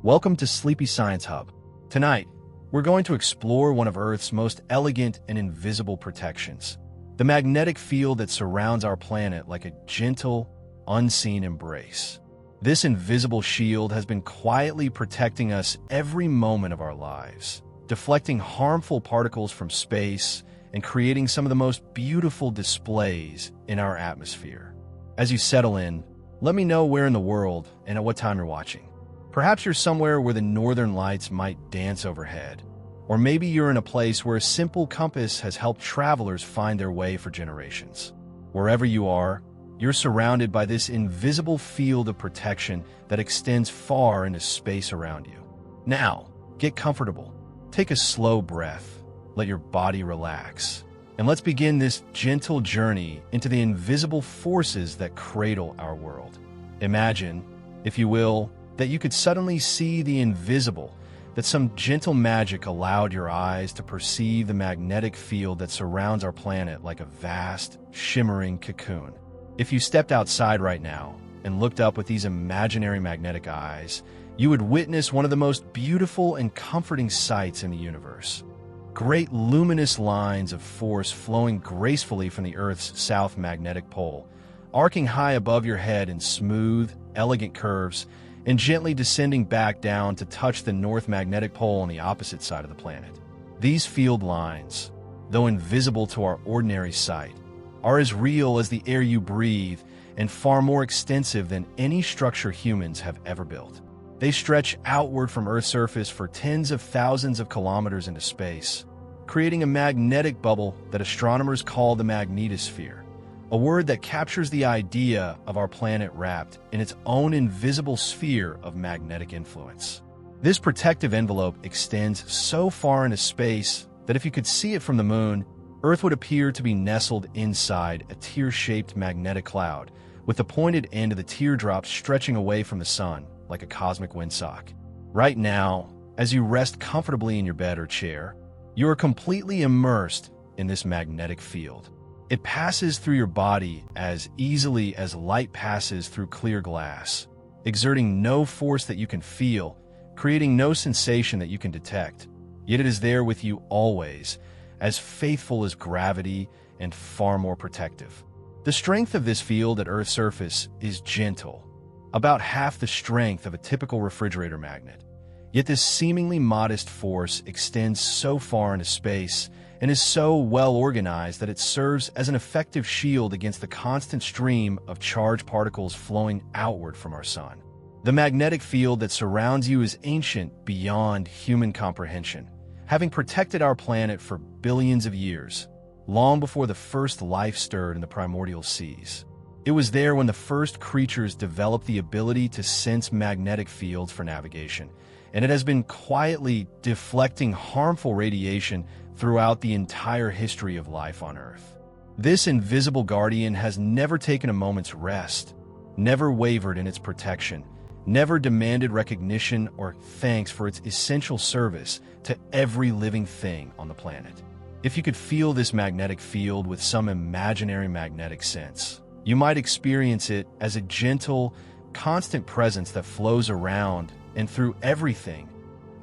Welcome to Sleepy Science Hub. Tonight, we're going to explore one of Earth's most elegant and invisible protections, the magnetic field that surrounds our planet like a gentle, unseen embrace. This invisible shield has been quietly protecting us every moment of our lives, deflecting harmful particles from space and creating some of the most beautiful displays in our atmosphere. As you settle in, let me know where in the world and at what time you're watching. Perhaps you're somewhere where the northern lights might dance overhead, or maybe you're in a place where a simple compass has helped travelers find their way for generations. Wherever you are, you're surrounded by this invisible field of protection that extends far into space around you. Now, get comfortable, take a slow breath, let your body relax, and let's begin this gentle journey into the invisible forces that cradle our world. Imagine, if you will, that you could suddenly see the invisible, that some gentle magic allowed your eyes to perceive the magnetic field that surrounds our planet like a vast, shimmering cocoon. If you stepped outside right now and looked up with these imaginary magnetic eyes, you would witness one of the most beautiful and comforting sights in the universe. Great luminous lines of force flowing gracefully from the Earth's south magnetic pole, arcing high above your head in smooth, elegant curves, and gently descending back down to touch the north magnetic pole on the opposite side of the planet. These field lines, though invisible to our ordinary sight, are as real as the air you breathe and far more extensive than any structure humans have ever built. They stretch outward from Earth's surface for tens of thousands of kilometers into space, creating a magnetic bubble that astronomers call the magnetosphere, a word that captures the idea of our planet wrapped in its own invisible sphere of magnetic influence. This protective envelope extends so far into space that if you could see it from the moon, Earth would appear to be nestled inside a tear-shaped magnetic cloud, with the pointed end of the teardrop stretching away from the sun like a cosmic windsock. Right now, as you rest comfortably in your bed or chair, you are completely immersed in this magnetic field. It passes through your body as easily as light passes through clear glass, exerting no force that you can feel, creating no sensation that you can detect. Yet it is there with you always, as faithful as gravity and far more protective. The strength of this field at Earth's surface is gentle, about half the strength of a typical refrigerator magnet. Yet this seemingly modest force extends so far into space and is so well organized that it serves as an effective shield against the constant stream of charged particles flowing outward from our sun. The magnetic field that surrounds you is ancient beyond human comprehension, having protected our planet for billions of years, long before the first life stirred in the primordial seas. It was there when the first creatures developed the ability to sense magnetic fields for navigation, and it has been quietly deflecting harmful radiation throughout the entire history of life on Earth. This invisible guardian has never taken a moment's rest, never wavered in its protection, never demanded recognition or thanks for its essential service to every living thing on the planet. If you could feel this magnetic field with some imaginary magnetic sense, you might experience it as a gentle, constant presence that flows around and through everything,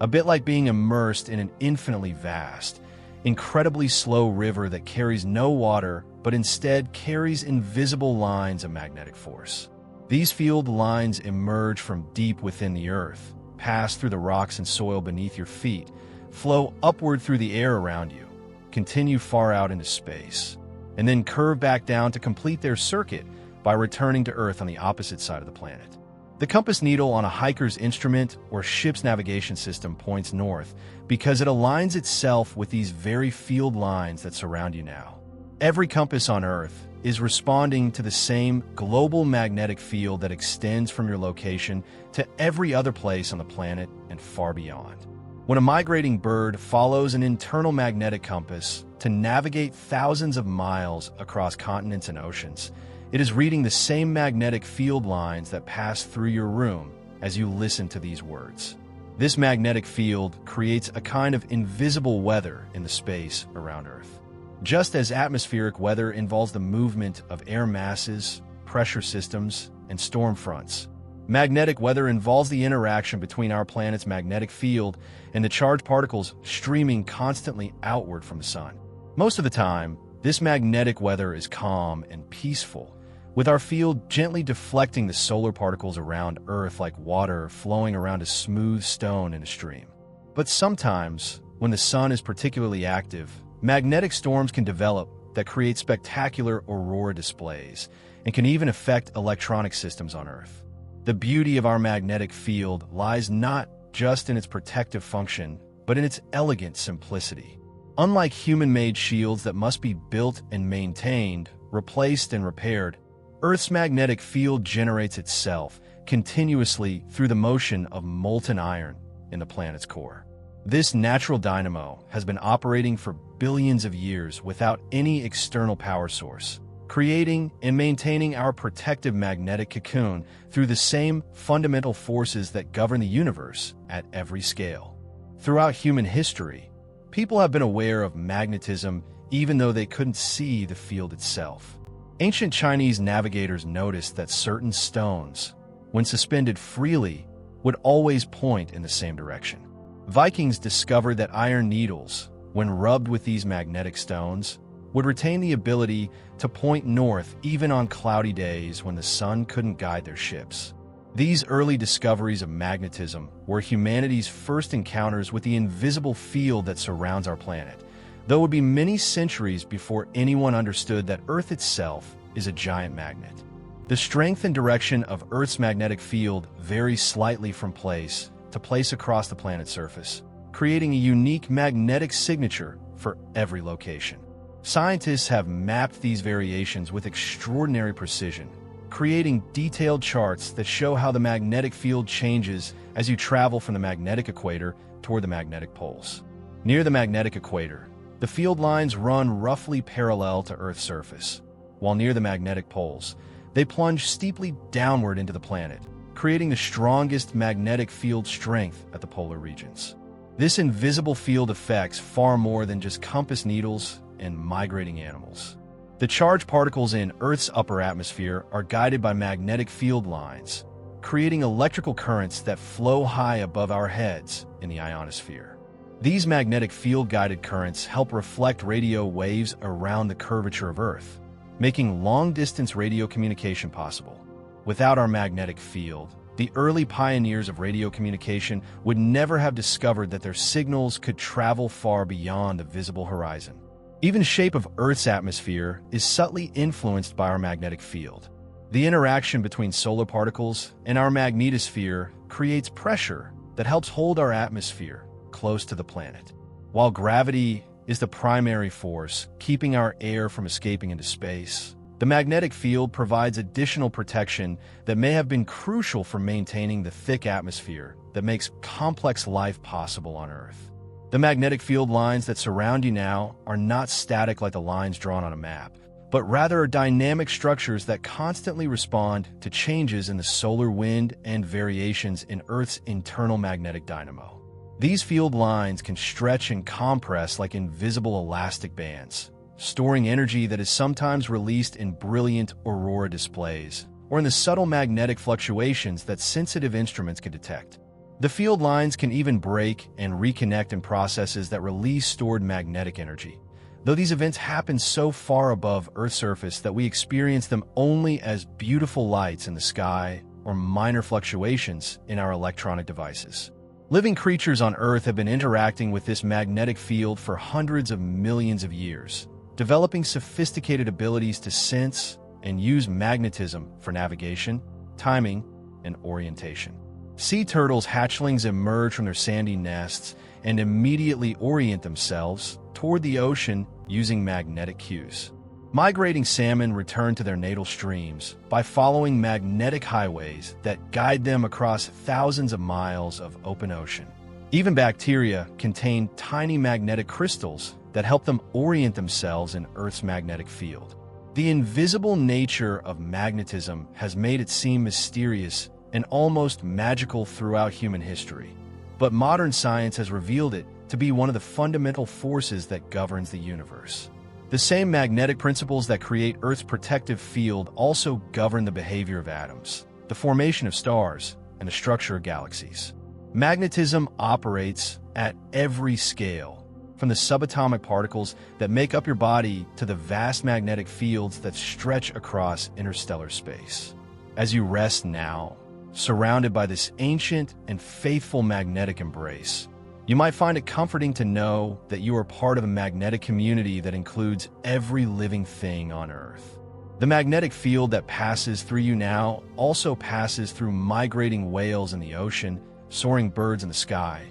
a bit like being immersed in an infinitely vast, incredibly slow river that carries no water but instead carries invisible lines of magnetic force. These field lines emerge from deep within the Earth, pass through the rocks and soil beneath your feet, flow upward through the air around you, continue far out into space, and then curve back down to complete their circuit by returning to Earth on the opposite side of the planet. The compass needle on a hiker's instrument or ship's navigation system points north because it aligns itself with these very field lines that surround you now. Every compass on Earth is responding to the same global magnetic field that extends from your location to every other place on the planet and far beyond. When a migrating bird follows an internal magnetic compass to navigate thousands of miles across continents and oceans, it is reading the same magnetic field lines that pass through your room as you listen to these words. This magnetic field creates a kind of invisible weather in the space around Earth. Just as atmospheric weather involves the movement of air masses, pressure systems, and storm fronts, Magnetic weather involves the interaction between our planet's magnetic field and the charged particles streaming constantly outward from the sun. Most of the time, this magnetic weather is calm and peaceful, with our field gently deflecting the solar particles around Earth like water flowing around a smooth stone in a stream. But sometimes, when the sun is particularly active, magnetic storms can develop that create spectacular aurora displays and can even affect electronic systems on Earth. The beauty of our magnetic field lies not just in its protective function, but in its elegant simplicity. Unlike human-made shields that must be built and maintained, replaced and repaired, Earth's magnetic field generates itself continuously through the motion of molten iron in the planet's core. This natural dynamo has been operating for billions of years without any external power source, creating and maintaining our protective magnetic cocoon through the same fundamental forces that govern the universe at every scale. Throughout human history, people have been aware of magnetism even though they couldn't see the field itself. Ancient Chinese navigators noticed that certain stones, when suspended freely, would always point in the same direction. Vikings discovered that iron needles, when rubbed with these magnetic stones, would retain the ability to point north even on cloudy days when the sun couldn't guide their ships. These early discoveries of magnetism were humanity's first encounters with the invisible field that surrounds our planet, though it would be many centuries before anyone understood that Earth itself is a giant magnet. The strength and direction of Earth's magnetic field varies slightly from place to place across the planet's surface, creating a unique magnetic signature for every location. Scientists have mapped these variations with extraordinary precision, creating detailed charts that show how the magnetic field changes as you travel from the magnetic equator toward the magnetic poles. Near the magnetic equator, the field lines run roughly parallel to Earth's surface, while near the magnetic poles, they plunge steeply downward into the planet, creating the strongest magnetic field strength at the polar regions. This invisible field affects far more than just compass needles and migrating animals. The charged particles in Earth's upper atmosphere are guided by magnetic field lines, creating electrical currents that flow high above our heads in the ionosphere. These magnetic field-guided currents help reflect radio waves around the curvature of Earth, making long-distance radio communication possible. Without our magnetic field, the early pioneers of radio communication would never have discovered that their signals could travel far beyond the visible horizon. Even the shape of Earth's atmosphere is subtly influenced by our magnetic field. The interaction between solar particles and our magnetosphere creates pressure that helps hold our atmosphere close to the planet. While gravity is the primary force keeping our air from escaping into space, the magnetic field provides additional protection that may have been crucial for maintaining the thick atmosphere that makes complex life possible on Earth. The magnetic field lines that surround you now are not static like the lines drawn on a map, but rather are dynamic structures that constantly respond to changes in the solar wind and variations in Earth's internal magnetic dynamo. These field lines can stretch and compress like invisible elastic bands, storing energy that is sometimes released in brilliant aurora displays or in the subtle magnetic fluctuations that sensitive instruments can detect. The field lines can even break and reconnect in processes that release stored magnetic energy, though these events happen so far above Earth's surface that we experience them only as beautiful lights in the sky or minor fluctuations in our electronic devices. Living creatures on Earth have been interacting with this magnetic field for hundreds of millions of years, developing sophisticated abilities to sense and use magnetism for navigation, timing, and orientation. Sea turtles' hatchlings emerge from their sandy nests and immediately orient themselves toward the ocean using magnetic cues. Migrating salmon return to their natal streams by following magnetic highways that guide them across thousands of miles of open ocean. Even bacteria contain tiny magnetic crystals that help them orient themselves in Earth's magnetic field. The invisible nature of magnetism has made it seem mysterious and almost magical throughout human history, but modern science has revealed it to be one of the fundamental forces that governs the universe. The same magnetic principles that create Earth's protective field also govern the behavior of atoms, the formation of stars, and the structure of galaxies. Magnetism operates at every scale, from the subatomic particles that make up your body to the vast magnetic fields that stretch across interstellar space. As you rest now, surrounded by this ancient and faithful magnetic embrace, you might find it comforting to know that you are part of a magnetic community that includes every living thing on Earth. The magnetic field that passes through you now also passes through migrating whales in the ocean, soaring birds in the sky,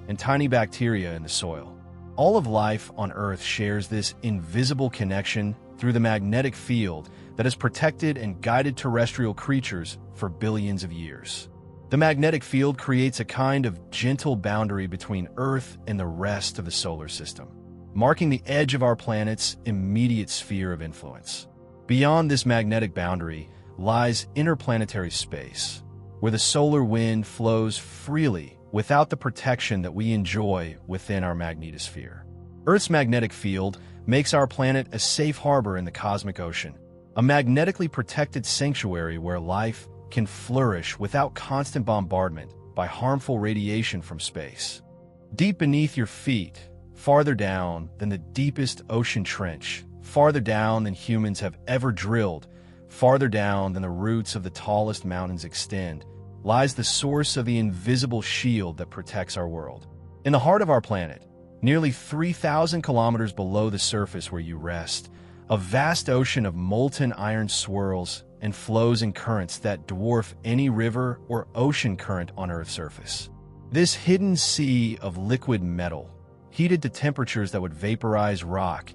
and tiny bacteria in the soil. All of life on Earth shares this invisible connection through the magnetic field that has protected and guided terrestrial creatures for billions of years. The magnetic field creates a kind of gentle boundary between Earth and the rest of the solar system, marking the edge of our planet's immediate sphere of influence. Beyond this magnetic boundary lies interplanetary space, where the solar wind flows freely without the protection that we enjoy within our magnetosphere. Earth's magnetic field makes our planet a safe harbor in the cosmic ocean, a magnetically protected sanctuary where life can flourish without constant bombardment by harmful radiation from space. Deep beneath your feet, farther down than the deepest ocean trench, farther down than humans have ever drilled, farther down than the roots of the tallest mountains extend, lies the source of the invisible shield that protects our world. In the heart of our planet, nearly 3,000 kilometers below the surface where you rest, a vast ocean of molten iron swirls and flows in currents that dwarf any river or ocean current on Earth's surface. This hidden sea of liquid metal, heated to temperatures that would vaporize rock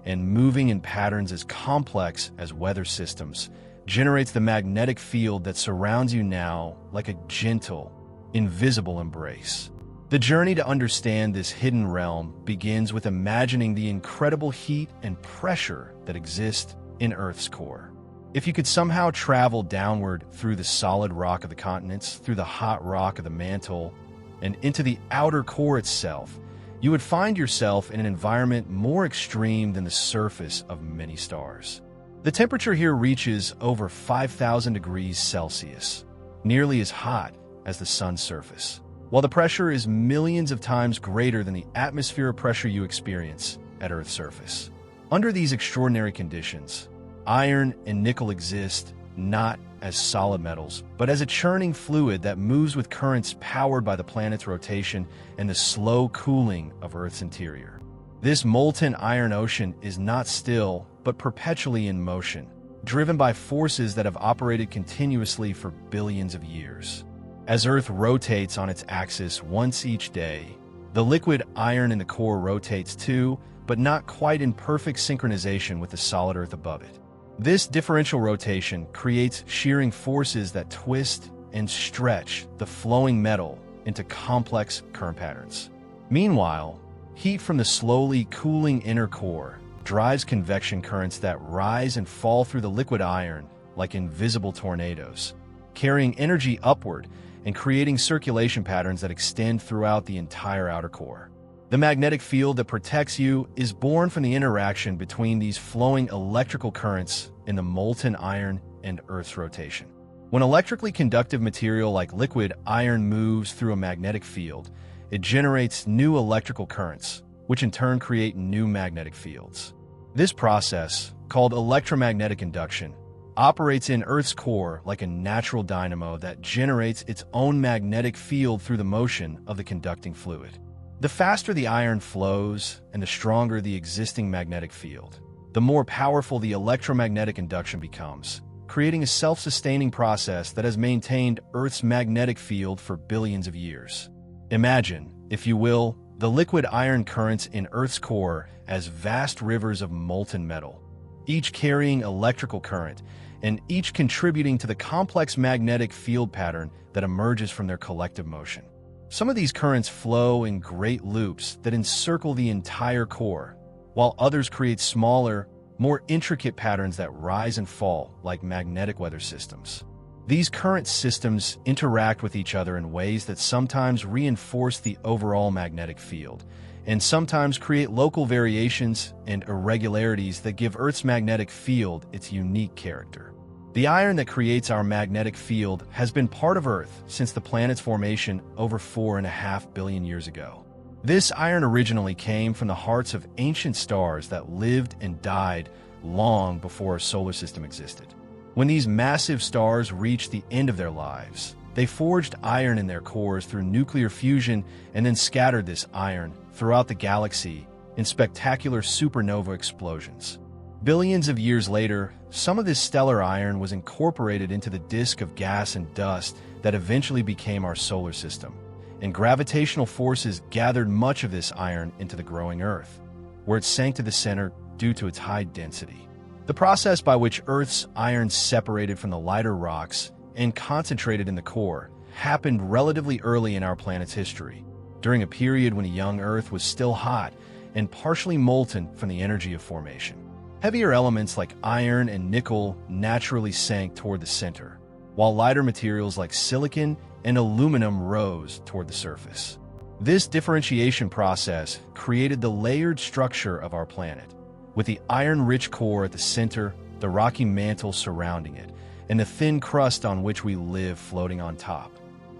and moving in patterns as complex as weather systems, generates the magnetic field that surrounds you now like a gentle, invisible embrace. The journey to understand this hidden realm begins with imagining the incredible heat and pressure that exist in Earth's core. If you could somehow travel downward through the solid rock of the continents, through the hot rock of the mantle, and into the outer core itself, you would find yourself in an environment more extreme than the surface of many stars. The temperature here reaches over 5,000 degrees Celsius, nearly as hot as the sun's surface, while the pressure is millions of times greater than the atmospheric pressure you experience at Earth's surface. Under these extraordinary conditions, iron and nickel exist not as solid metals, but as a churning fluid that moves with currents powered by the planet's rotation and the slow cooling of Earth's interior. This molten iron ocean is not still, but perpetually in motion, driven by forces that have operated continuously for billions of years. As Earth rotates on its axis once each day, the liquid iron in the core rotates too, but not quite in perfect synchronization with the solid Earth above it. This differential rotation creates shearing forces that twist and stretch the flowing metal into complex current patterns. Meanwhile, heat from the slowly cooling inner core drives convection currents that rise and fall through the liquid iron like invisible tornadoes, carrying energy upward and creating circulation patterns that extend throughout the entire outer core. The magnetic field that protects you is born from the interaction between these flowing electrical currents in the molten iron and Earth's rotation. When electrically conductive material like liquid iron moves through a magnetic field, it generates new electrical currents, which in turn create new magnetic fields. This process, called electromagnetic induction, operates in Earth's core like a natural dynamo that generates its own magnetic field through the motion of the conducting fluid. The faster the iron flows and the stronger the existing magnetic field, the more powerful the electromagnetic induction becomes, creating a self-sustaining process that has maintained Earth's magnetic field for billions of years. Imagine, if you will, the liquid iron currents in Earth's core as vast rivers of molten metal, each carrying electrical current and each contributing to the complex magnetic field pattern that emerges from their collective motion. Some of these currents flow in great loops that encircle the entire core, while others create smaller, more intricate patterns that rise and fall like magnetic weather systems. These current systems interact with each other in ways that sometimes reinforce the overall magnetic field, and sometimes create local variations and irregularities that give Earth's magnetic field its unique character. The iron that creates our magnetic field has been part of Earth since the planet's formation over 4.5 billion years ago. This iron originally came from the hearts of ancient stars that lived and died long before our solar system existed. When these massive stars reached the end of their lives, they forged iron in their cores through nuclear fusion and then scattered this iron throughout the galaxy in spectacular supernova explosions. Billions of years later, some of this stellar iron was incorporated into the disk of gas and dust that eventually became our solar system, and gravitational forces gathered much of this iron into the growing Earth, where it sank to the center due to its high density. The process by which Earth's iron separated from the lighter rocks and concentrated in the core happened relatively early in our planet's history, during a period when a young Earth was still hot and partially molten from the energy of formation. Heavier elements like iron and nickel naturally sank toward the center, while lighter materials like silicon and aluminum rose toward the surface. This differentiation process created the layered structure of our planet, with the iron-rich core at the center, the rocky mantle surrounding it, and the thin crust on which we live floating on top.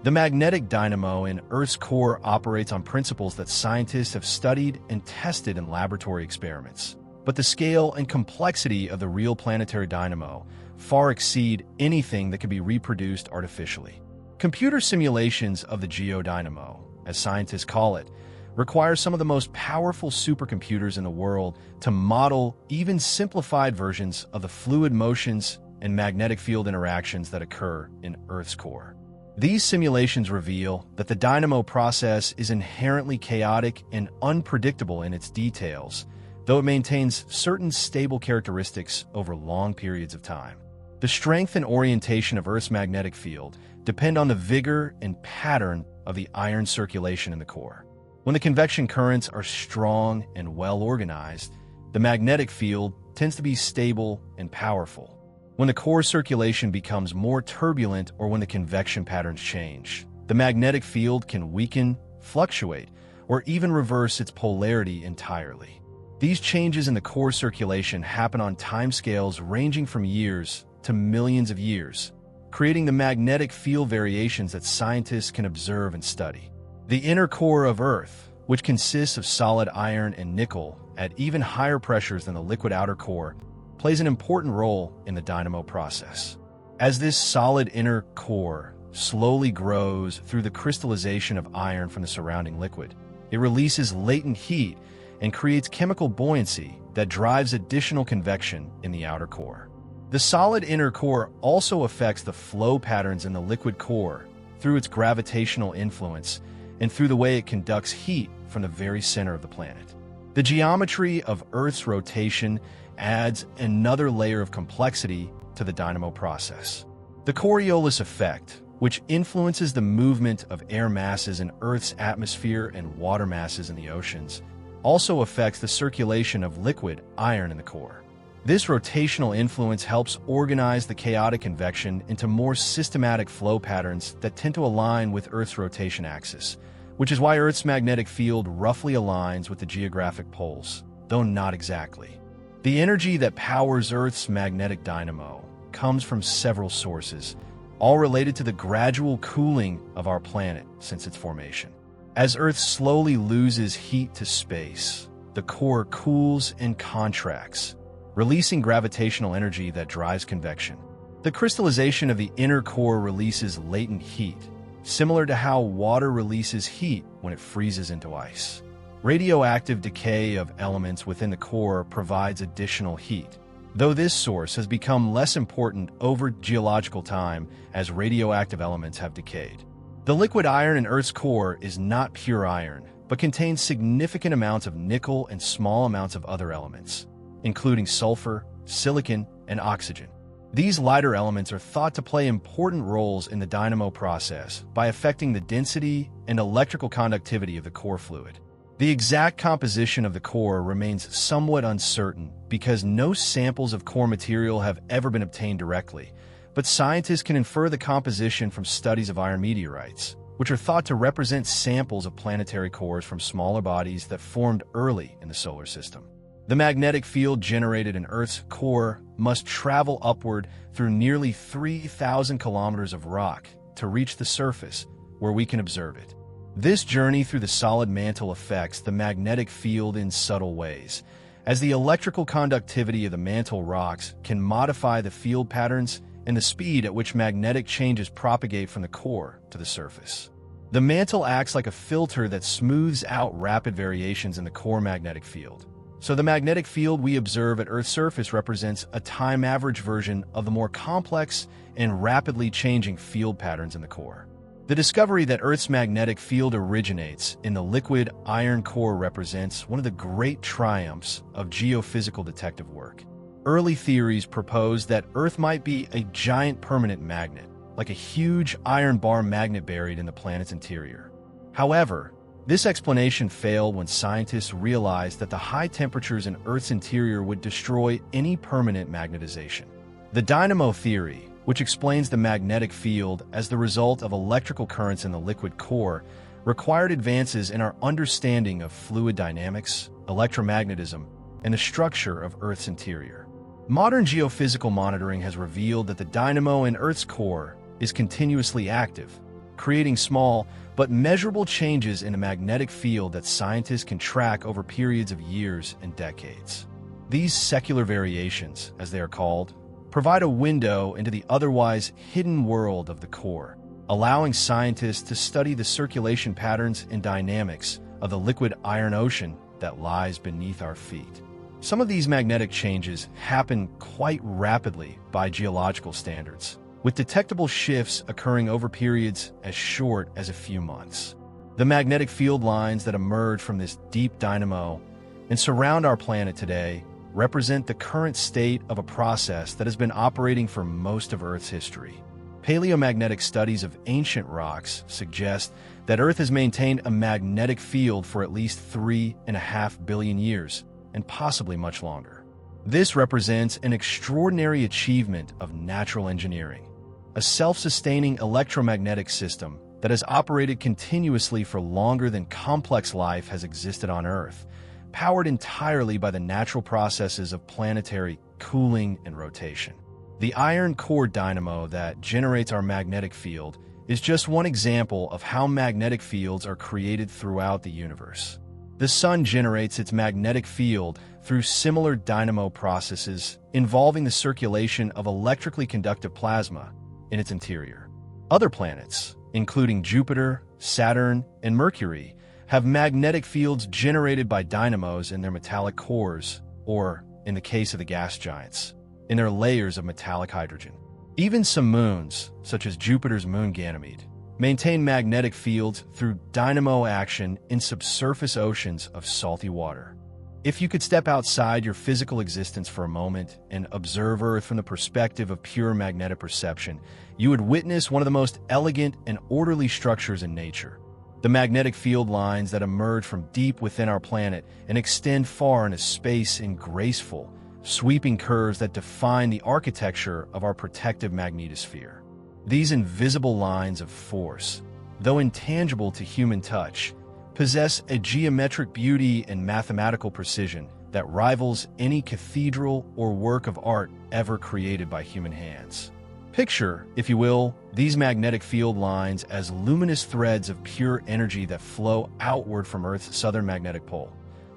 The magnetic dynamo in Earth's core operates on principles that scientists have studied and tested in laboratory experiments. But the scale and complexity of the real planetary dynamo far exceed anything that can be reproduced artificially. Computer simulations of the geodynamo, as scientists call it, require some of the most powerful supercomputers in the world to model even simplified versions of the fluid motions and magnetic field interactions that occur in Earth's core. These simulations reveal that the dynamo process is inherently chaotic and unpredictable in its details, though it maintains certain stable characteristics over long periods of time. The strength and orientation of Earth's magnetic field depend on the vigor and pattern of the iron circulation in the core. When the convection currents are strong and well organized, the magnetic field tends to be stable and powerful. When the core circulation becomes more turbulent or when the convection patterns change, the magnetic field can weaken, fluctuate, or even reverse its polarity entirely. These changes in the core circulation happen on timescales ranging from years to millions of years, creating the magnetic field variations that scientists can observe and study. The inner core of Earth, which consists of solid iron and nickel at even higher pressures than the liquid outer core, plays an important role in the dynamo process. As this solid inner core slowly grows through the crystallization of iron from the surrounding liquid, it releases latent heat and creates chemical buoyancy that drives additional convection in the outer core. The solid inner core also affects the flow patterns in the liquid core through its gravitational influence and through the way it conducts heat from the very center of the planet. The geometry of Earth's rotation adds another layer of complexity to the dynamo process. The Coriolis effect, which influences the movement of air masses in Earth's atmosphere and water masses in the oceans, also affects the circulation of liquid iron in the core. This rotational influence helps organize the chaotic convection into more systematic flow patterns that tend to align with Earth's rotation axis, which is why Earth's magnetic field roughly aligns with the geographic poles, though not exactly. The energy that powers Earth's magnetic dynamo comes from several sources, all related to the gradual cooling of our planet since its formation. As Earth slowly loses heat to space, the core cools and contracts, releasing gravitational energy that drives convection. The crystallization of the inner core releases latent heat, similar to how water releases heat when it freezes into ice. Radioactive decay of elements within the core provides additional heat, though this source has become less important over geological time as radioactive elements have decayed. The liquid iron in Earth's core is not pure iron, but contains significant amounts of nickel and small amounts of other elements, including sulfur, silicon, and oxygen. These lighter elements are thought to play important roles in the dynamo process by affecting the density and electrical conductivity of the core fluid. The exact composition of the core remains somewhat uncertain because no samples of core material have ever been obtained directly, but scientists can infer the composition from studies of iron meteorites, which are thought to represent samples of planetary cores from smaller bodies that formed early in the solar system. The magnetic field generated in Earth's core must travel upward through nearly 3,000 kilometers of rock to reach the surface, where we can observe it. This journey through the solid mantle affects the magnetic field in subtle ways, as the electrical conductivity of the mantle rocks can modify the field patterns and the speed at which magnetic changes propagate from the core to the surface. The mantle acts like a filter that smooths out rapid variations in the core magnetic field. So the magnetic field we observe at Earth's surface represents a time-average version of the more complex and rapidly changing field patterns in the core. The discovery that Earth's magnetic field originates in the liquid iron core represents one of the great triumphs of geophysical detective work. Early theories proposed that Earth might be a giant permanent magnet, like a huge iron bar magnet buried in the planet's interior. However, this explanation failed when scientists realized that the high temperatures in Earth's interior would destroy any permanent magnetization. The dynamo theory, which explains the magnetic field as the result of electrical currents in the liquid core, required advances in our understanding of fluid dynamics, electromagnetism, and the structure of Earth's interior. Modern geophysical monitoring has revealed that the dynamo in Earth's core is continuously active, creating small but measurable changes in a magnetic field that scientists can track over periods of years and decades. These secular variations, as they are called, provide a window into the otherwise hidden world of the core, allowing scientists to study the circulation patterns and dynamics of the liquid iron ocean that lies beneath our feet. Some of these magnetic changes happen quite rapidly by geological standards, with detectable shifts occurring over periods as short as a few months. The magnetic field lines that emerge from this deep dynamo and surround our planet today represent the current state of a process that has been operating for most of Earth's history. Paleomagnetic studies of ancient rocks suggest that Earth has maintained a magnetic field for at least 3.5 billion years, and possibly much longer. This represents an extraordinary achievement of natural engineering, a self-sustaining electromagnetic system that has operated continuously for longer than complex life has existed on Earth, powered entirely by the natural processes of planetary cooling and rotation. The iron core dynamo that generates our magnetic field is just one example of how magnetic fields are created throughout the universe. The Sun generates its magnetic field through similar dynamo processes involving the circulation of electrically conductive plasma in its interior. Other planets, including Jupiter, Saturn, and Mercury, have magnetic fields generated by dynamos in their metallic cores, or, in the case of the gas giants, in their layers of metallic hydrogen. Even some moons, such as Jupiter's moon Ganymede, maintain magnetic fields through dynamo action in subsurface oceans of salty water. If you could step outside your physical existence for a moment and observe Earth from the perspective of pure magnetic perception, you would witness one of the most elegant and orderly structures in nature. The magnetic field lines that emerge from deep within our planet and extend far into space in graceful, sweeping curves that define the architecture of our protective magnetosphere. These invisible lines of force, though intangible to human touch, possess a geometric beauty and mathematical precision that rivals any cathedral or work of art ever created by human hands. Picture, if you will, these magnetic field lines as luminous threads of pure energy that flow outward from Earth's southern magnetic pole,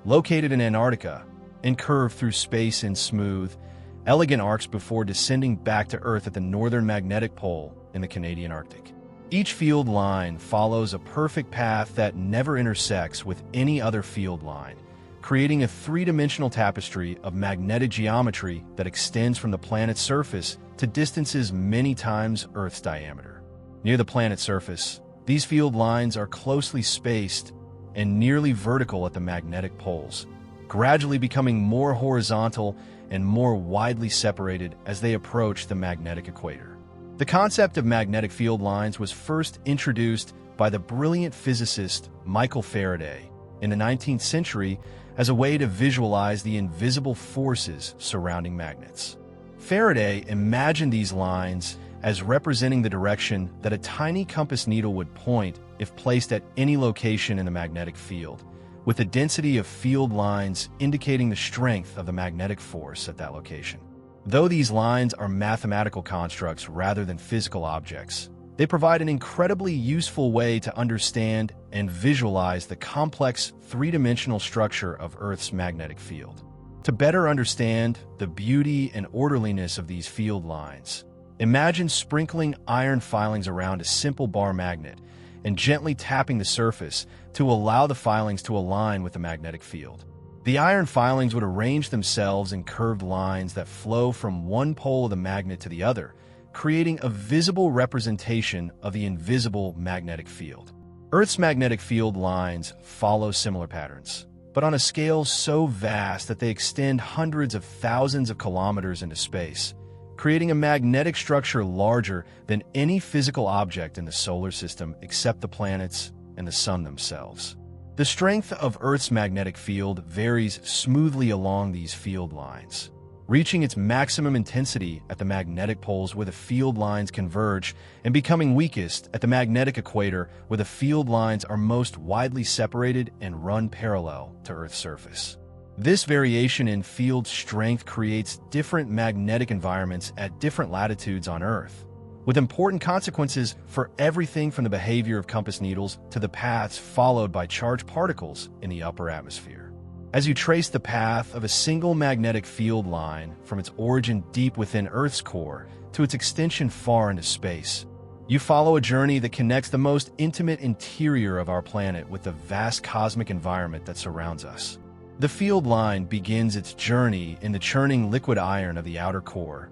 located in Antarctica, and curve through space in smooth, elegant arcs before descending back to Earth at the northern magnetic pole in the Canadian Arctic. Each field line follows a perfect path that never intersects with any other field line, creating a three-dimensional tapestry of magnetic geometry that extends from the planet's surface to distances many times Earth's diameter. Near the planet's surface, these field lines are closely spaced and nearly vertical at the magnetic poles, gradually becoming more horizontal and more widely separated as they approach the magnetic equator. The concept of magnetic field lines was first introduced by the brilliant physicist Michael Faraday in the 19th century as a way to visualize the invisible forces surrounding magnets. Faraday imagined these lines as representing the direction that a tiny compass needle would point if placed at any location in the magnetic field, with a density of field lines indicating the strength of the magnetic force at that location. Though these lines are mathematical constructs rather than physical objects, they provide an incredibly useful way to understand and visualize the complex three-dimensional structure of Earth's magnetic field. To better understand the beauty and orderliness of these field lines, imagine sprinkling iron filings around a simple bar magnet and gently tapping the surface to allow the filings to align with the magnetic field. The iron filings would arrange themselves in curved lines that flow from one pole of the magnet to the other, creating a visible representation of the invisible magnetic field. Earth's magnetic field lines follow similar patterns, but on a scale so vast that they extend hundreds of thousands of kilometers into space, creating a magnetic structure larger than any physical object in the solar system except the planets and the sun themselves. The strength of Earth's magnetic field varies smoothly along these field lines, reaching its maximum intensity at the magnetic poles where the field lines converge and becoming weakest at the magnetic equator where the field lines are most widely separated and run parallel to Earth's surface. This variation in field strength creates different magnetic environments at different latitudes on Earth, with important consequences for everything from the behavior of compass needles to the paths followed by charged particles in the upper atmosphere. As you trace the path of a single magnetic field line from its origin deep within Earth's core to its extension far into space, you follow a journey that connects the most intimate interior of our planet with the vast cosmic environment that surrounds us. The field line begins its journey in the churning liquid iron of the outer core,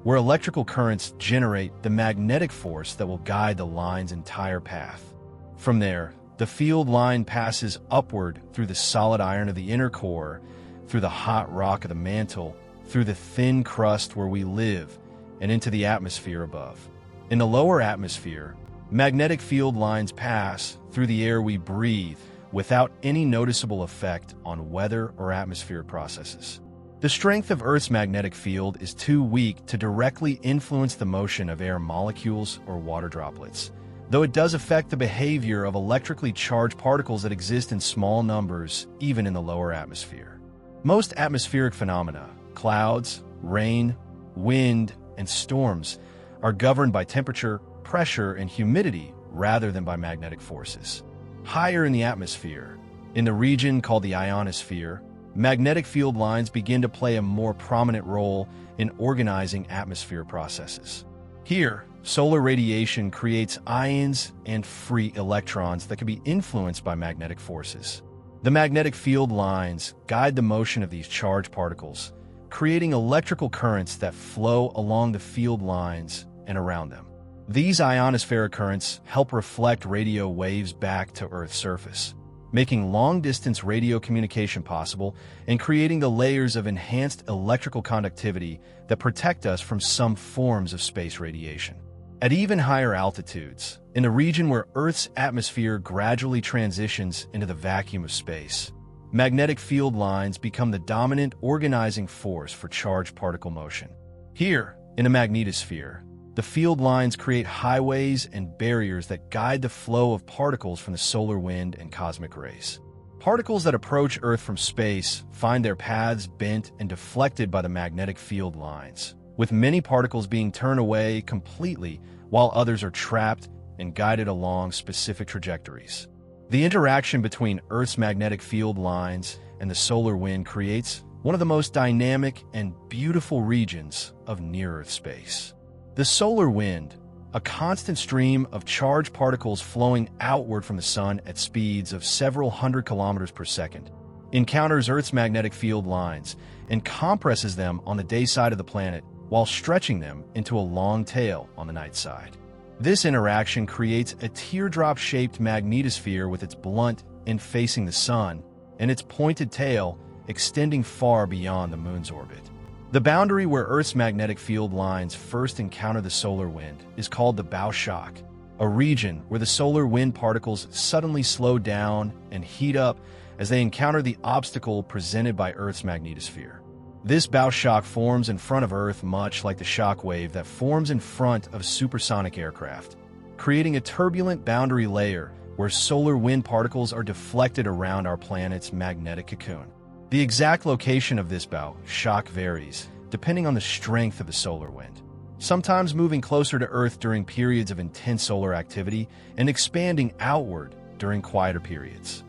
where electrical currents generate the magnetic force that will guide the line's entire path. From there, the field line passes upward through the solid iron of the inner core, through the hot rock of the mantle, through the thin crust where we live, and into the atmosphere above. In the lower atmosphere, magnetic field lines pass through the air we breathe without any noticeable effect on weather or atmospheric processes. The strength of Earth's magnetic field is too weak to directly influence the motion of air molecules or water droplets, though it does affect the behavior of electrically charged particles that exist in small numbers, even in the lower atmosphere. Most atmospheric phenomena, clouds, rain, wind, and storms, are governed by temperature, pressure, and humidity rather than by magnetic forces. Higher in the atmosphere, in the region called the ionosphere, magnetic field lines begin to play a more prominent role in organizing atmospheric processes. Here, solar radiation creates ions and free electrons that can be influenced by magnetic forces. The magnetic field lines guide the motion of these charged particles, creating electrical currents that flow along the field lines and around them. These ionospheric currents help reflect radio waves back to Earth's surface, making long-distance radio communication possible and creating the layers of enhanced electrical conductivity that protect us from some forms of space radiation. At even higher altitudes, in the region where Earth's atmosphere gradually transitions into the vacuum of space, magnetic field lines become the dominant organizing force for charged particle motion. Here, in the magnetosphere, the field lines create highways and barriers that guide the flow of particles from the solar wind and cosmic rays. Particles that approach Earth from space find their paths bent and deflected by the magnetic field lines, with many particles being turned away completely while others are trapped and guided along specific trajectories. The interaction between Earth's magnetic field lines and the solar wind creates one of the most dynamic and beautiful regions of near-Earth space. The solar wind, a constant stream of charged particles flowing outward from the sun at speeds of several hundred kilometers per second, encounters Earth's magnetic field lines and compresses them on the day side of the planet while stretching them into a long tail on the night side. This interaction creates a teardrop-shaped magnetosphere with its blunt end facing the sun and its pointed tail extending far beyond the moon's orbit. The boundary where Earth's magnetic field lines first encounter the solar wind is called the bow shock, a region where the solar wind particles suddenly slow down and heat up as they encounter the obstacle presented by Earth's magnetosphere. This bow shock forms in front of Earth much like the shock wave that forms in front of supersonic aircraft, creating a turbulent boundary layer where solar wind particles are deflected around our planet's magnetic cocoon. The exact location of this bout shock varies, depending on the strength of the solar wind, sometimes moving closer to Earth during periods of intense solar activity and expanding outward during quieter periods.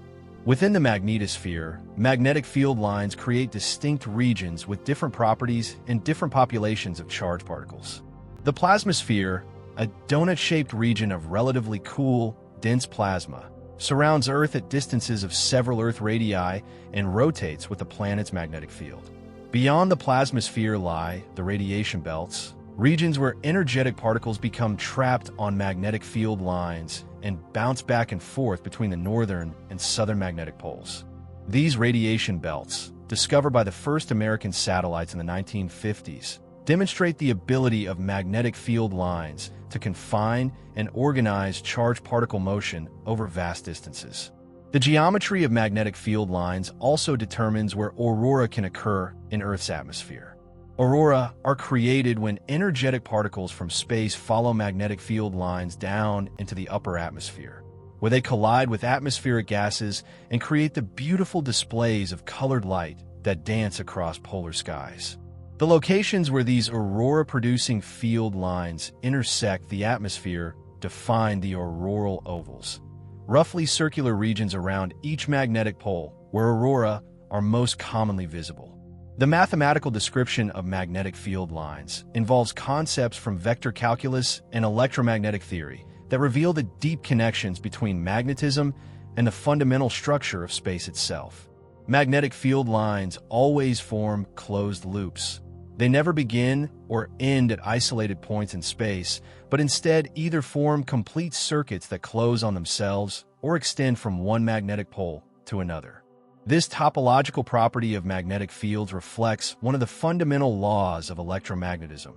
Within the magnetosphere, magnetic field lines create distinct regions with different properties and different populations of charged particles. The plasmasphere, a donut-shaped region of relatively cool, dense plasma, surrounds Earth at distances of several Earth radii and rotates with the planet's magnetic field. Beyond the plasmasphere lie the radiation belts, regions where energetic particles become trapped on magnetic field lines and bounce back and forth between the northern and southern magnetic poles. These radiation belts, discovered by the first American satellites in the 1950s, demonstrate the ability of magnetic field lines to confine and organize charged particle motion over vast distances. The geometry of magnetic field lines also determines where aurora can occur in Earth's atmosphere. Aurora are created when energetic particles from space follow magnetic field lines down into the upper atmosphere, where they collide with atmospheric gases and create the beautiful displays of colored light that dance across polar skies. The locations where these aurora-producing field lines intersect the atmosphere define the auroral ovals, roughly circular regions around each magnetic pole where aurora are most commonly visible. The mathematical description of magnetic field lines involves concepts from vector calculus and electromagnetic theory that reveal the deep connections between magnetism and the fundamental structure of space itself. Magnetic field lines always form closed loops. They never begin or end at isolated points in space, but instead either form complete circuits that close on themselves or extend from one magnetic pole to another. This topological property of magnetic fields reflects one of the fundamental laws of electromagnetism.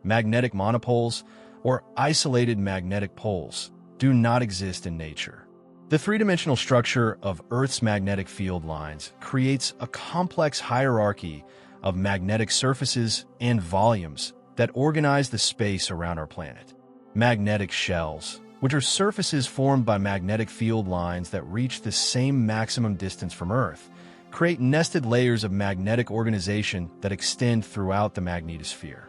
Magnetic monopoles, or isolated magnetic poles, do not exist in nature. The three-dimensional structure of Earth's magnetic field lines creates a complex hierarchy of magnetic surfaces and volumes that organize the space around our planet. Magnetic shells, which are surfaces formed by magnetic field lines that reach the same maximum distance from Earth, create nested layers of magnetic organization that extend throughout the magnetosphere.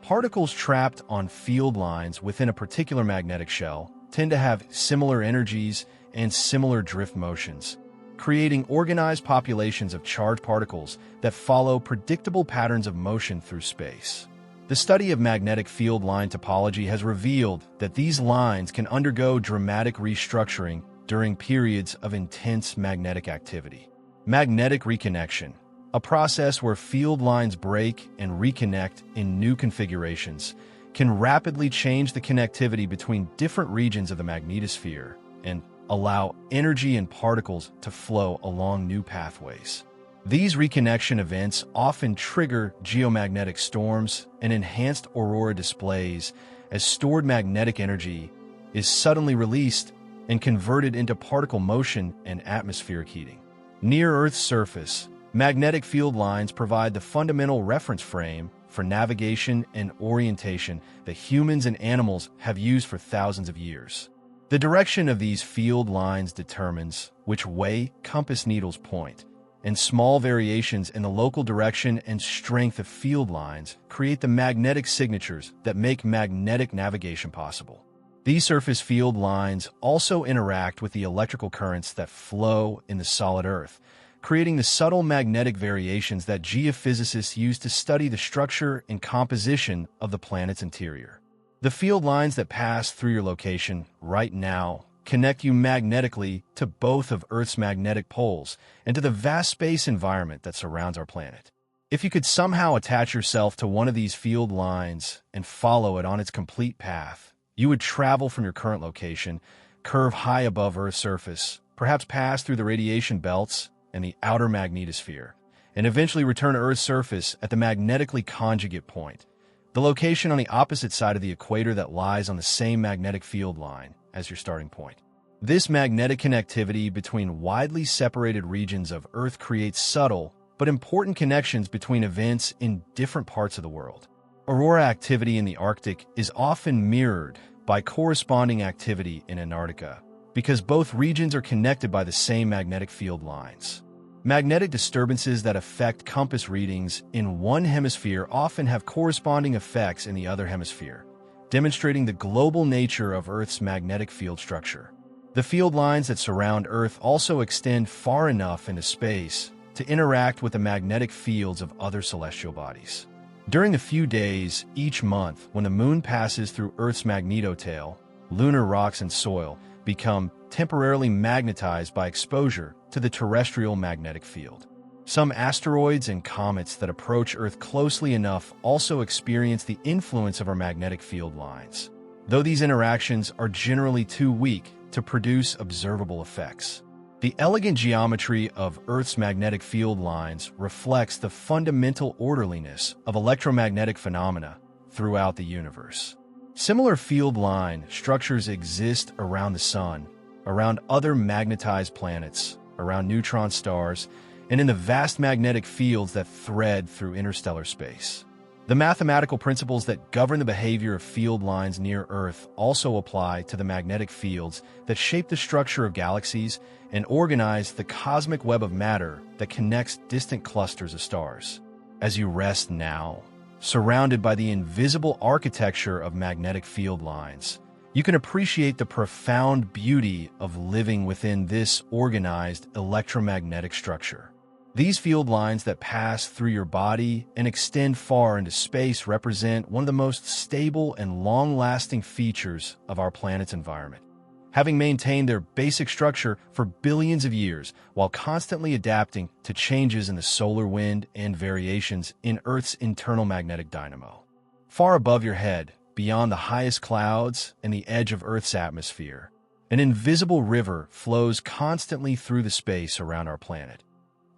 Particles trapped on field lines within a particular magnetic shell tend to have similar energies and similar drift motions, creating organized populations of charged particles that follow predictable patterns of motion through space. The study of magnetic field line topology has revealed that these lines can undergo dramatic restructuring during periods of intense magnetic activity. Magnetic reconnection, a process where field lines break and reconnect in new configurations, can rapidly change the connectivity between different regions of the magnetosphere and allow energy and particles to flow along new pathways. These reconnection events often trigger geomagnetic storms and enhanced aurora displays as stored magnetic energy is suddenly released and converted into particle motion and atmospheric heating. Near Earth's surface, magnetic field lines provide the fundamental reference frame for navigation and orientation that humans and animals have used for thousands of years. The direction of these field lines determines which way compass needles point, and small variations in the local direction and strength of field lines create the magnetic signatures that make magnetic navigation possible. These surface field lines also interact with the electrical currents that flow in the solid Earth, creating the subtle magnetic variations that geophysicists use to study the structure and composition of the planet's interior. The field lines that pass through your location right now connect you magnetically to both of Earth's magnetic poles and to the vast space environment that surrounds our planet. If you could somehow attach yourself to one of these field lines and follow it on its complete path, you would travel from your current location, curve high above Earth's surface, perhaps pass through the radiation belts and the outer magnetosphere, and eventually return to Earth's surface at the magnetically conjugate point, the location on the opposite side of the equator that lies on the same magnetic field line as your starting point. This magnetic connectivity between widely separated regions of Earth creates subtle but important connections between events in different parts of the world. Aurora activity in the Arctic is often mirrored by corresponding activity in Antarctica, because both regions are connected by the same magnetic field lines. Magnetic disturbances that affect compass readings in one hemisphere often have corresponding effects in the other hemisphere, demonstrating the global nature of Earth's magnetic field structure. The field lines that surround Earth also extend far enough into space to interact with the magnetic fields of other celestial bodies. During the few days each month when the moon passes through Earth's magnetotail, lunar rocks and soil become temporarily magnetized by exposure to the terrestrial magnetic field. Some asteroids and comets that approach Earth closely enough also experience the influence of our magnetic field lines, though these interactions are generally too weak to produce observable effects. The elegant geometry of Earth's magnetic field lines reflects the fundamental orderliness of electromagnetic phenomena throughout the universe. Similar field line structures exist around the Sun, around other magnetized planets, around neutron stars, and in the vast magnetic fields that thread through interstellar space. The mathematical principles that govern the behavior of field lines near Earth also apply to the magnetic fields that shape the structure of galaxies and organize the cosmic web of matter that connects distant clusters of stars. As you rest now, surrounded by the invisible architecture of magnetic field lines, you can appreciate the profound beauty of living within this organized electromagnetic structure. These field lines that pass through your body and extend far into space represent one of the most stable and long-lasting features of our planet's environment. Having maintained their basic structure for billions of years while constantly adapting to changes in the solar wind and variations in Earth's internal magnetic dynamo. Far above your head, beyond the highest clouds and the edge of Earth's atmosphere, an invisible river flows constantly through the space around our planet.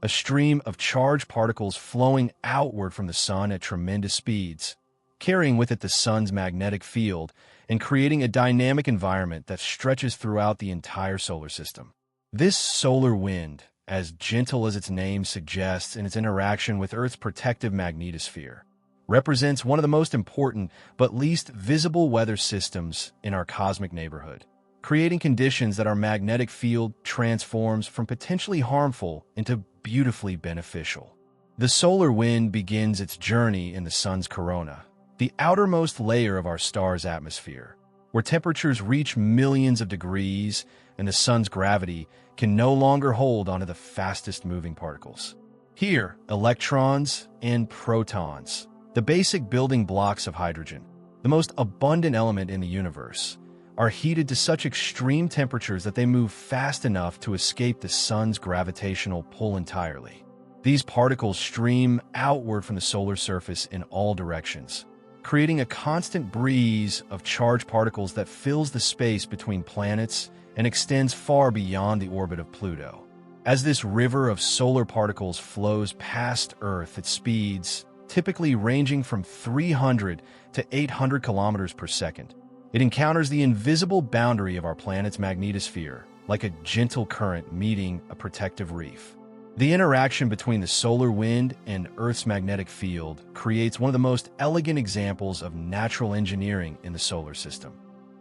A stream of charged particles flowing outward from the sun at tremendous speeds, carrying with it the sun's magnetic field and creating a dynamic environment that stretches throughout the entire solar system. This solar wind, as gentle as its name suggests in its interaction with Earth's protective magnetosphere, represents one of the most important but least visible weather systems in our cosmic neighborhood, creating conditions that our magnetic field transforms from potentially harmful into beautifully beneficial. The solar wind begins its journey in the sun's corona, the outermost layer of our star's atmosphere, where temperatures reach millions of degrees and the sun's gravity can no longer hold onto the fastest moving particles. Here, electrons and protons, the basic building blocks of hydrogen, the most abundant element in the universe, are heated to such extreme temperatures that they move fast enough to escape the sun's gravitational pull entirely. These particles stream outward from the solar surface in all directions, creating a constant breeze of charged particles that fills the space between planets and extends far beyond the orbit of Pluto. As this river of solar particles flows past Earth at speeds typically ranging from 300 to 800 kilometers per second, it encounters the invisible boundary of our planet's magnetosphere, like a gentle current meeting a protective reef. The interaction between the solar wind and Earth's magnetic field creates one of the most elegant examples of natural engineering in the solar system.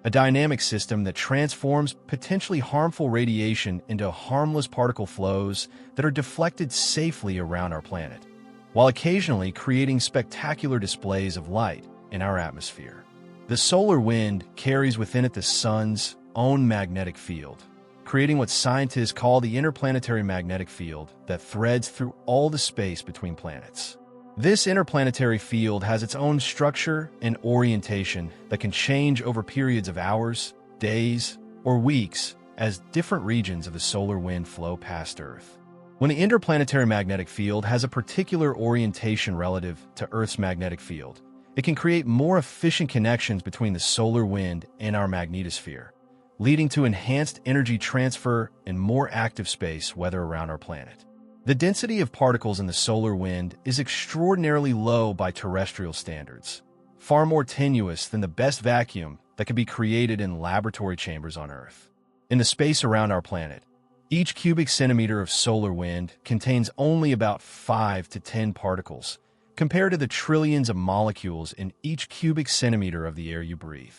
A dynamic system that transforms potentially harmful radiation into harmless particle flows that are deflected safely around our planet, while occasionally creating spectacular displays of light in our atmosphere. The solar wind carries within it the sun's own magnetic field, creating what scientists call the interplanetary magnetic field that threads through all the space between planets. This interplanetary field has its own structure and orientation that can change over periods of hours, days, or weeks as different regions of the solar wind flow past Earth. When the interplanetary magnetic field has a particular orientation relative to Earth's magnetic field, it can create more efficient connections between the solar wind and our magnetosphere, leading to enhanced energy transfer and more active space weather around our planet. The density of particles in the solar wind is extraordinarily low by terrestrial standards, far more tenuous than the best vacuum that can be created in laboratory chambers on Earth. In the space around our planet, each cubic centimeter of solar wind contains only about 5 to 10 particles, compared to the trillions of molecules in each cubic centimeter of the air you breathe.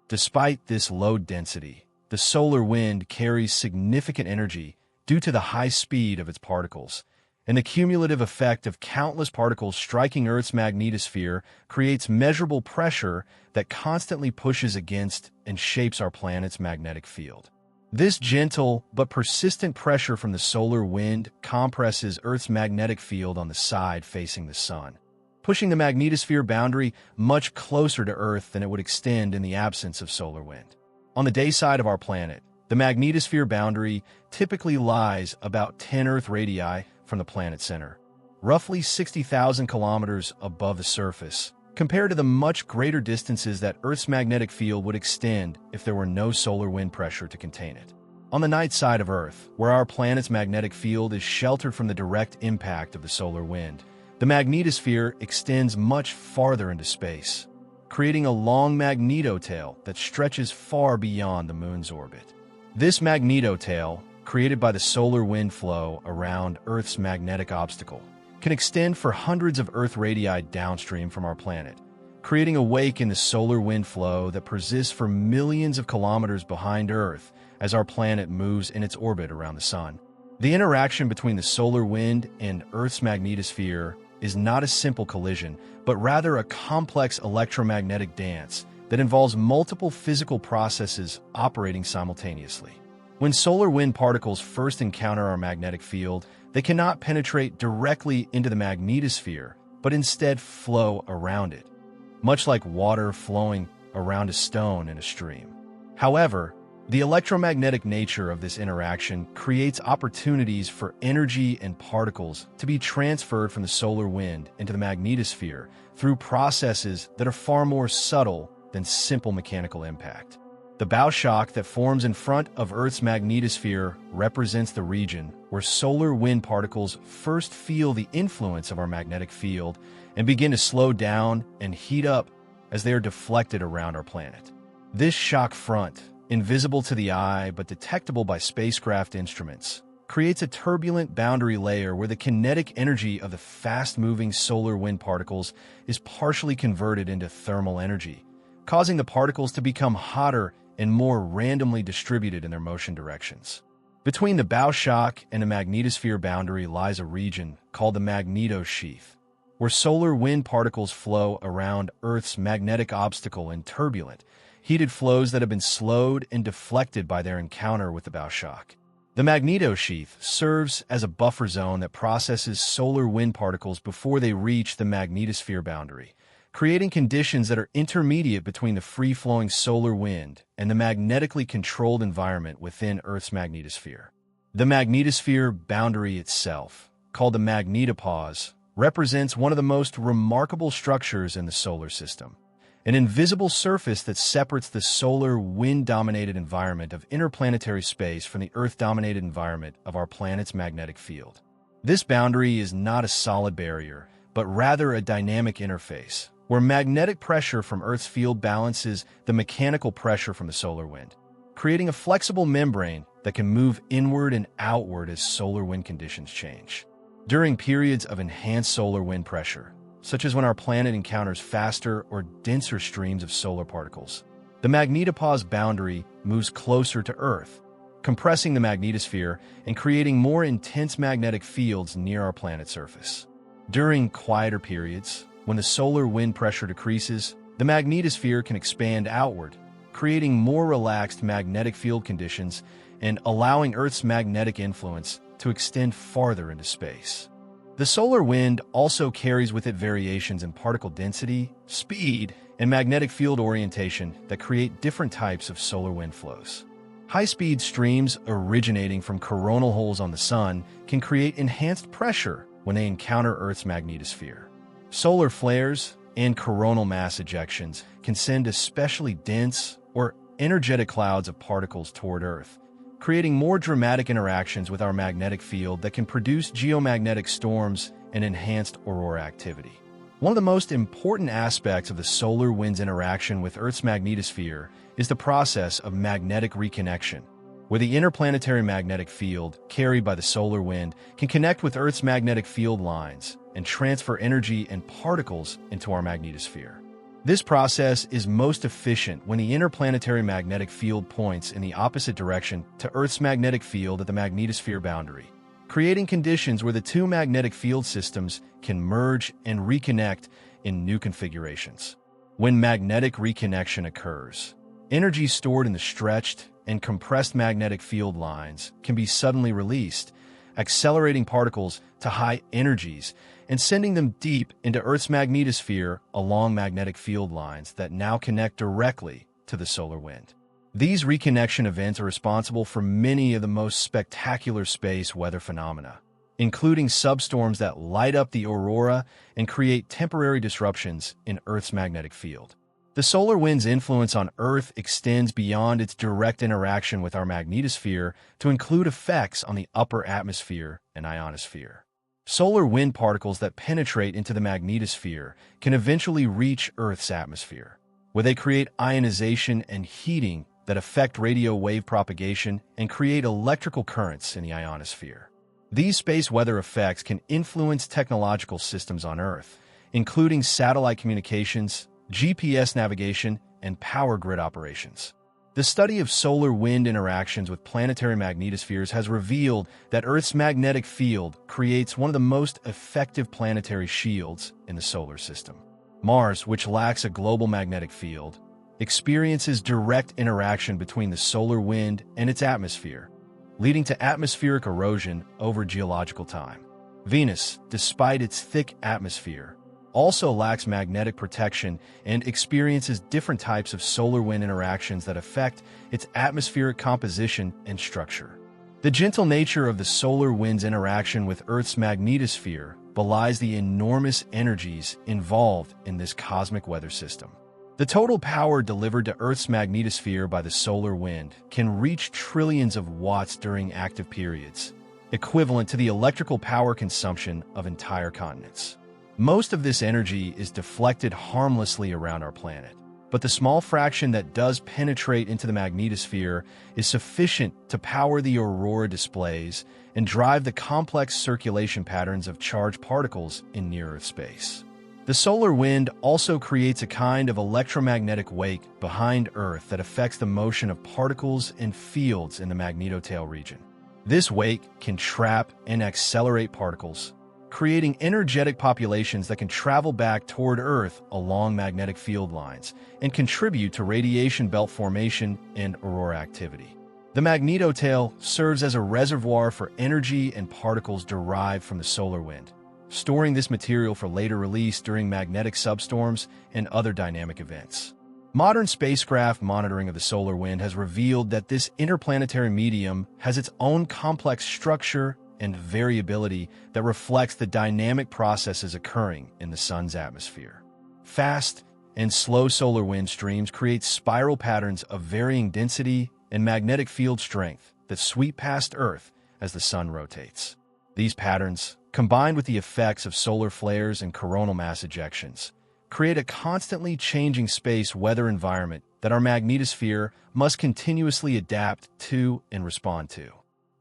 Despite this low density, the solar wind carries significant energy due to the high speed of its particles, and the cumulative effect of countless particles striking Earth's magnetosphere creates measurable pressure that constantly pushes against and shapes our planet's magnetic field. This gentle but persistent pressure from the solar wind compresses Earth's magnetic field on the side facing the sun, pushing the magnetosphere boundary much closer to Earth than it would extend in the absence of solar wind. On the day side of our planet, the magnetosphere boundary typically lies about 10 Earth radii from the planet's center, roughly 60,000 kilometers above the surface, compared to the much greater distances that Earth's magnetic field would extend if there were no solar wind pressure to contain it. On the night side of Earth, where our planet's magnetic field is sheltered from the direct impact of the solar wind, the magnetosphere extends much farther into space, creating a long magnetotail that stretches far beyond the Moon's orbit. This magnetotail, created by the solar wind flow around Earth's magnetic obstacle, can extend for hundreds of Earth radii downstream from our planet, creating a wake in the solar wind flow that persists for millions of kilometers behind Earth as our planet moves in its orbit around the Sun. The interaction between the solar wind and Earth's magnetosphere is not a simple collision, but rather a complex electromagnetic dance that involves multiple physical processes operating simultaneously. When solar wind particles first encounter our magnetic field, they cannot penetrate directly into the magnetosphere, but instead flow around it, much like water flowing around a stone in a stream. However, the electromagnetic nature of this interaction creates opportunities for energy and particles to be transferred from the solar wind into the magnetosphere through processes that are far more subtle than simple mechanical impact. The bow shock that forms in front of Earth's magnetosphere represents the region where solar wind particles first feel the influence of our magnetic field and begin to slow down and heat up as they are deflected around our planet. This shock front, invisible to the eye but detectable by spacecraft instruments, creates a turbulent boundary layer where the kinetic energy of the fast-moving solar wind particles is partially converted into thermal energy, causing the particles to become hotter and more randomly distributed in their motion directions. Between the bow shock and the magnetosphere boundary lies a region called the magnetosheath, where solar wind particles flow around Earth's magnetic obstacle in turbulent, heated flows that have been slowed and deflected by their encounter with the bow shock. The magnetosheath serves as a buffer zone that processes solar wind particles before they reach the magnetosphere boundary, creating conditions that are intermediate between the free-flowing solar wind and the magnetically controlled environment within Earth's magnetosphere. The magnetosphere boundary itself, called the magnetopause, represents one of the most remarkable structures in the solar system, an invisible surface that separates the solar wind-dominated environment of interplanetary space from the Earth-dominated environment of our planet's magnetic field. This boundary is not a solid barrier, but rather a dynamic interface, where magnetic pressure from Earth's field balances the mechanical pressure from the solar wind, creating a flexible membrane that can move inward and outward as solar wind conditions change. During periods of enhanced solar wind pressure, such as when our planet encounters faster or denser streams of solar particles, the magnetopause boundary moves closer to Earth, compressing the magnetosphere and creating more intense magnetic fields near our planet's surface. During quieter periods, when the solar wind pressure decreases, the magnetosphere can expand outward, creating more relaxed magnetic field conditions and allowing Earth's magnetic influence to extend farther into space. The solar wind also carries with it variations in particle density, speed, and magnetic field orientation that create different types of solar wind flows. High-speed streams originating from coronal holes on the Sun can create enhanced pressure when they encounter Earth's magnetosphere. Solar flares and coronal mass ejections can send especially dense or energetic clouds of particles toward Earth, creating more dramatic interactions with our magnetic field that can produce geomagnetic storms and enhanced aurora activity. One of the most important aspects of the solar wind's interaction with Earth's magnetosphere is the process of magnetic reconnection, where the interplanetary magnetic field carried by the solar wind can connect with Earth's magnetic field lines and transfer energy and particles into our magnetosphere. This process is most efficient when the interplanetary magnetic field points in the opposite direction to Earth's magnetic field at the magnetosphere boundary, creating conditions where the two magnetic field systems can merge and reconnect in new configurations. When magnetic reconnection occurs, energy stored in the stretched and compressed magnetic field lines can be suddenly released, accelerating particles to high energies and sending them deep into Earth's magnetosphere along magnetic field lines that now connect directly to the solar wind. These reconnection events are responsible for many of the most spectacular space weather phenomena, including substorms that light up the aurora and create temporary disruptions in Earth's magnetic field. The solar wind's influence on Earth extends beyond its direct interaction with our magnetosphere to include effects on the upper atmosphere and ionosphere. Solar wind particles that penetrate into the magnetosphere can eventually reach Earth's atmosphere, where they create ionization and heating that affect radio wave propagation and create electrical currents in the ionosphere. These space weather effects can influence technological systems on Earth, including satellite communications, GPS navigation, and power grid operations. The study of solar-wind interactions with planetary magnetospheres has revealed that Earth's magnetic field creates one of the most effective planetary shields in the solar system. Mars, which lacks a global magnetic field, experiences direct interaction between the solar wind and its atmosphere, leading to atmospheric erosion over geological time. Venus, despite its thick atmosphere, also lacks magnetic protection and experiences different types of solar wind interactions that affect its atmospheric composition and structure. The gentle nature of the solar wind's interaction with Earth's magnetosphere belies the enormous energies involved in this cosmic weather system. The total power delivered to Earth's magnetosphere by the solar wind can reach trillions of watts during active periods, equivalent to the electrical power consumption of entire continents. Most of this energy is deflected harmlessly around our planet, but the small fraction that does penetrate into the magnetosphere is sufficient to power the aurora displays and drive the complex circulation patterns of charged particles in near-Earth space. The solar wind also creates a kind of electromagnetic wake behind Earth that affects the motion of particles and fields in the magnetotail region. This wake can trap and accelerate particles, creating energetic populations that can travel back toward Earth along magnetic field lines and contribute to radiation belt formation and aurora activity. The magnetotail serves as a reservoir for energy and particles derived from the solar wind, storing this material for later release during magnetic substorms and other dynamic events. Modern spacecraft monitoring of the solar wind has revealed that this interplanetary medium has its own complex structure and variability that reflects the dynamic processes occurring in the sun's atmosphere. Fast and slow solar wind streams create spiral patterns of varying density and magnetic field strength that sweep past Earth as the sun rotates. These patterns, combined with the effects of solar flares and coronal mass ejections, create a constantly changing space weather environment that our magnetosphere must continuously adapt to and respond to.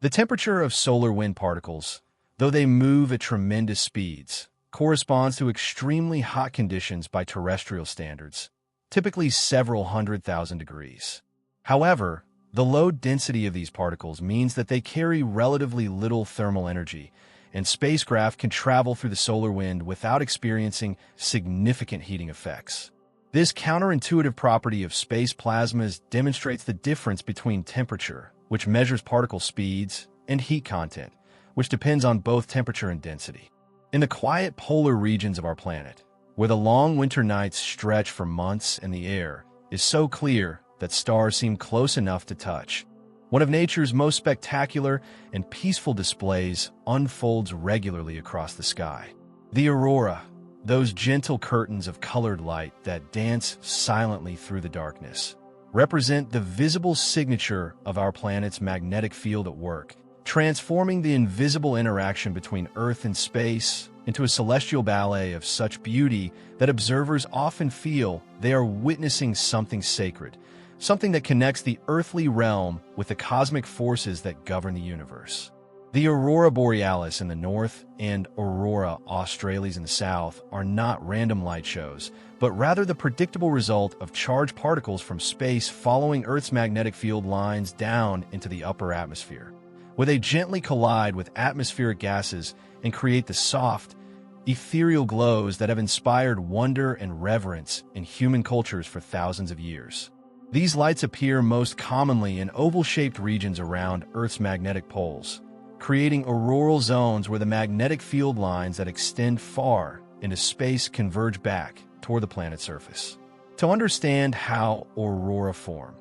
The temperature of solar wind particles, though they move at tremendous speeds, corresponds to extremely hot conditions by terrestrial standards, typically several 100,000 degrees. However, the low density of these particles means that they carry relatively little thermal energy, and spacecraft can travel through the solar wind without experiencing significant heating effects. This counterintuitive property of space plasmas demonstrates the difference between temperature, which measures particle speeds, and heat content, which depends on both temperature and density. In the quiet polar regions of our planet, where the long winter nights stretch for months and the air is so clear that stars seem close enough to touch, one of nature's most spectacular and peaceful displays unfolds regularly across the sky. The aurora, those gentle curtains of colored light that dance silently through the darkness, represent the visible signature of our planet's magnetic field at work, transforming the invisible interaction between Earth and space into a celestial ballet of such beauty that observers often feel they are witnessing something sacred, something that connects the earthly realm with the cosmic forces that govern the universe. The aurora borealis in the north and aurora australis in the south are not random light shows, but rather the predictable result of charged particles from space following Earth's magnetic field lines down into the upper atmosphere, where they gently collide with atmospheric gases and create the soft, ethereal glows that have inspired wonder and reverence in human cultures for thousands of years. These lights appear most commonly in oval-shaped regions around Earth's magnetic poles, creating auroral zones where the magnetic field lines that extend far into space converge back toward the planet's surface. To understand how aurora form,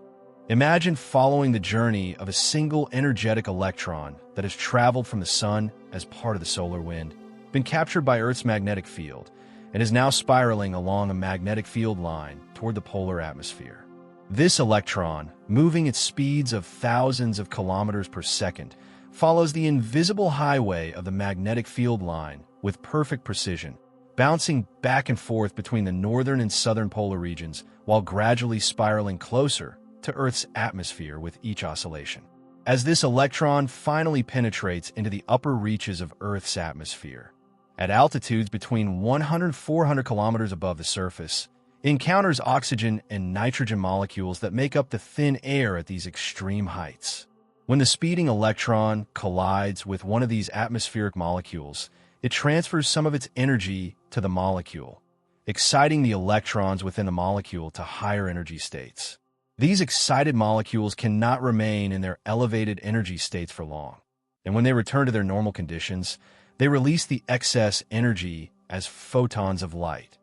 imagine following the journey of a single energetic electron that has traveled from the sun as part of the solar wind, been captured by Earth's magnetic field, and is now spiraling along a magnetic field line toward the polar atmosphere. This electron, moving at speeds of thousands of kilometers per second, follows the invisible highway of the magnetic field line with perfect precision, bouncing back and forth between the northern and southern polar regions while gradually spiraling closer to Earth's atmosphere with each oscillation. As this electron finally penetrates into the upper reaches of Earth's atmosphere, at altitudes between 100 and 400 kilometers above the surface, it encounters oxygen and nitrogen molecules that make up the thin air at these extreme heights. When the speeding electron collides with one of these atmospheric molecules, it transfers some of its energy to the molecule, exciting the electrons within the molecule to higher energy states. These excited molecules cannot remain in their elevated energy states for long, and when they return to their normal conditions, they release the excess energy as photons of light,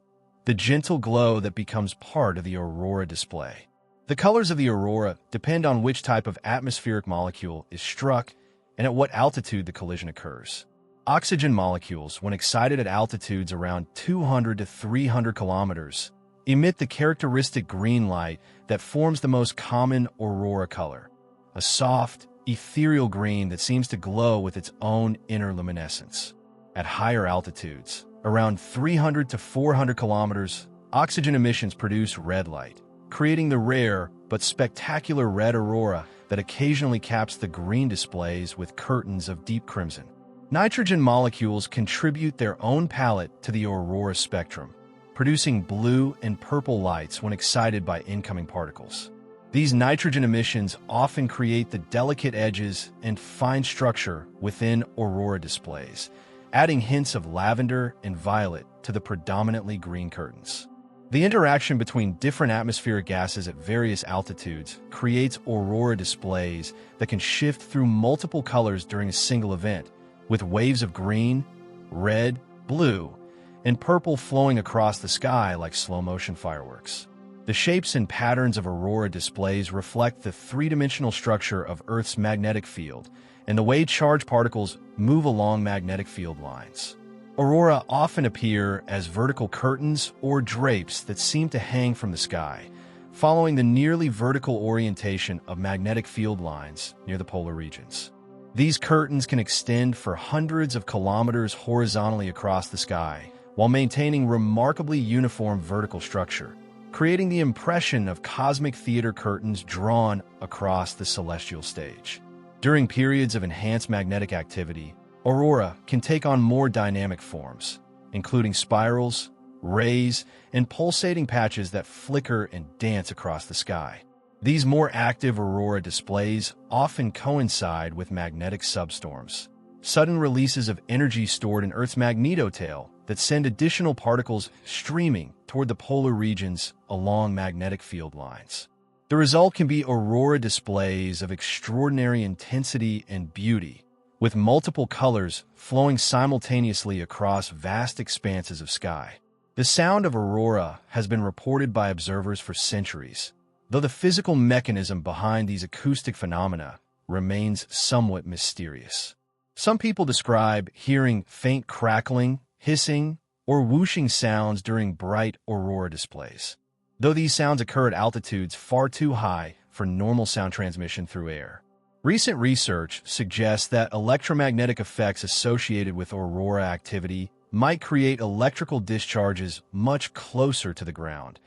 the gentle glow that becomes part of the aurora display. The colors of the aurora depend on which type of atmospheric molecule is struck and at what altitude the collision occurs. Oxygen molecules, when excited at altitudes around 200 to 300 kilometers, emit the characteristic green light that forms the most common aurora color, a soft, ethereal green that seems to glow with its own inner luminescence. At higher altitudes, around 300 to 400 kilometers, oxygen emissions produce red light, creating the rare but spectacular red aurora that occasionally caps the green displays with curtains of deep crimson. Nitrogen molecules contribute their own palette to the aurora spectrum, producing blue and purple lights when excited by incoming particles. These nitrogen emissions often create the delicate edges and fine structure within aurora displays, adding hints of lavender and violet to the predominantly green curtains. The interaction between different atmospheric gases at various altitudes creates aurora displays that can shift through multiple colors during a single event, with waves of green, red, blue, and purple flowing across the sky like slow-motion fireworks. The shapes and patterns of aurora displays reflect the three-dimensional structure of Earth's magnetic field and the way charged particles move along magnetic field lines. Aurora often appear as vertical curtains or drapes that seem to hang from the sky, following the nearly vertical orientation of magnetic field lines near the polar regions. These curtains can extend for hundreds of kilometers horizontally across the sky, while maintaining remarkably uniform vertical structure, creating the impression of cosmic theater curtains drawn across the celestial stage. During periods of enhanced magnetic activity, aurora can take on more dynamic forms, including spirals, rays, and pulsating patches that flicker and dance across the sky. These more active aurora displays often coincide with magnetic substorms, sudden releases of energy stored in Earth's magnetotail that send additional particles streaming toward the polar regions along magnetic field lines. The result can be aurora displays of extraordinary intensity and beauty, with multiple colors flowing simultaneously across vast expanses of sky. The sound of aurora has been reported by observers for centuries, though the physical mechanism behind these acoustic phenomena remains somewhat mysterious. Some people describe hearing faint crackling, hissing, or whooshing sounds during bright aurora displays, though these sounds occur at altitudes far too high for normal sound transmission through air. Recent research suggests that electromagnetic effects associated with aurora activity might create electrical discharges much closer to the ground,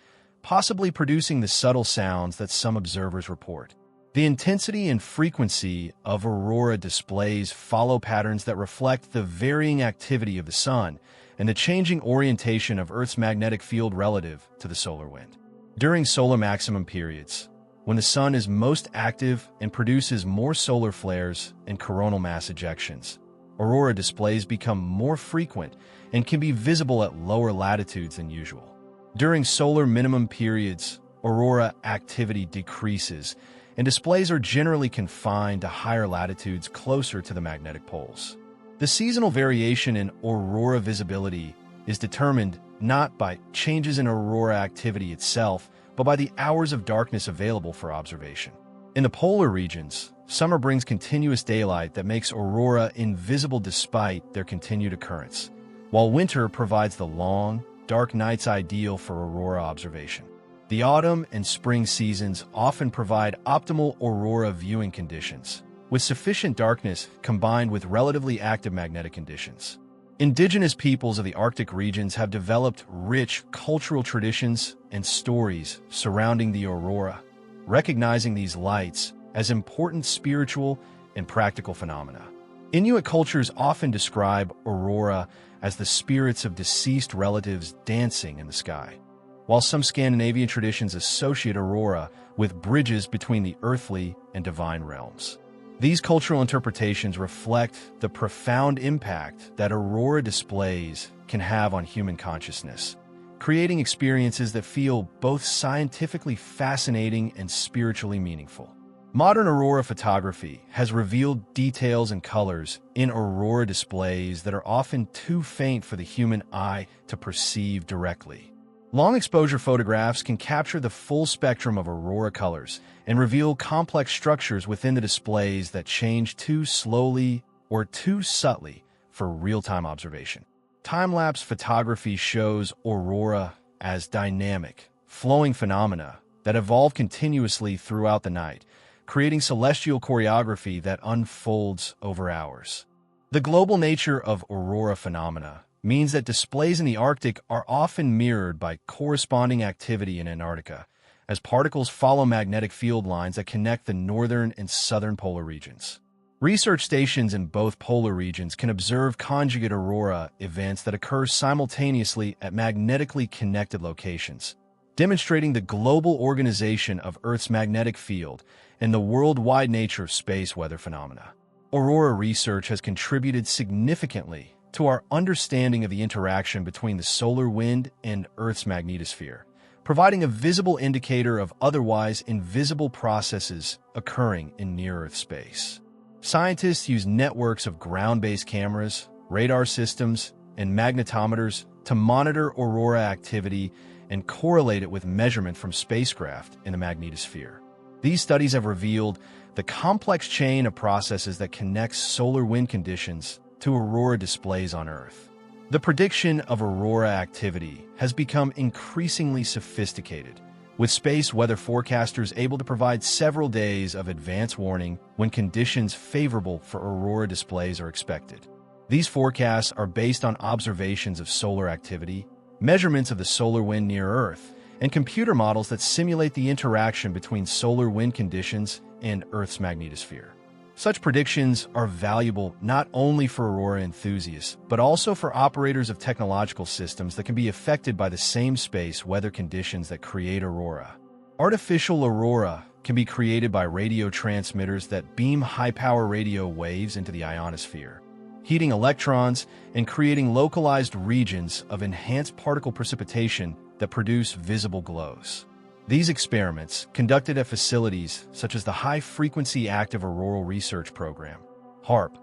possibly producing the subtle sounds that some observers report. The intensity and frequency of aurora displays follow patterns that reflect the varying activity of the sun and the changing orientation of Earth's magnetic field relative to the solar wind. During solar maximum periods, when the sun is most active and produces more solar flares and coronal mass ejections, aurora displays become more frequent and can be visible at lower latitudes than usual. During solar minimum periods, aurora activity decreases, and displays are generally confined to higher latitudes closer to the magnetic poles. The seasonal variation in aurora visibility is determined not by changes in aurora activity itself, but by the hours of darkness available for observation. In the polar regions, summer brings continuous daylight that makes aurora invisible despite their continued occurrence, while winter provides the long, dark nights ideal for aurora observation. The autumn and spring seasons often provide optimal aurora viewing conditions, with sufficient darkness combined with relatively active magnetic conditions. Indigenous peoples of the Arctic regions have developed rich cultural traditions and stories surrounding the aurora, recognizing these lights as important spiritual and practical phenomena. Inuit cultures often describe aurora as the spirits of deceased relatives dancing in the sky, while some Scandinavian traditions associate aurora with bridges between the earthly and divine realms. These cultural interpretations reflect the profound impact that aurora displays can have on human consciousness, creating experiences that feel both scientifically fascinating and spiritually meaningful. Modern aurora photography has revealed details and colors in aurora displays that are often too faint for the human eye to perceive directly. Long-exposure photographs can capture the full spectrum of aurora colors and reveal complex structures within the displays that change too slowly or too subtly for real-time observation. Time-lapse photography shows aurora as dynamic, flowing phenomena that evolve continuously throughout the night, creating celestial choreography that unfolds over hours. The global nature of aurora phenomena means that displays in the Arctic are often mirrored by corresponding activity in Antarctica, as particles follow magnetic field lines that connect the northern and southern polar regions. Research stations in both polar regions can observe conjugate aurora events that occur simultaneously at magnetically connected locations, demonstrating the global organization of Earth's magnetic field and the worldwide nature of space weather phenomena. Aurora research has contributed significantly to our understanding of the interaction between the solar wind and Earth's magnetosphere, providing a visible indicator of otherwise invisible processes occurring in near-Earth space. Scientists use networks of ground-based cameras, radar systems, and magnetometers to monitor aurora activity and correlate it with measurement from spacecraft in the magnetosphere. These studies have revealed the complex chain of processes that connects solar wind conditions to aurora displays on Earth. The prediction of aurora activity has become increasingly sophisticated, with space weather forecasters able to provide several days of advance warning when conditions favorable for aurora displays are expected. These forecasts are based on observations of solar activity, measurements of the solar wind near Earth, and computer models that simulate the interaction between solar wind conditions and Earth's magnetosphere. Such predictions are valuable not only for aurora enthusiasts, but also for operators of technological systems that can be affected by the same space weather conditions that create aurora. Artificial aurora can be created by radio transmitters that beam high-power radio waves into the ionosphere, heating electrons and creating localized regions of enhanced particle precipitation that produce visible glows. These experiments, conducted at facilities such as the High-Frequency Active Auroral Research Program, HAARP,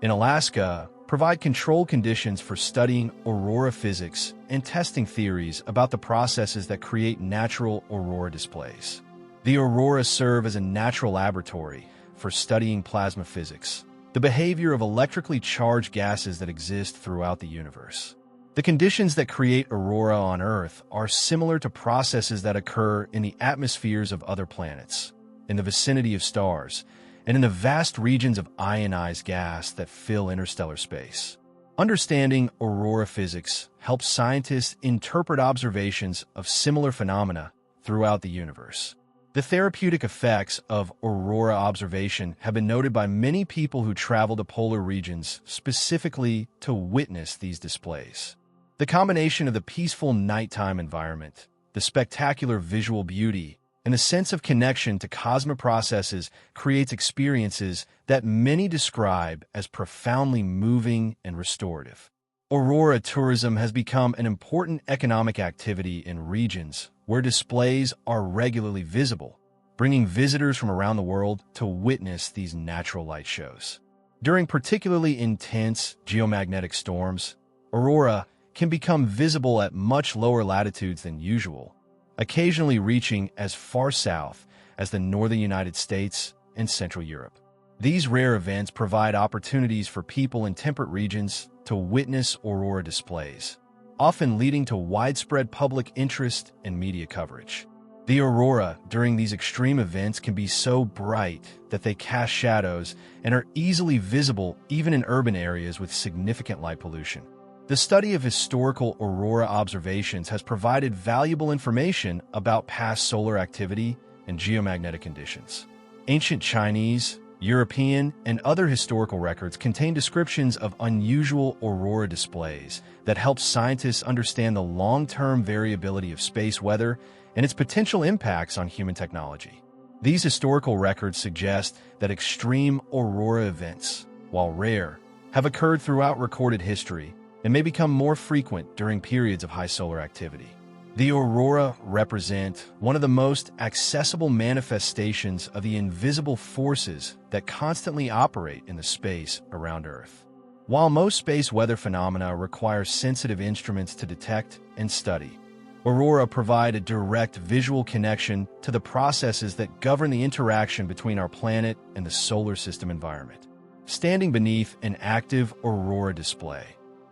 in Alaska, provide controlled conditions for studying aurora physics and testing theories about the processes that create natural aurora displays. The auroras serve as a natural laboratory for studying plasma physics, the behavior of electrically charged gases that exist throughout the universe. The conditions that create aurora on Earth are similar to processes that occur in the atmospheres of other planets, in the vicinity of stars, and in the vast regions of ionized gas that fill interstellar space. Understanding aurora physics helps scientists interpret observations of similar phenomena throughout the universe. The therapeutic effects of aurora observation have been noted by many people who travel to polar regions specifically to witness these displays. The combination of the peaceful nighttime environment, the spectacular visual beauty, and the sense of connection to cosmic processes creates experiences that many describe as profoundly moving and restorative. Aurora tourism has become an important economic activity in regions where displays are regularly visible, bringing visitors from around the world to witness these natural light shows. During particularly intense geomagnetic storms, aurora can become visible at much lower latitudes than usual, occasionally reaching as far south as the northern United States and Central Europe. These rare events provide opportunities for people in temperate regions to witness aurora displays, often leading to widespread public interest and media coverage. The aurora during these extreme events can be so bright that they cast shadows and are easily visible even in urban areas with significant light pollution. The study of historical aurora observations has provided valuable information about past solar activity and geomagnetic conditions. Ancient Chinese, European, and other historical records contain descriptions of unusual aurora displays that help scientists understand the long-term variability of space weather and its potential impacts on human technology. These historical records suggest that extreme aurora events, while rare, have occurred throughout recorded history and may become more frequent during periods of high solar activity. The aurora represent one of the most accessible manifestations of the invisible forces that constantly operate in the space around Earth. While most space weather phenomena require sensitive instruments to detect and study, aurora provide a direct visual connection to the processes that govern the interaction between our planet and the solar system environment. Standing beneath an active aurora display,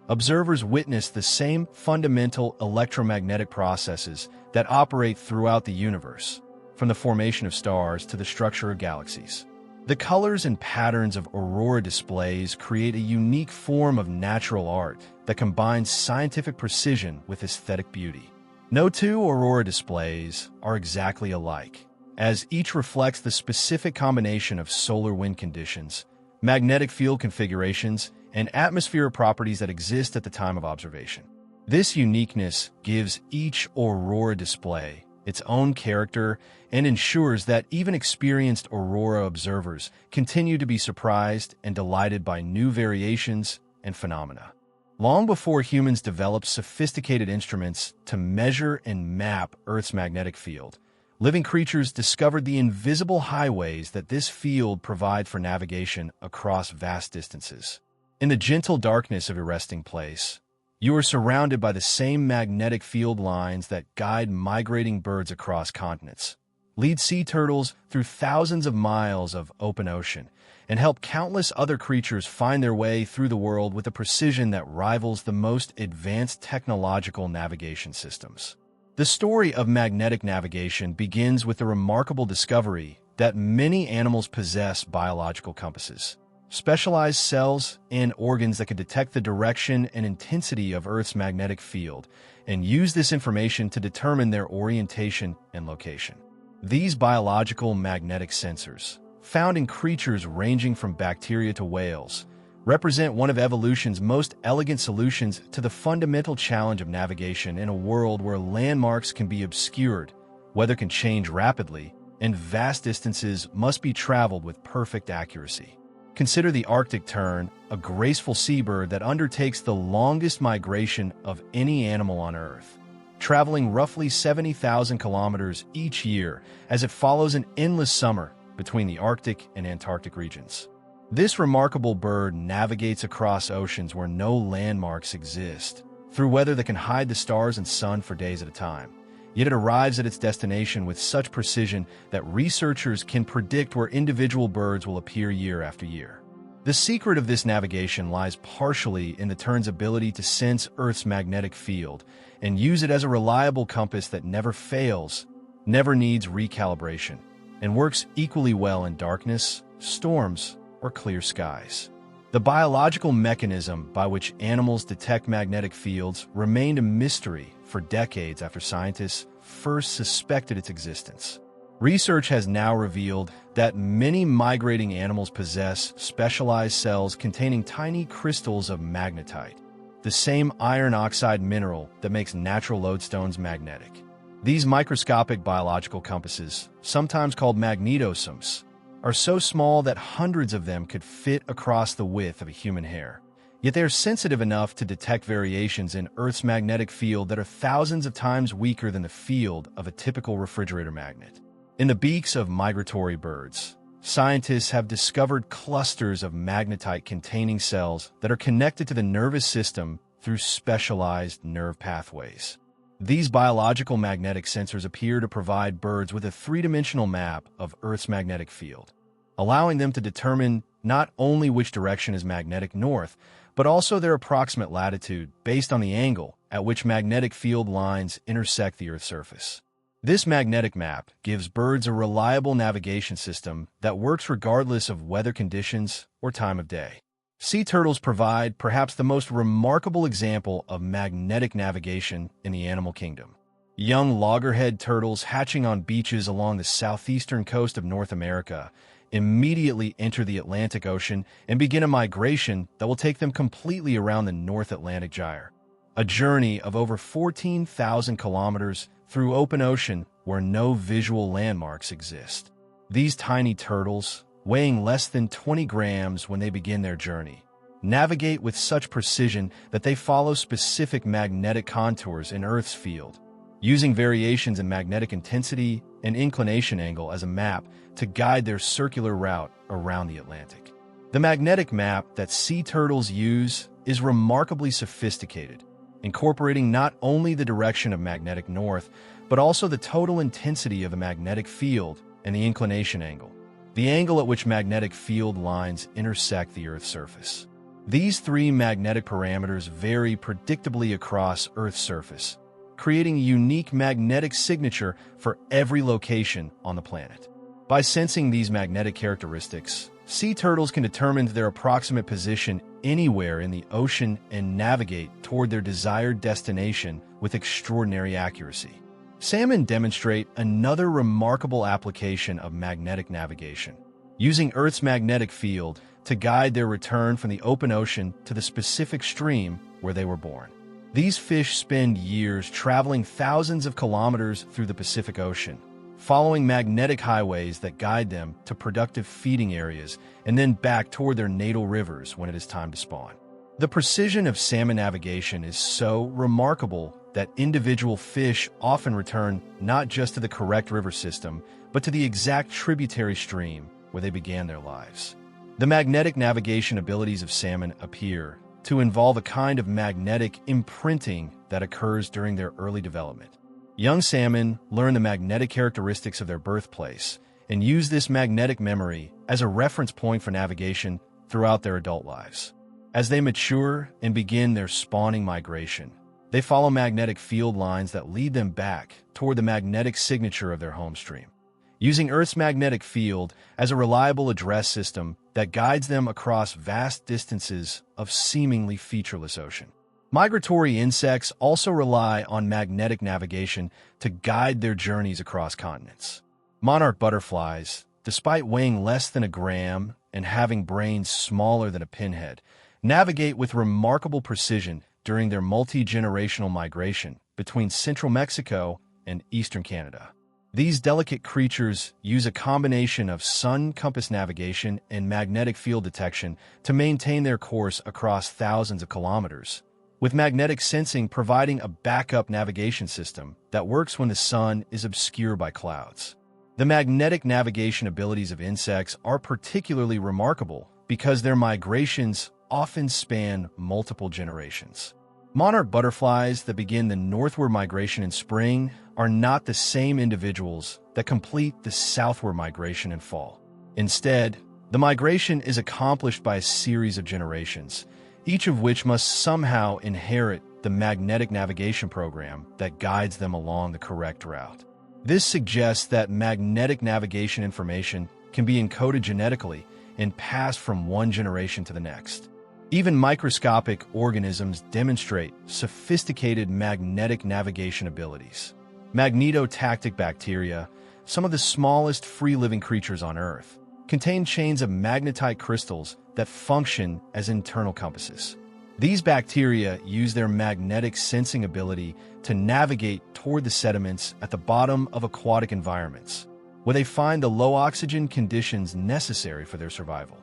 observers witness the same fundamental electromagnetic processes that operate throughout the universe, from the formation of stars to the structure of galaxies. The colors and patterns of aurora displays create a unique form of natural art that combines scientific precision with aesthetic beauty. No two aurora displays are exactly alike, as each reflects the specific combination of solar wind conditions, magnetic field configurations, and atmospheric properties that exist at the time of observation. This uniqueness gives each aurora display its own character and ensures that even experienced aurora observers continue to be surprised and delighted by new variations and phenomena. Long before humans developed sophisticated instruments to measure and map Earth's magnetic field, living creatures discovered the invisible highways that this field provides for navigation across vast distances. In the gentle darkness of your resting place, you are surrounded by the same magnetic field lines that guide migrating birds across continents, lead sea turtles through thousands of miles of open ocean, and help countless other creatures find their way through the world with a precision that rivals the most advanced technological navigation systems. The story of magnetic navigation begins with the remarkable discovery that many animals possess biological compasses, specialized cells and organs that can detect the direction and intensity of Earth's magnetic field and use this information to determine their orientation and location. These biological magnetic sensors, found in creatures ranging from bacteria to whales, represent one of evolution's most elegant solutions to the fundamental challenge of navigation in a world where landmarks can be obscured, weather can change rapidly, and vast distances must be traveled with perfect accuracy. Consider the Arctic tern, a graceful seabird that undertakes the longest migration of any animal on Earth, traveling roughly 70,000 kilometers each year as it follows an endless summer between the Arctic and Antarctic regions. This remarkable bird navigates across oceans where no landmarks exist, through weather that can hide the stars and sun for days at a time. Yet it arrives at its destination with such precision that researchers can predict where individual birds will appear year after year. The secret of this navigation lies partially in the tern's ability to sense Earth's magnetic field and use it as a reliable compass that never fails, never needs recalibration, and works equally well in darkness, storms, or clear skies. The biological mechanism by which animals detect magnetic fields remained a mystery for decades after scientists first suspected its existence. Research has now revealed that many migrating animals possess specialized cells containing tiny crystals of magnetite, the same iron oxide mineral that makes natural lodestones magnetic. These microscopic biological compasses, sometimes called magnetosomes, are so small that hundreds of them could fit across the width of a human hair. Yet they are sensitive enough to detect variations in Earth's magnetic field that are thousands of times weaker than the field of a typical refrigerator magnet. In the beaks of migratory birds, scientists have discovered clusters of magnetite-containing cells that are connected to the nervous system through specialized nerve pathways. These biological magnetic sensors appear to provide birds with a three-dimensional map of Earth's magnetic field, allowing them to determine not only which direction is magnetic north, but also their approximate latitude based on the angle at which magnetic field lines intersect the Earth's surface. This magnetic map gives birds a reliable navigation system that works regardless of weather conditions or time of day. Sea turtles provide perhaps the most remarkable example of magnetic navigation in the animal kingdom. Young loggerhead turtles hatching on beaches along the southeastern coast of North America immediately enter the Atlantic Ocean and begin a migration that will take them completely around the North Atlantic Gyre, a journey of over 14,000 kilometers through open ocean where no visual landmarks exist. These tiny turtles, weighing less than 20 grams when they begin their journey, navigate with such precision that they follow specific magnetic contours in Earth's field, using variations in magnetic intensity and inclination angle as a map to guide their circular route around the Atlantic. The magnetic map that sea turtles use is remarkably sophisticated, incorporating not only the direction of magnetic north, but also the total intensity of the magnetic field and the inclination angle, the angle at which magnetic field lines intersect the Earth's surface. These three magnetic parameters vary predictably across Earth's surface, creating a unique magnetic signature for every location on the planet. By sensing these magnetic characteristics, sea turtles can determine their approximate position anywhere in the ocean and navigate toward their desired destination with extraordinary accuracy. Salmon demonstrate another remarkable application of magnetic navigation, using Earth's magnetic field to guide their return from the open ocean to the specific stream where they were born. These fish spend years traveling thousands of kilometers through the Pacific Ocean, following magnetic highways that guide them to productive feeding areas and then back toward their natal rivers when it is time to spawn. The precision of salmon navigation is so remarkable that individual fish often return not just to the correct river system, but to the exact tributary stream where they began their lives. The magnetic navigation abilities of salmon appear to involve a kind of magnetic imprinting that occurs during their early development. Young salmon learn the magnetic characteristics of their birthplace and use this magnetic memory as a reference point for navigation throughout their adult lives. As they mature and begin their spawning migration, they follow magnetic field lines that lead them back toward the magnetic signature of their home stream, using Earth's magnetic field as a reliable address system that guides them across vast distances of seemingly featureless ocean. Migratory insects also rely on magnetic navigation to guide their journeys across continents. Monarch butterflies, despite weighing less than a gram and having brains smaller than a pinhead, navigate with remarkable precision during their multi-generational migration between central Mexico and eastern Canada. These delicate creatures use a combination of sun compass navigation and magnetic field detection to maintain their course across thousands of kilometers, with magnetic sensing providing a backup navigation system that works when the sun is obscured by clouds. The magnetic navigation abilities of insects are particularly remarkable because their migrations often span multiple generations. Monarch butterflies that begin the northward migration in spring are not the same individuals that complete the southward migration in fall. Instead, the migration is accomplished by a series of generations, each of which must somehow inherit the magnetic navigation program that guides them along the correct route. This suggests that magnetic navigation information can be encoded genetically and passed from one generation to the next. Even microscopic organisms demonstrate sophisticated magnetic navigation abilities. Magnetotactic bacteria, some of the smallest free-living creatures on Earth, contain chains of magnetite crystals that function as internal compasses. These bacteria use their magnetic sensing ability to navigate toward the sediments at the bottom of aquatic environments, where they find the low-oxygen conditions necessary for their survival.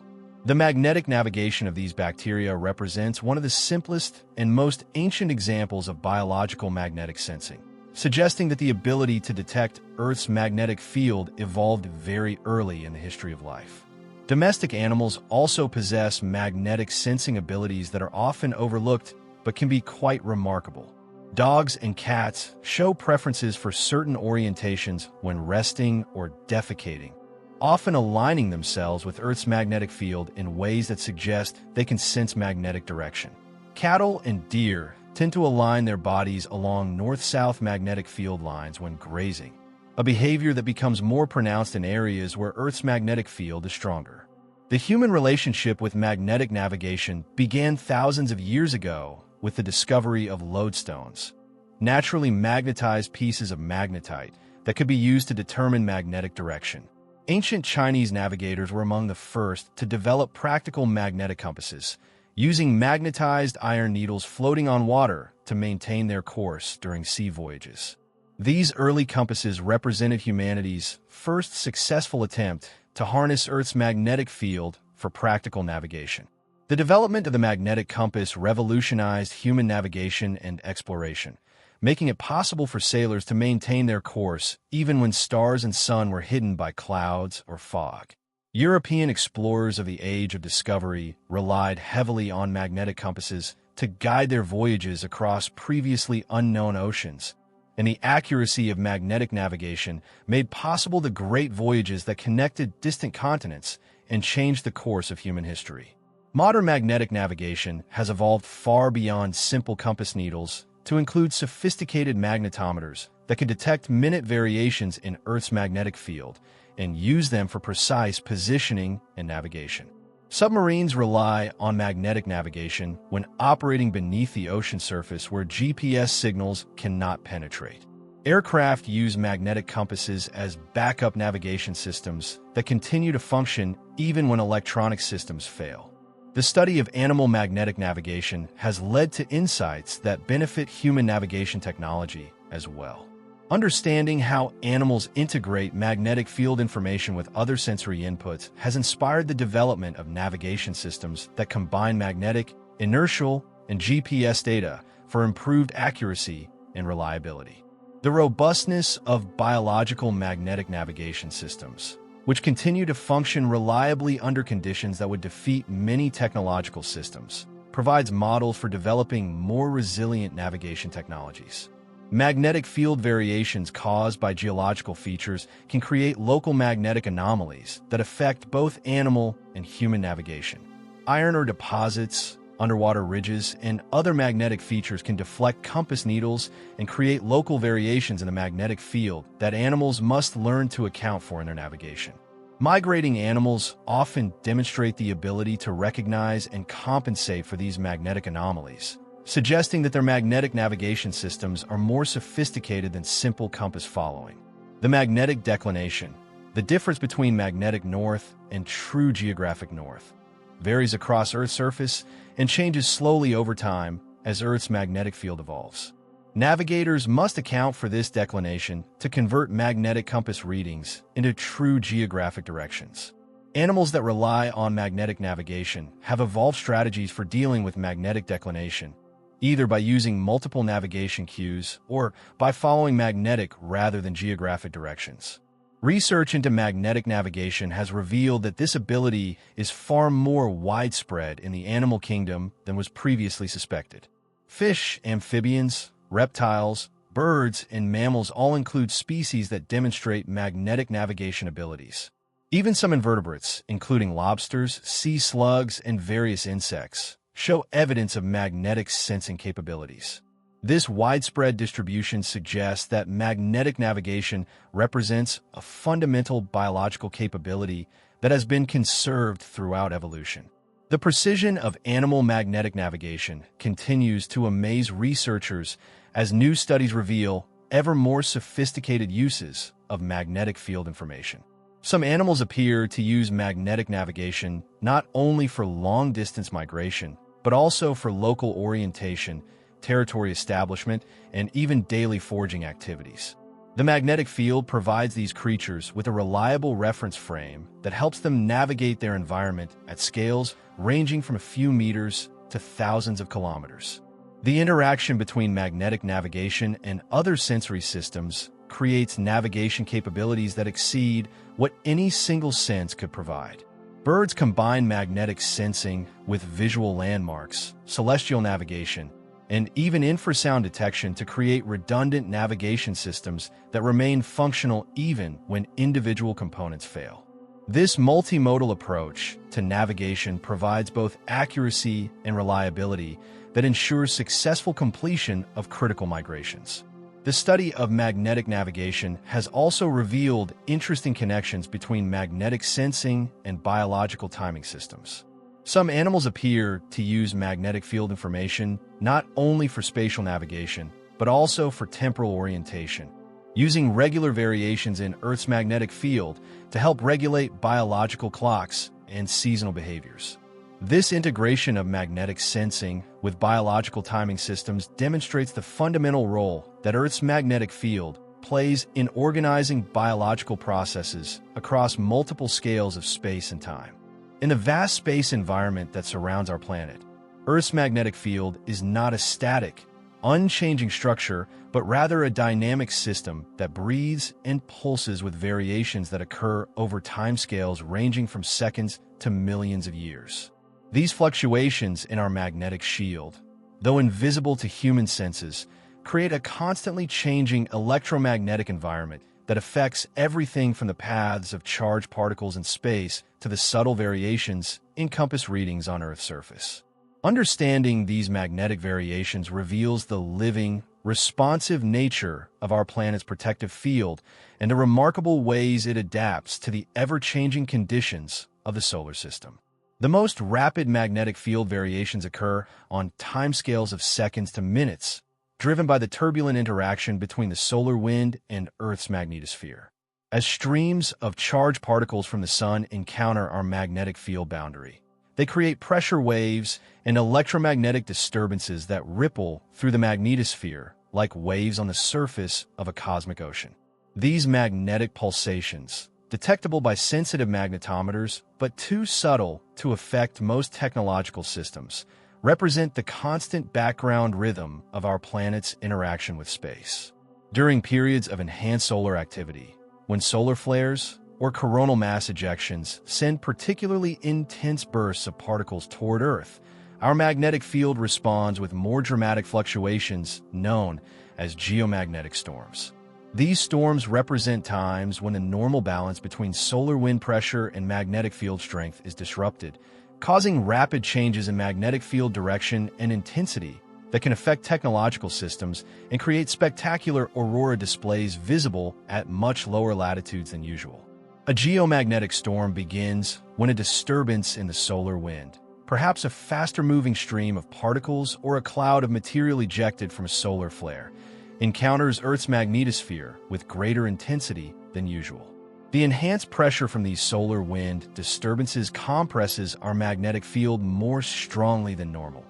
The magnetic navigation of these bacteria represents one of the simplest and most ancient examples of biological magnetic sensing, suggesting that the ability to detect Earth's magnetic field evolved very early in the history of life. Domestic animals also possess magnetic sensing abilities that are often overlooked but can be quite remarkable. Dogs and cats show preferences for certain orientations when resting or defecating, often aligning themselves with Earth's magnetic field in ways that suggest they can sense magnetic direction. Cattle and deer tend to align their bodies along north-south magnetic field lines when grazing, a behavior that becomes more pronounced in areas where Earth's magnetic field is stronger. The human relationship with magnetic navigation began thousands of years ago with the discovery of lodestones, naturally magnetized pieces of magnetite that could be used to determine magnetic direction. Ancient Chinese navigators were among the first to develop practical magnetic compasses, using magnetized iron needles floating on water to maintain their course during sea voyages. These early compasses represented humanity's first successful attempt to harness Earth's magnetic field for practical navigation. The development of the magnetic compass revolutionized human navigation and exploration, making it possible for sailors to maintain their course even when stars and sun were hidden by clouds or fog. European explorers of the Age of Discovery relied heavily on magnetic compasses to guide their voyages across previously unknown oceans, and the accuracy of magnetic navigation made possible the great voyages that connected distant continents and changed the course of human history. Modern magnetic navigation has evolved far beyond simple compass needles to include sophisticated magnetometers that can detect minute variations in Earth's magnetic field and use them for precise positioning and navigation. Submarines rely on magnetic navigation when operating beneath the ocean surface where GPS signals cannot penetrate. Aircraft use magnetic compasses as backup navigation systems that continue to function even when electronic systems fail. The study of animal magnetic navigation has led to insights that benefit human navigation technology as well. Understanding how animals integrate magnetic field information with other sensory inputs has inspired the development of navigation systems that combine magnetic, inertial, and GPS data for improved accuracy and reliability. The robustness of biological magnetic navigation systems, which continue to function reliably under conditions that would defeat many technological systems, provides models for developing more resilient navigation technologies. Magnetic field variations caused by geological features can create local magnetic anomalies that affect both animal and human navigation. Iron ore deposits, underwater ridges, and other magnetic features can deflect compass needles and create local variations in the magnetic field that animals must learn to account for in their navigation. Migrating animals often demonstrate the ability to recognize and compensate for these magnetic anomalies, suggesting that their magnetic navigation systems are more sophisticated than simple compass following. The magnetic declination, the difference between magnetic north and true geographic north, varies across Earth's surface and changes slowly over time as Earth's magnetic field evolves. Navigators must account for this declination to convert magnetic compass readings into true geographic directions. Animals that rely on magnetic navigation have evolved strategies for dealing with magnetic declination, either by using multiple navigation cues or by following magnetic rather than geographic directions. Research into magnetic navigation has revealed that this ability is far more widespread in the animal kingdom than was previously suspected. Fish, amphibians, reptiles, birds, and mammals all include species that demonstrate magnetic navigation abilities. Even some invertebrates, including lobsters, sea slugs, and various insects, show evidence of magnetic sensing capabilities. This widespread distribution suggests that magnetic navigation represents a fundamental biological capability that has been conserved throughout evolution. The precision of animal magnetic navigation continues to amaze researchers as new studies reveal ever more sophisticated uses of magnetic field information. Some animals appear to use magnetic navigation not only for long-distance migration, but also for local orientation, territory establishment, and even daily foraging activities. The magnetic field provides these creatures with a reliable reference frame that helps them navigate their environment at scales ranging from a few meters to thousands of kilometers. The interaction between magnetic navigation and other sensory systems creates navigation capabilities that exceed what any single sense could provide. Birds combine magnetic sensing with visual landmarks, celestial navigation, and even infrasound detection to create redundant navigation systems that remain functional even when individual components fail. This multimodal approach to navigation provides both accuracy and reliability that ensures successful completion of critical migrations. The study of magnetic navigation has also revealed interesting connections between magnetic sensing and biological timing systems. Some animals appear to use magnetic field information not only for spatial navigation, but also for temporal orientation, using regular variations in Earth's magnetic field to help regulate biological clocks and seasonal behaviors. This integration of magnetic sensing with biological timing systems demonstrates the fundamental role that Earth's magnetic field plays in organizing biological processes across multiple scales of space and time. In the vast space environment that surrounds our planet, Earth's magnetic field is not a static, unchanging structure, but rather a dynamic system that breathes and pulses with variations that occur over timescales ranging from seconds to millions of years. These fluctuations in our magnetic shield, though invisible to human senses, create a constantly changing electromagnetic environment that affects everything from the paths of charged particles in space to the subtle variations in compass readings on Earth's surface. Understanding these magnetic variations reveals the living, responsive nature of our planet's protective field and the remarkable ways it adapts to the ever-changing conditions of the solar system. The most rapid magnetic field variations occur on timescales of seconds to minutes, driven by the turbulent interaction between the solar wind and Earth's magnetosphere. As streams of charged particles from the sun encounter our magnetic field boundary, they create pressure waves and electromagnetic disturbances that ripple through the magnetosphere like waves on the surface of a cosmic ocean. These magnetic pulsations, detectable by sensitive magnetometers but too subtle to affect most technological systems, represent the constant background rhythm of our planet's interaction with space. During periods of enhanced solar activity, when solar flares or coronal mass ejections send particularly intense bursts of particles toward Earth, our magnetic field responds with more dramatic fluctuations known as geomagnetic storms. These storms represent times when the normal balance between solar wind pressure and magnetic field strength is disrupted, causing rapid changes in magnetic field direction and intensity that can affect technological systems and create spectacular aurora displays visible at much lower latitudes than usual. A geomagnetic storm begins when a disturbance in the solar wind, perhaps a faster-moving stream of particles or a cloud of material ejected from a solar flare, encounters Earth's magnetosphere with greater intensity than usual. The enhanced pressure from these solar wind disturbances compresses our magnetic field more strongly than normal,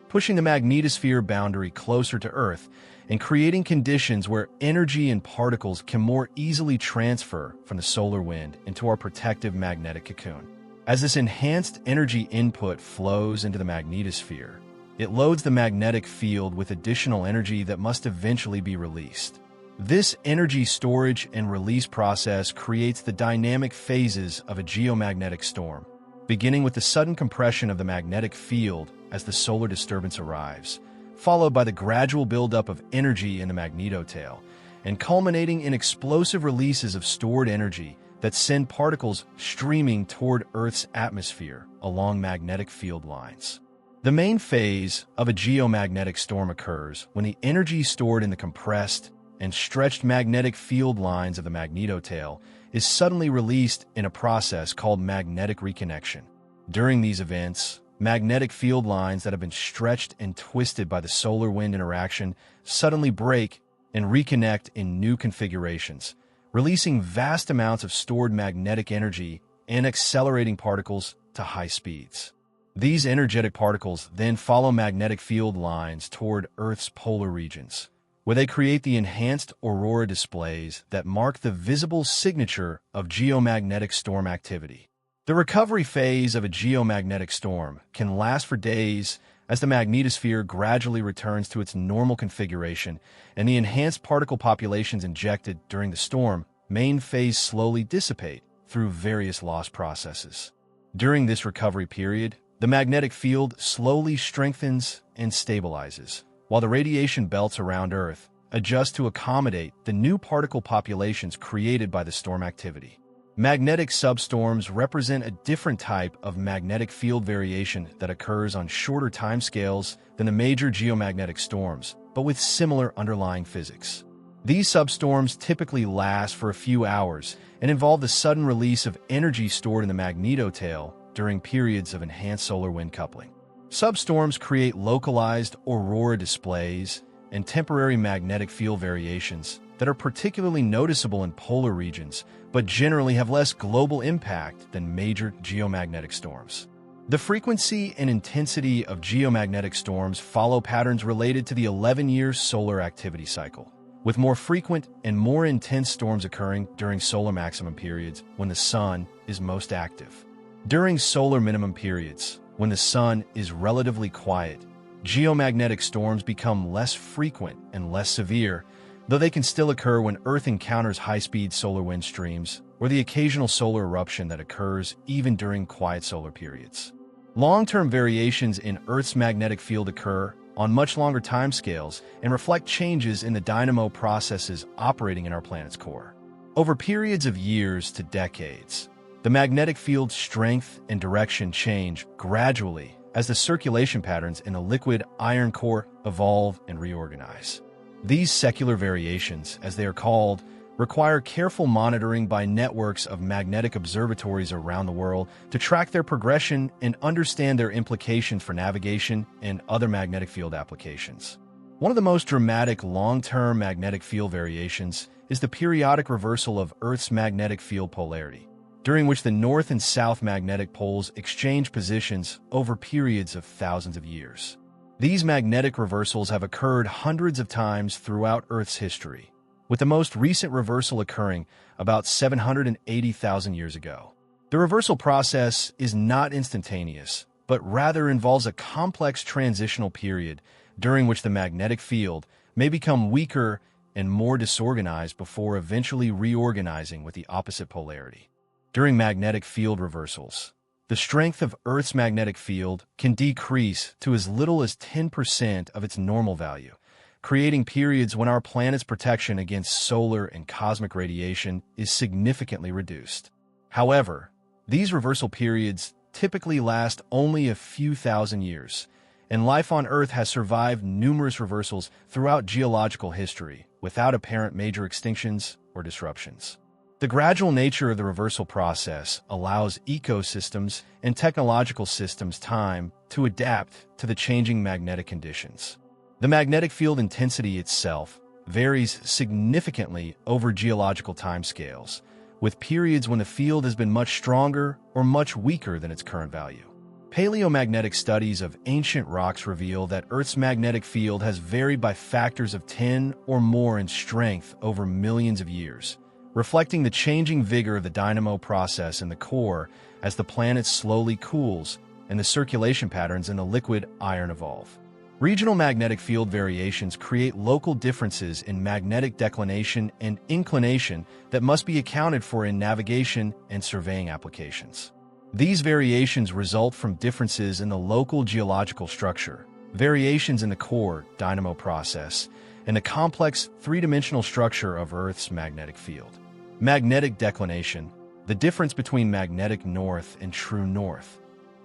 pushing the magnetosphere boundary closer to Earth and creating conditions where energy and particles can more easily transfer from the solar wind into our protective magnetic cocoon. As this enhanced energy input flows into the magnetosphere, it loads the magnetic field with additional energy that must eventually be released. This energy storage and release process creates the dynamic phases of a geomagnetic storm, beginning with the sudden compression of the magnetic field as the solar disturbance arrives, followed by the gradual buildup of energy in the magnetotail, and culminating in explosive releases of stored energy that send particles streaming toward Earth's atmosphere along magnetic field lines. The main phase of a geomagnetic storm occurs when the energy stored in the compressed and stretched magnetic field lines of the magnetotail is suddenly released in a process called magnetic reconnection. During these events, magnetic field lines that have been stretched and twisted by the solar wind interaction suddenly break and reconnect in new configurations, releasing vast amounts of stored magnetic energy and accelerating particles to high speeds. These energetic particles then follow magnetic field lines toward Earth's polar regions, where they create the enhanced aurora displays that mark the visible signature of geomagnetic storm activity. The recovery phase of a geomagnetic storm can last for days as the magnetosphere gradually returns to its normal configuration and the enhanced particle populations injected during the storm main phase slowly dissipate through various loss processes. During this recovery period, the magnetic field slowly strengthens and stabilizes, while the radiation belts around Earth adjust to accommodate the new particle populations created by the storm activity. Magnetic substorms represent a different type of magnetic field variation that occurs on shorter timescales than the major geomagnetic storms, but with similar underlying physics. These substorms typically last for a few hours and involve the sudden release of energy stored in the magnetotail during periods of enhanced solar wind coupling. Substorms create localized aurora displays and temporary magnetic field variations that are particularly noticeable in polar regions, but generally have less global impact than major geomagnetic storms. The frequency and intensity of geomagnetic storms follow patterns related to the 11-year solar activity cycle, with more frequent and more intense storms occurring during solar maximum periods when the sun is most active. During solar minimum periods, when the sun is relatively quiet, geomagnetic storms become less frequent and less severe, though they can still occur when Earth encounters high-speed solar wind streams or the occasional solar eruption that occurs even during quiet solar periods. Long-term variations in Earth's magnetic field occur on much longer timescales and reflect changes in the dynamo processes operating in our planet's core. Over periods of years to decades, the magnetic field's strength and direction change gradually as the circulation patterns in the liquid iron core evolve and reorganize. These secular variations, as they are called, require careful monitoring by networks of magnetic observatories around the world to track their progression and understand their implications for navigation and other magnetic field applications. One of the most dramatic long-term magnetic field variations is the periodic reversal of Earth's magnetic field polarity, during which the north and south magnetic poles exchange positions over periods of thousands of years. These magnetic reversals have occurred hundreds of times throughout Earth's history, with the most recent reversal occurring about 780,000 years ago. The reversal process is not instantaneous, but rather involves a complex transitional period during which the magnetic field may become weaker and more disorganized before eventually reorganizing with the opposite polarity. During magnetic field reversals, the strength of Earth's magnetic field can decrease to as little as 10% of its normal value, creating periods when our planet's protection against solar and cosmic radiation is significantly reduced. However, these reversal periods typically last only a few thousand years, and life on Earth has survived numerous reversals throughout geological history without apparent major extinctions or disruptions. The gradual nature of the reversal process allows ecosystems and technological systems time to adapt to the changing magnetic conditions. The magnetic field intensity itself varies significantly over geological timescales, with periods when the field has been much stronger or much weaker than its current value. Paleomagnetic studies of ancient rocks reveal that Earth's magnetic field has varied by factors of 10 or more in strength over millions of years, reflecting the changing vigor of the dynamo process in the core as the planet slowly cools and the circulation patterns in the liquid iron evolve. Regional magnetic field variations create local differences in magnetic declination and inclination that must be accounted for in navigation and surveying applications. These variations result from differences in the local geological structure, variations in the core dynamo process, and the complex three-dimensional structure of Earth's magnetic field. Magnetic declination, the difference between magnetic north and true north,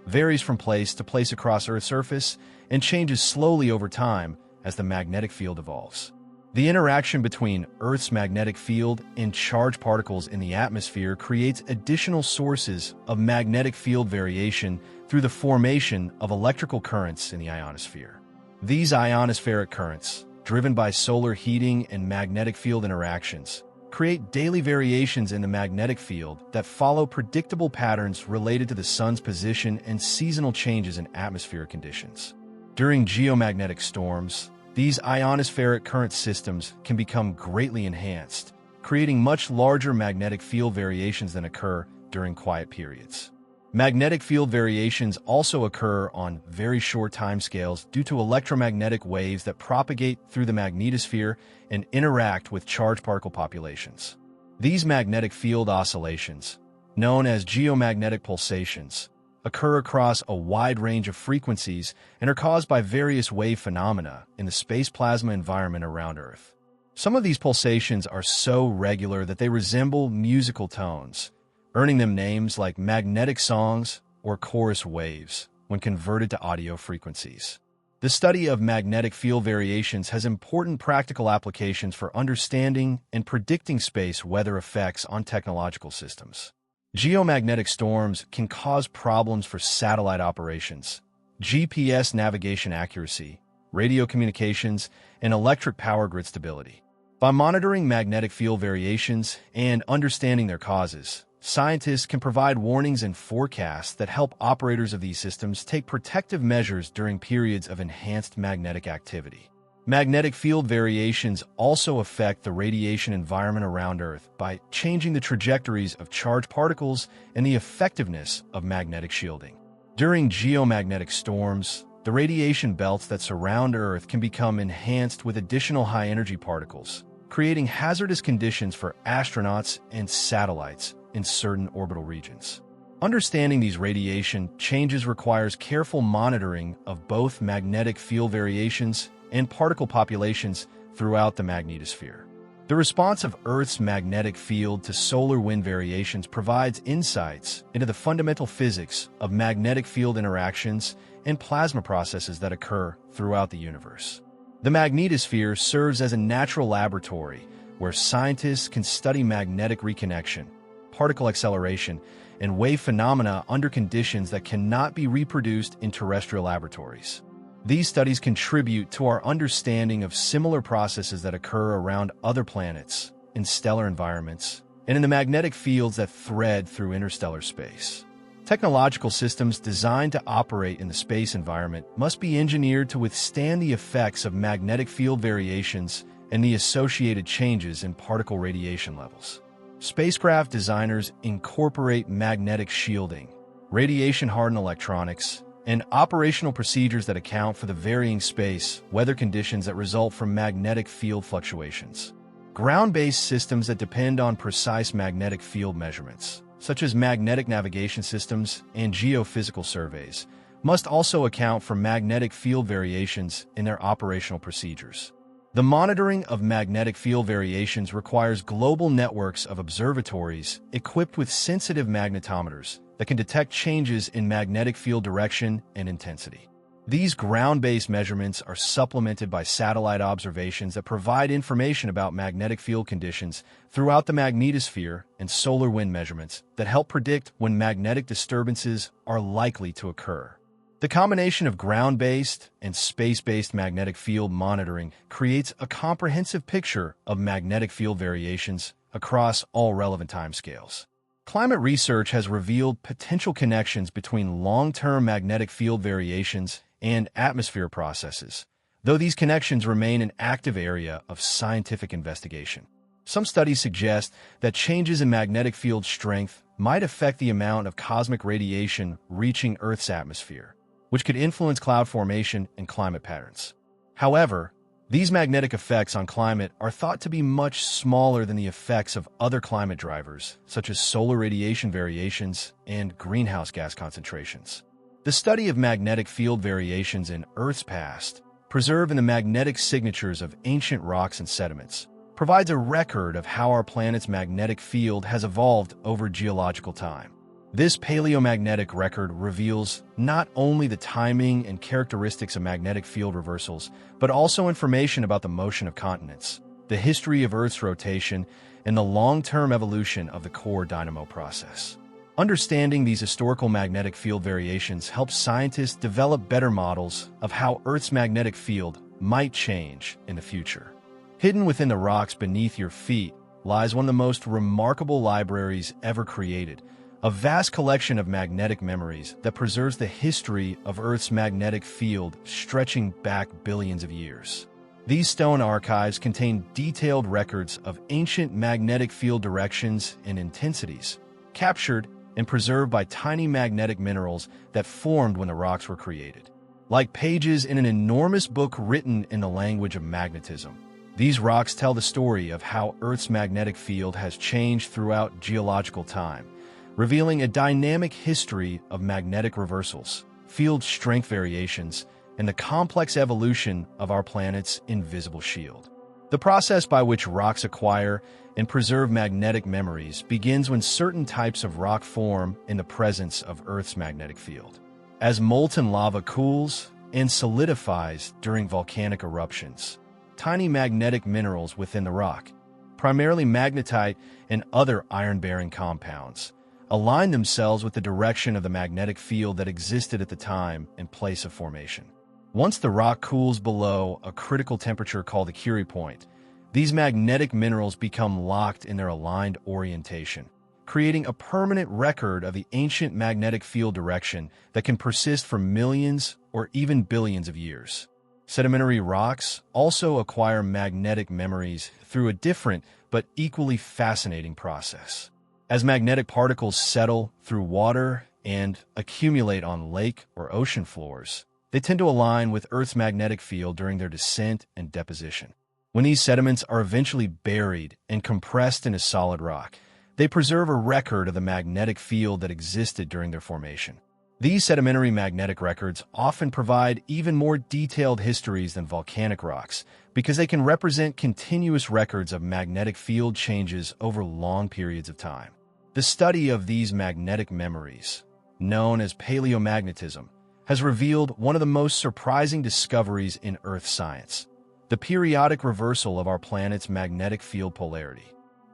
varies from place to place across Earth's surface and changes slowly over time as the magnetic field evolves. The interaction between Earth's magnetic field and charged particles in the atmosphere creates additional sources of magnetic field variation through the formation of electrical currents in the ionosphere. These ionospheric currents, driven by solar heating and magnetic field interactions, create daily variations in the magnetic field that follow predictable patterns related to the sun's position and seasonal changes in atmospheric conditions. During geomagnetic storms, these ionospheric current systems can become greatly enhanced, creating much larger magnetic field variations than occur during quiet periods. Magnetic field variations also occur on very short timescales due to electromagnetic waves that propagate through the magnetosphere and interact with charged particle populations. These magnetic field oscillations, known as geomagnetic pulsations, occur across a wide range of frequencies and are caused by various wave phenomena in the space plasma environment around Earth. Some of these pulsations are so regular that they resemble musical tones, earning them names like magnetic songs or chorus waves when converted to audio frequencies. The study of magnetic field variations has important practical applications for understanding and predicting space weather effects on technological systems. Geomagnetic storms can cause problems for satellite operations, GPS navigation accuracy, radio communications, and electric power grid stability. By monitoring magnetic field variations and understanding their causes, scientists can provide warnings and forecasts that help operators of these systems take protective measures during periods of enhanced magnetic activity. Magnetic field variations also affect the radiation environment around Earth by changing the trajectories of charged particles and the effectiveness of magnetic shielding. During geomagnetic storms, the radiation belts that surround Earth can become enhanced with additional high-energy particles, creating hazardous conditions for astronauts and satellites in certain orbital regions. Understanding these radiation changes requires careful monitoring of both magnetic field variations and particle populations throughout the magnetosphere. The response of Earth's magnetic field to solar wind variations provides insights into the fundamental physics of magnetic field interactions and plasma processes that occur throughout the universe. The magnetosphere serves as a natural laboratory where scientists can study magnetic reconnection, particle acceleration, and wave phenomena under conditions that cannot be reproduced in terrestrial laboratories. These studies contribute to our understanding of similar processes that occur around other planets, in stellar environments, and in the magnetic fields that thread through interstellar space. Technological systems designed to operate in the space environment must be engineered to withstand the effects of magnetic field variations and the associated changes in particle radiation levels. Spacecraft designers incorporate magnetic shielding, radiation-hardened electronics, and operational procedures that account for the varying space weather conditions that result from magnetic field fluctuations. Ground-based systems that depend on precise magnetic field measurements, such as magnetic navigation systems and geophysical surveys, must also account for magnetic field variations in their operational procedures. The monitoring of magnetic field variations requires global networks of observatories equipped with sensitive magnetometers that can detect changes in magnetic field direction and intensity. These ground-based measurements are supplemented by satellite observations that provide information about magnetic field conditions throughout the magnetosphere and solar wind measurements that help predict when magnetic disturbances are likely to occur. The combination of ground-based and space-based magnetic field monitoring creates a comprehensive picture of magnetic field variations across all relevant timescales. Climate research has revealed potential connections between long-term magnetic field variations and atmosphere processes, though these connections remain an active area of scientific investigation. Some studies suggest that changes in magnetic field strength might affect the amount of cosmic radiation reaching Earth's atmosphere, which could influence cloud formation and climate patterns. However, these magnetic effects on climate are thought to be much smaller than the effects of other climate drivers, such as solar radiation variations and greenhouse gas concentrations. The study of magnetic field variations in Earth's past, preserved in the magnetic signatures of ancient rocks and sediments, provides a record of how our planet's magnetic field has evolved over geological time. This paleomagnetic record reveals not only the timing and characteristics of magnetic field reversals, but also information about the motion of continents, the history of Earth's rotation, and the long-term evolution of the core dynamo process. Understanding these historical magnetic field variations helps scientists develop better models of how Earth's magnetic field might change in the future. Hidden within the rocks beneath your feet lies one of the most remarkable libraries ever created, a vast collection of magnetic memories that preserves the history of Earth's magnetic field stretching back billions of years. These stone archives contain detailed records of ancient magnetic field directions and intensities, captured and preserved by tiny magnetic minerals that formed when the rocks were created. Like pages in an enormous book written in the language of magnetism, these rocks tell the story of how Earth's magnetic field has changed throughout geological time, revealing a dynamic history of magnetic reversals, field strength variations, and the complex evolution of our planet's invisible shield. The process by which rocks acquire and preserve magnetic memories begins when certain types of rock form in the presence of Earth's magnetic field. As molten lava cools and solidifies during volcanic eruptions, tiny magnetic minerals within the rock, primarily magnetite and other iron-bearing compounds, align themselves with the direction of the magnetic field that existed at the time and place of formation. Once the rock cools below a critical temperature called the Curie point, these magnetic minerals become locked in their aligned orientation, creating a permanent record of the ancient magnetic field direction that can persist for millions or even billions of years. Sedimentary rocks also acquire magnetic memories through a different but equally fascinating process. As magnetic particles settle through water and accumulate on lake or ocean floors, they tend to align with Earth's magnetic field during their descent and deposition. When these sediments are eventually buried and compressed into solid rock, they preserve a record of the magnetic field that existed during their formation. These sedimentary magnetic records often provide even more detailed histories than volcanic rocks because they can represent continuous records of magnetic field changes over long periods of time. The study of these magnetic memories, known as paleomagnetism, has revealed one of the most surprising discoveries in Earth science: the periodic reversal of our planet's magnetic field polarity.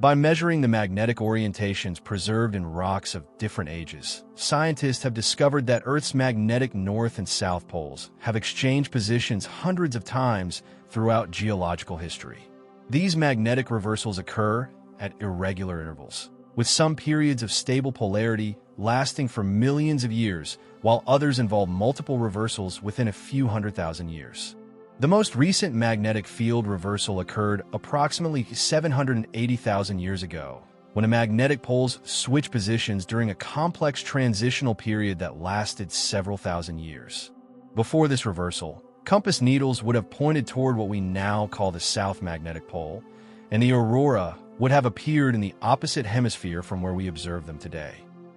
By measuring the magnetic orientations preserved in rocks of different ages, scientists have discovered that Earth's magnetic north and south poles have exchanged positions hundreds of times throughout geological history. These magnetic reversals occur at irregular intervals, with some periods of stable polarity lasting for millions of years, while others involve multiple reversals within a few 100,000 years. The most recent magnetic field reversal occurred approximately 780,000 years ago, when the magnetic poles switched positions during a complex transitional period that lasted several thousand years. Before this reversal, compass needles would have pointed toward what we now call the south magnetic pole, and the aurora would have appeared in the opposite hemisphere from where we observe them today.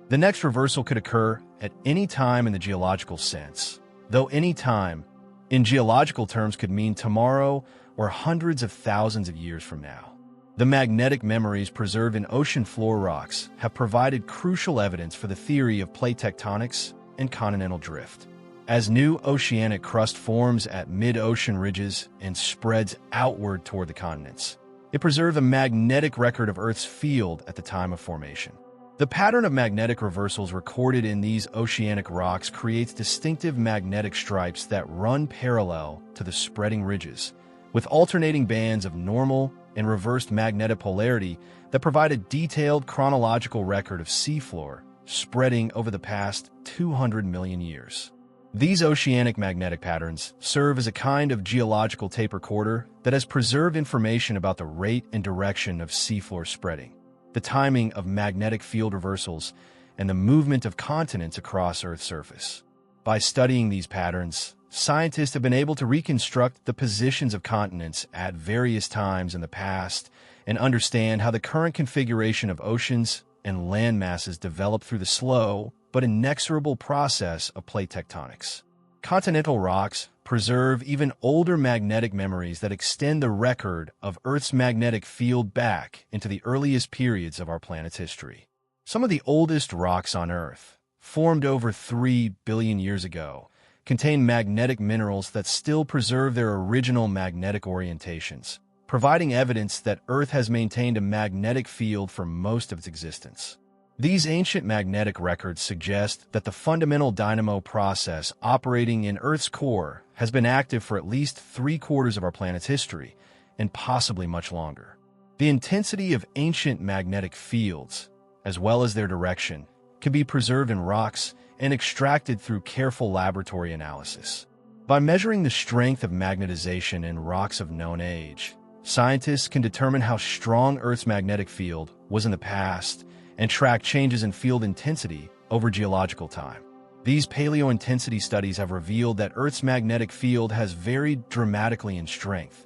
The next reversal could occur at any time in the geological sense, though any time in geological terms could mean tomorrow or hundreds of thousands of years from now. The magnetic memories preserved in ocean floor rocks have provided crucial evidence for the theory of plate tectonics and continental drift. As new oceanic crust forms at mid-ocean ridges and spreads outward toward the continents, it preserved a magnetic record of Earth's field at the time of formation. The pattern of magnetic reversals recorded in these oceanic rocks creates distinctive magnetic stripes that run parallel to the spreading ridges, with alternating bands of normal and reversed magnetic polarity that provide a detailed chronological record of seafloor spreading over the past 200 million years. These oceanic magnetic patterns serve as a kind of geological tape recorder that has preserved information about the rate and direction of seafloor spreading, the timing of magnetic field reversals, and the movement of continents across Earth's surface. By studying these patterns, scientists have been able to reconstruct the positions of continents at various times in the past and understand how the current configuration of oceans and land masses developed through the slow but inexorable process of plate tectonics. Continental rocks preserve even older magnetic memories that extend the record of Earth's magnetic field back into the earliest periods of our planet's history. Some of the oldest rocks on Earth, formed over 3 billion years ago, contain magnetic minerals that still preserve their original magnetic orientations, providing evidence that Earth has maintained a magnetic field for most of its existence. These ancient magnetic records suggest that the fundamental dynamo process operating in Earth's core has been active for at least 3/4 of our planet's history, and possibly much longer. The intensity of ancient magnetic fields, as well as their direction, can be preserved in rocks and extracted through careful laboratory analysis. By measuring the strength of magnetization in rocks of known age, scientists can determine how strong Earth's magnetic field was in the past and track changes in field intensity over geological time. These paleointensity studies have revealed that Earth's magnetic field has varied dramatically in strength,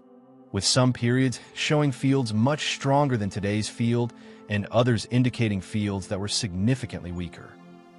with some periods showing fields much stronger than today's field and others indicating fields that were significantly weaker.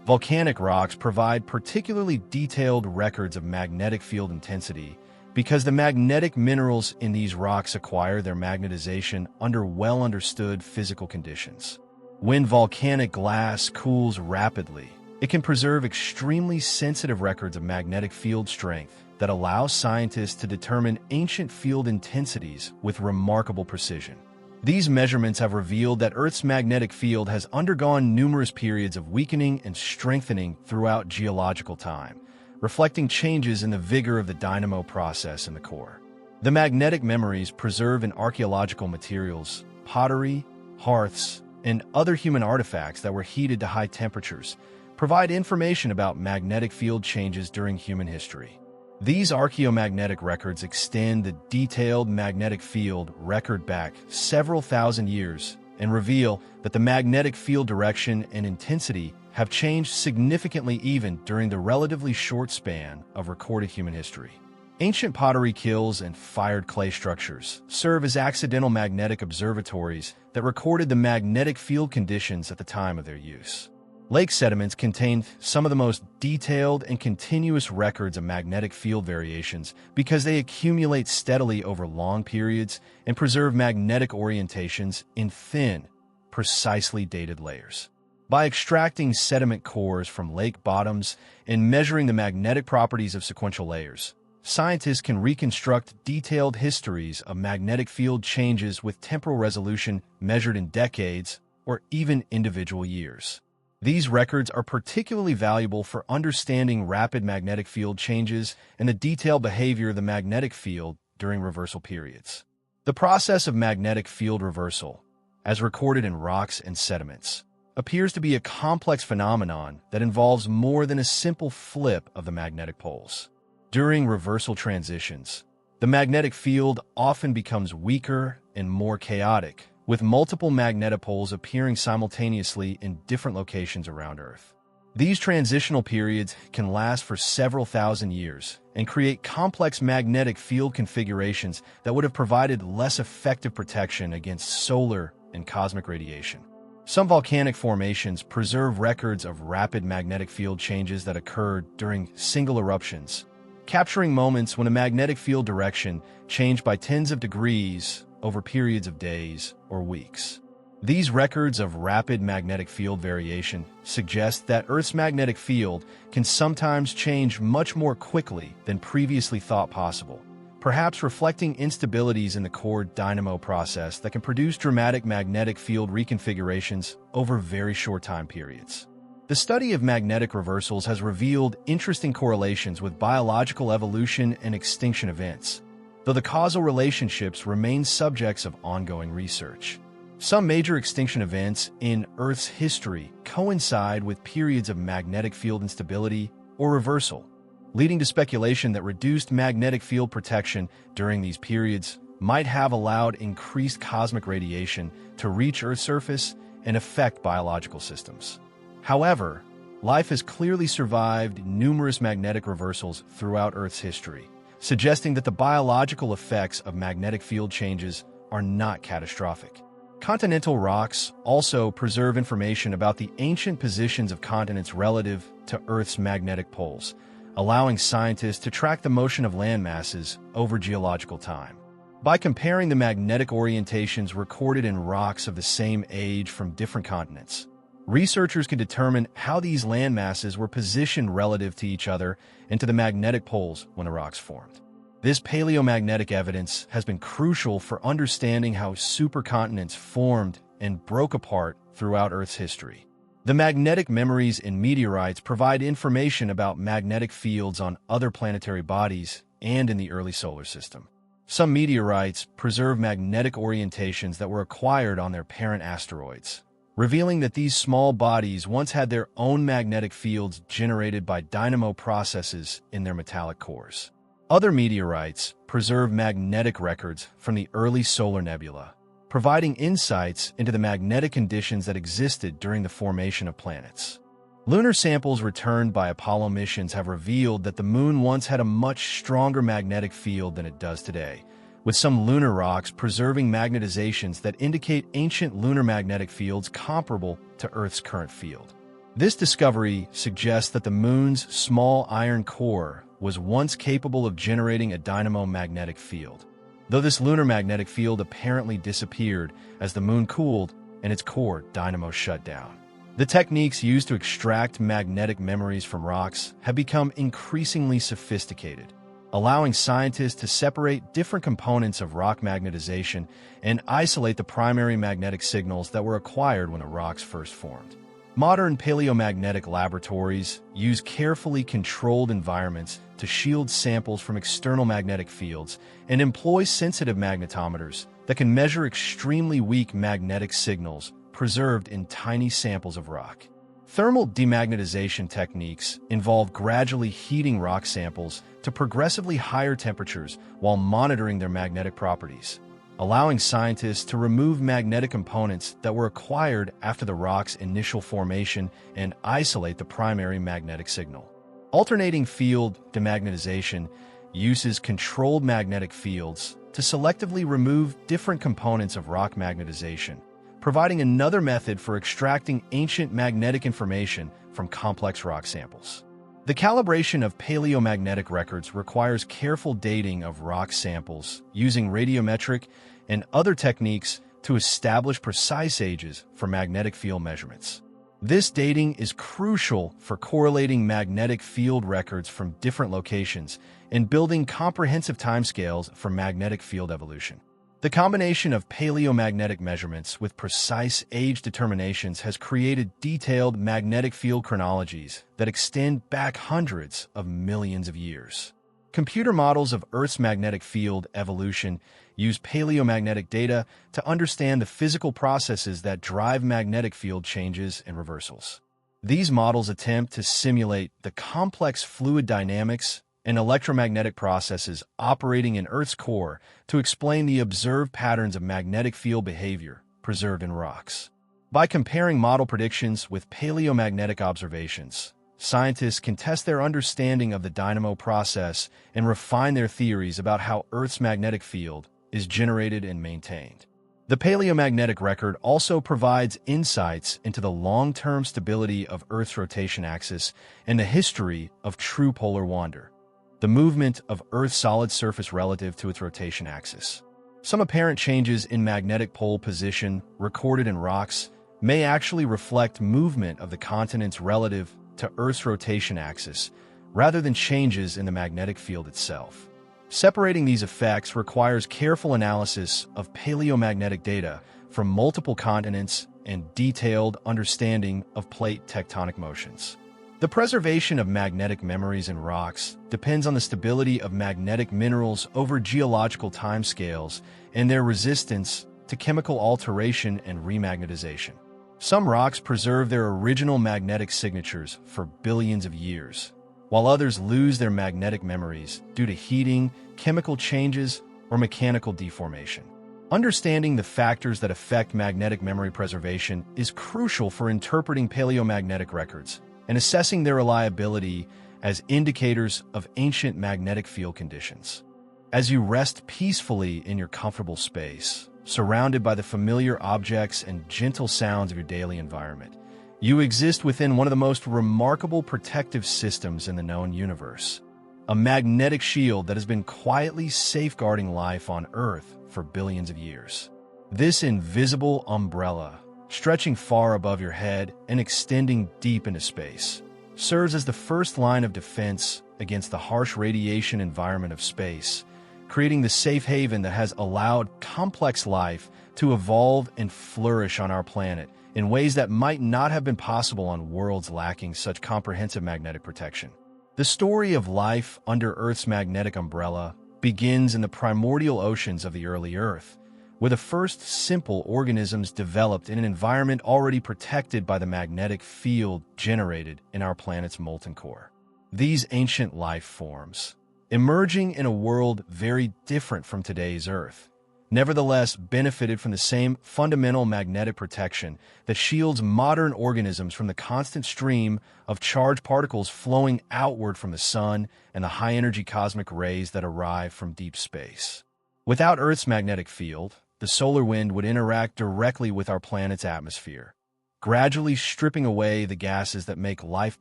Volcanic rocks provide particularly detailed records of magnetic field intensity because the magnetic minerals in these rocks acquire their magnetization under well-understood physical conditions. When volcanic glass cools rapidly, it can preserve extremely sensitive records of magnetic field strength that allow scientists to determine ancient field intensities with remarkable precision. These measurements have revealed that Earth's magnetic field has undergone numerous periods of weakening and strengthening throughout geological time, reflecting changes in the vigor of the dynamo process in the core. The magnetic memories preserved in archaeological materials, pottery, hearths, and other human artifacts that were heated to high temperatures provide information about magnetic field changes during human history. These archaeomagnetic records extend the detailed magnetic field record back several thousand years and reveal that the magnetic field direction and intensity have changed significantly even during the relatively short span of recorded human history. Ancient pottery kilns and fired clay structures serve as accidental magnetic observatories that recorded the magnetic field conditions at the time of their use. Lake sediments contain some of the most detailed and continuous records of magnetic field variations because they accumulate steadily over long periods and preserve magnetic orientations in thin, precisely dated layers. By extracting sediment cores from lake bottoms and measuring the magnetic properties of sequential layers, scientists can reconstruct detailed histories of magnetic field changes with temporal resolution measured in decades or even individual years. These records are particularly valuable for understanding rapid magnetic field changes and the detailed behavior of the magnetic field during reversal periods. The process of magnetic field reversal, as recorded in rocks and sediments, appears to be a complex phenomenon that involves more than a simple flip of the magnetic poles. During reversal transitions, the magnetic field often becomes weaker and more chaotic, with multiple magnetopoles appearing simultaneously in different locations around Earth. These transitional periods can last for several thousand years and create complex magnetic field configurations that would have provided less effective protection against solar and cosmic radiation. Some volcanic formations preserve records of rapid magnetic field changes that occurred during single eruptions, capturing moments when a magnetic field direction changed by tens of degrees over periods of days or weeks. These records of rapid magnetic field variation suggest that Earth's magnetic field can sometimes change much more quickly than previously thought possible, perhaps reflecting instabilities in the core dynamo process that can produce dramatic magnetic field reconfigurations over very short time periods. The study of magnetic reversals has revealed interesting correlations with biological evolution and extinction events, though the causal relationships remain subjects of ongoing research. Some major extinction events in Earth's history coincide with periods of magnetic field instability or reversal, leading to speculation that reduced magnetic field protection during these periods might have allowed increased cosmic radiation to reach Earth's surface and affect biological systems. However, life has clearly survived numerous magnetic reversals throughout Earth's history, suggesting that the biological effects of magnetic field changes are not catastrophic. Continental rocks also preserve information about the ancient positions of continents relative to Earth's magnetic poles, allowing scientists to track the motion of land masses over geological time. By comparing the magnetic orientations recorded in rocks of the same age from different continents, researchers can determine how these land masses were positioned relative to each other and to the magnetic poles when the rocks formed. This paleomagnetic evidence has been crucial for understanding how supercontinents formed and broke apart throughout Earth's history. The magnetic memories in meteorites provide information about magnetic fields on other planetary bodies and in the early solar system. Some meteorites preserve magnetic orientations that were acquired on their parent asteroids, revealing that these small bodies once had their own magnetic fields generated by dynamo processes in their metallic cores. Other meteorites preserve magnetic records from the early solar nebula, providing insights into the magnetic conditions that existed during the formation of planets. Lunar samples returned by Apollo missions have revealed that the Moon once had a much stronger magnetic field than it does today, with some lunar rocks preserving magnetizations that indicate ancient lunar magnetic fields comparable to Earth's current field. This discovery suggests that the Moon's small iron core was once capable of generating a dynamo magnetic field, though this lunar magnetic field apparently disappeared as the Moon cooled and its core dynamo shut down. The techniques used to extract magnetic memories from rocks have become increasingly sophisticated, allowing scientists to separate different components of rock magnetization and isolate the primary magnetic signals that were acquired when the rocks first formed. Modern paleomagnetic laboratories use carefully controlled environments to shield samples from external magnetic fields and employ sensitive magnetometers that can measure extremely weak magnetic signals preserved in tiny samples of rock. Thermal demagnetization techniques involve gradually heating rock samples to progressively higher temperatures while monitoring their magnetic properties, allowing scientists to remove magnetic components that were acquired after the rock's initial formation and isolate the primary magnetic signal. Alternating field demagnetization uses controlled magnetic fields to selectively remove different components of rock magnetization, providing another method for extracting ancient magnetic information from complex rock samples. The calibration of paleomagnetic records requires careful dating of rock samples using radiometric and other techniques to establish precise ages for magnetic field measurements. This dating is crucial for correlating magnetic field records from different locations and building comprehensive timescales for magnetic field evolution. The combination of paleomagnetic measurements with precise age determinations has created detailed magnetic field chronologies that extend back hundreds of millions of years. Computer models of Earth's magnetic field evolution use paleomagnetic data to understand the physical processes that drive magnetic field changes and reversals. These models attempt to simulate the complex fluid dynamics and electromagnetic processes operating in Earth's core to explain the observed patterns of magnetic field behavior preserved in rocks. By comparing model predictions with paleomagnetic observations, scientists can test their understanding of the dynamo process and refine their theories about how Earth's magnetic field is generated and maintained. The paleomagnetic record also provides insights into the long-term stability of Earth's rotation axis and the history of true polar wander, the movement of Earth's solid surface relative to its rotation axis. Some apparent changes in magnetic pole position recorded in rocks may actually reflect movement of the continents relative to Earth's rotation axis, rather than changes in the magnetic field itself. Separating these effects requires careful analysis of paleomagnetic data from multiple continents and detailed understanding of plate tectonic motions. The preservation of magnetic memories in rocks depends on the stability of magnetic minerals over geological timescales and their resistance to chemical alteration and remagnetization. Some rocks preserve their original magnetic signatures for billions of years, while others lose their magnetic memories due to heating, chemical changes, or mechanical deformation. Understanding the factors that affect magnetic memory preservation is crucial for interpreting paleomagnetic records and assessing their reliability as indicators of ancient magnetic field conditions. As you rest peacefully in your comfortable space, surrounded by the familiar objects and gentle sounds of your daily environment, you exist within one of the most remarkable protective systems in the known universe, a magnetic shield that has been quietly safeguarding life on Earth for billions of years. This invisible umbrella, stretching far above your head and extending deep into space, serves as the first line of defense against the harsh radiation environment of space, creating the safe haven that has allowed complex life to evolve and flourish on our planet in ways that might not have been possible on worlds lacking such comprehensive magnetic protection. The story of life under Earth's magnetic umbrella begins in the primordial oceans of the early Earth, where the first simple organisms developed in an environment already protected by the magnetic field generated in our planet's molten core. These ancient life forms, emerging in a world very different from today's Earth, nevertheless benefited from the same fundamental magnetic protection that shields modern organisms from the constant stream of charged particles flowing outward from the sun and the high-energy cosmic rays that arrive from deep space. Without Earth's magnetic field, the solar wind would interact directly with our planet's atmosphere, gradually stripping away the gases that make life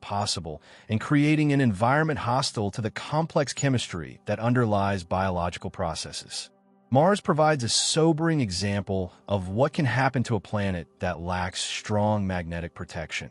possible and creating an environment hostile to the complex chemistry that underlies biological processes. Mars provides a sobering example of what can happen to a planet that lacks strong magnetic protection.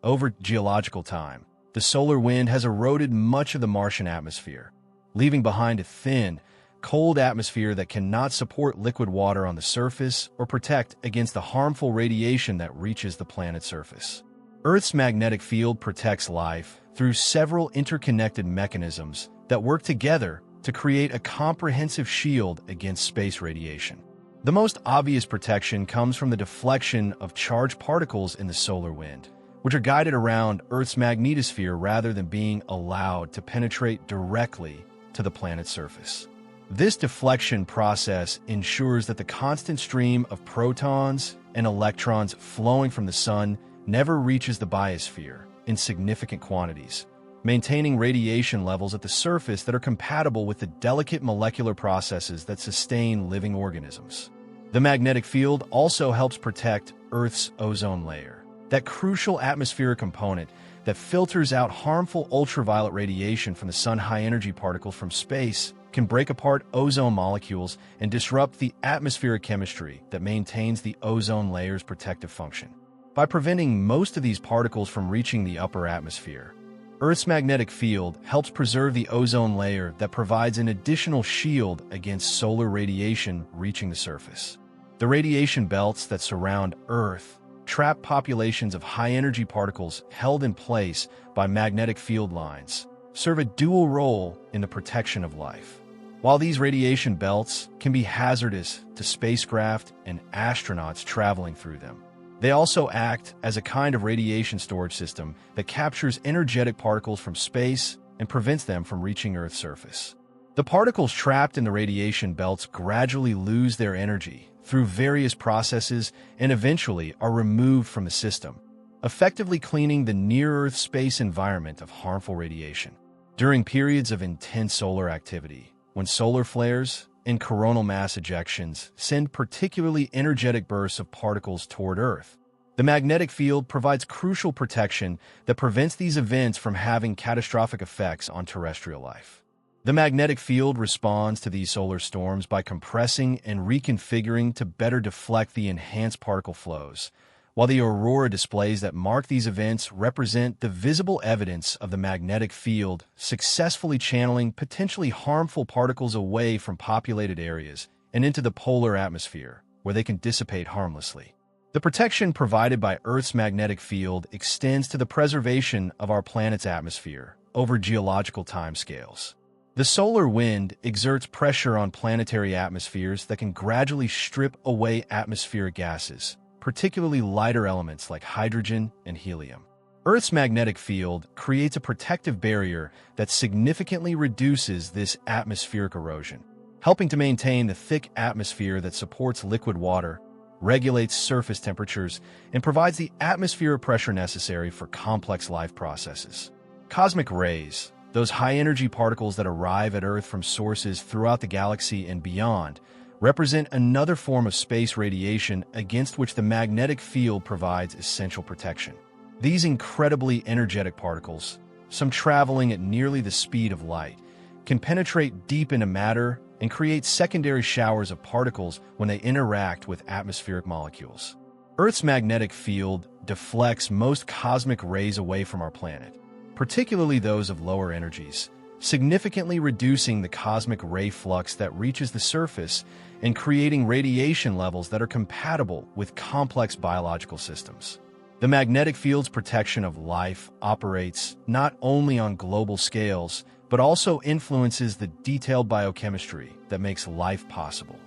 Over geological time, the solar wind has eroded much of the Martian atmosphere, leaving behind a thin, cold atmosphere that cannot support liquid water on the surface or protect against the harmful radiation that reaches the planet's surface. Earth's magnetic field protects life through several interconnected mechanisms that work together to create a comprehensive shield against space radiation. The most obvious protection comes from the deflection of charged particles in the solar wind, which are guided around Earth's magnetosphere rather than being allowed to penetrate directly to the planet's surface. This deflection process ensures that the constant stream of protons and electrons flowing from the sun never reaches the biosphere in significant quantities, maintaining radiation levels at the surface that are compatible with the delicate molecular processes that sustain living organisms. The magnetic field also helps protect Earth's ozone layer, that crucial atmospheric component that filters out harmful ultraviolet radiation from the sun's high-energy particles from space can break apart ozone molecules and disrupt the atmospheric chemistry that maintains the ozone layer's protective function. By preventing most of these particles from reaching the upper atmosphere, Earth's magnetic field helps preserve the ozone layer that provides an additional shield against solar radiation reaching the surface. The radiation belts that surround Earth trap populations of high-energy particles held in place by magnetic field lines, serve a dual role in the protection of life. While these radiation belts can be hazardous to spacecraft and astronauts traveling through them, they also act as a kind of radiation storage system that captures energetic particles from space and prevents them from reaching Earth's surface. The particles trapped in the radiation belts gradually lose their energy through various processes and eventually are removed from the system, effectively cleaning the near-Earth space environment of harmful radiation. During periods of intense solar activity, when solar flares and coronal mass ejections send particularly energetic bursts of particles toward Earth, the magnetic field provides crucial protection that prevents these events from having catastrophic effects on terrestrial life. The magnetic field responds to these solar storms by compressing and reconfiguring to better deflect the enhanced particle flows, while the aurora displays that mark these events represent the visible evidence of the magnetic field successfully channeling potentially harmful particles away from populated areas and into the polar atmosphere, where they can dissipate harmlessly. The protection provided by Earth's magnetic field extends to the preservation of our planet's atmosphere over geological timescales. The solar wind exerts pressure on planetary atmospheres that can gradually strip away atmospheric gases, particularly lighter elements like hydrogen and helium. Earth's magnetic field creates a protective barrier that significantly reduces this atmospheric erosion, helping to maintain the thick atmosphere that supports liquid water, regulates surface temperatures, and provides the atmospheric pressure necessary for complex life processes. Cosmic rays, those high-energy particles that arrive at Earth from sources throughout the galaxy and beyond, represent another form of space radiation against which the magnetic field provides essential protection. These incredibly energetic particles, some traveling at nearly the speed of light, can penetrate deep into matter and create secondary showers of particles when they interact with atmospheric molecules. Earth's magnetic field deflects most cosmic rays away from our planet, particularly those of lower energies, significantly reducing the cosmic ray flux that reaches the surface and creating radiation levels that are compatible with complex biological systems. The magnetic field's protection of life operates not only on global scales, but also influences the detailed biochemistry that makes life possible.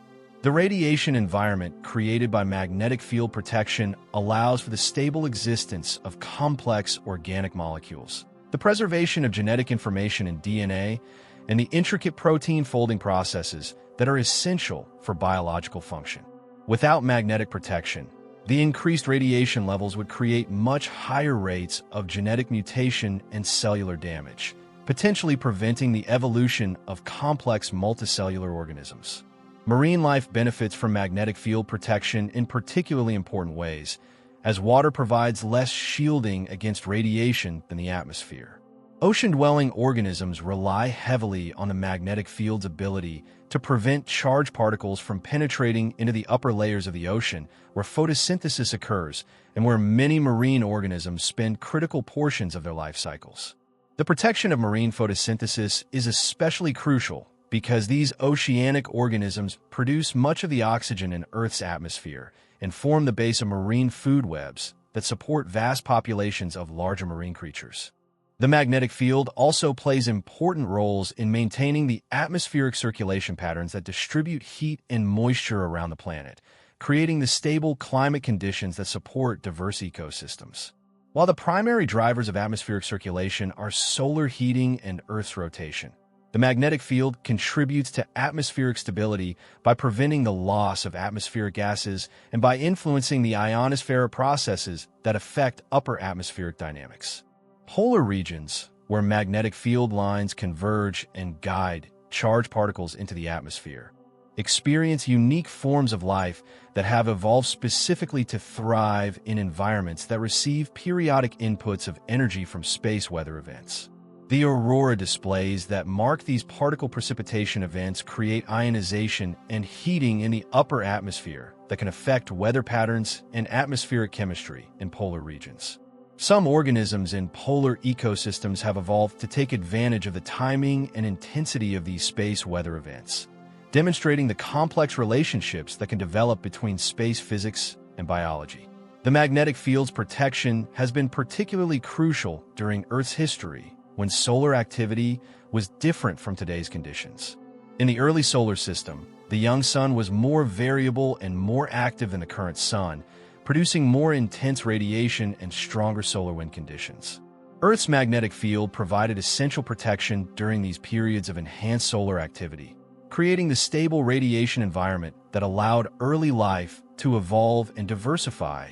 The radiation environment created by magnetic field protection allows for the stable existence of complex organic molecules, the preservation of genetic information in DNA, and the intricate protein folding processes that are essential for biological function. Without magnetic protection, the increased radiation levels would create much higher rates of genetic mutation and cellular damage, potentially preventing the evolution of complex multicellular organisms. Marine life benefits from magnetic field protection in particularly important ways, as water provides less shielding against radiation than the atmosphere. Ocean-dwelling organisms rely heavily on the magnetic field's ability to prevent charged particles from penetrating into the upper layers of the ocean, where photosynthesis occurs and where many marine organisms spend critical portions of their life cycles. The protection of marine photosynthesis is especially crucial because these oceanic organisms produce much of the oxygen in Earth's atmosphere and form the base of marine food webs that support vast populations of larger marine creatures. The magnetic field also plays important roles in maintaining the atmospheric circulation patterns that distribute heat and moisture around the planet, creating the stable climate conditions that support diverse ecosystems. While the primary drivers of atmospheric circulation are solar heating and Earth's rotation, the magnetic field contributes to atmospheric stability by preventing the loss of atmospheric gases and by influencing the ionospheric processes that affect upper atmospheric dynamics. Polar regions, where magnetic field lines converge and guide charged particles into the atmosphere, experience unique forms of life that have evolved specifically to thrive in environments that receive periodic inputs of energy from space weather events. The aurora displays that mark these particle precipitation events create ionization and heating in the upper atmosphere that can affect weather patterns and atmospheric chemistry in polar regions. Some organisms in polar ecosystems have evolved to take advantage of the timing and intensity of these space weather events, demonstrating the complex relationships that can develop between space physics and biology. The magnetic field's protection has been particularly crucial during Earth's history, when solar activity was different from today's conditions. In the early solar system, the young sun was more variable and more active than the current sun, producing more intense radiation and stronger solar wind conditions. Earth's magnetic field provided essential protection during these periods of enhanced solar activity, creating the stable radiation environment that allowed early life to evolve and diversify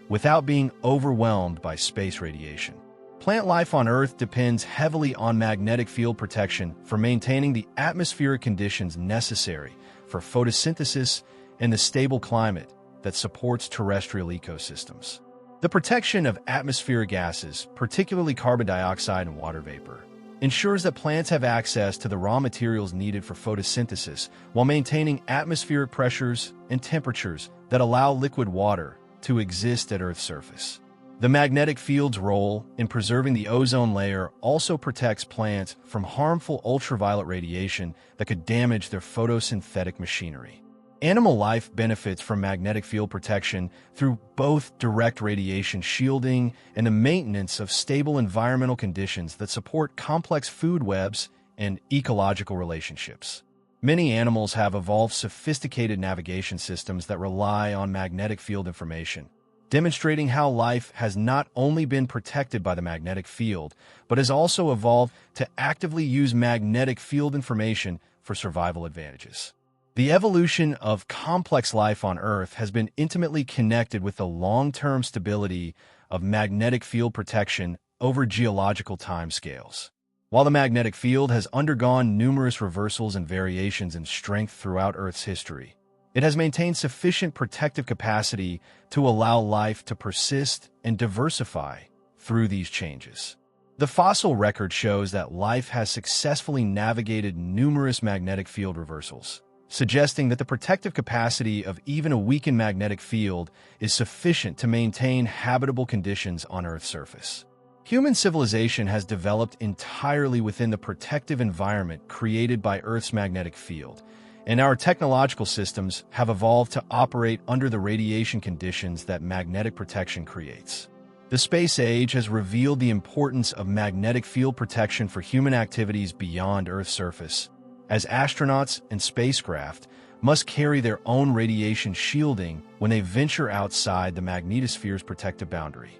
without being overwhelmed by space radiation. Plant life on Earth depends heavily on magnetic field protection for maintaining the atmospheric conditions necessary for photosynthesis and the stable climate that supports terrestrial ecosystems. The protection of atmospheric gases, particularly carbon dioxide and water vapor, ensures that plants have access to the raw materials needed for photosynthesis while maintaining atmospheric pressures and temperatures that allow liquid water to exist at Earth's surface. The magnetic field's role in preserving the ozone layer also protects plants from harmful ultraviolet radiation that could damage their photosynthetic machinery. Animal life benefits from magnetic field protection through both direct radiation shielding and the maintenance of stable environmental conditions that support complex food webs and ecological relationships. Many animals have evolved sophisticated navigation systems that rely on magnetic field information, demonstrating how life has not only been protected by the magnetic field, but has also evolved to actively use magnetic field information for survival advantages. The evolution of complex life on Earth has been intimately connected with the long-term stability of magnetic field protection over geological timescales. While the magnetic field has undergone numerous reversals and variations in strength throughout Earth's history, it has maintained sufficient protective capacity to allow life to persist and diversify through these changes. The fossil record shows that life has successfully navigated numerous magnetic field reversals, suggesting that the protective capacity of even a weakened magnetic field is sufficient to maintain habitable conditions on Earth's surface. Human civilization has developed entirely within the protective environment created by Earth's magnetic field, and our technological systems have evolved to operate under the radiation conditions that magnetic protection creates. The space age has revealed the importance of magnetic field protection for human activities beyond Earth's surface, as astronauts and spacecraft must carry their own radiation shielding when they venture outside the magnetosphere's protective boundary.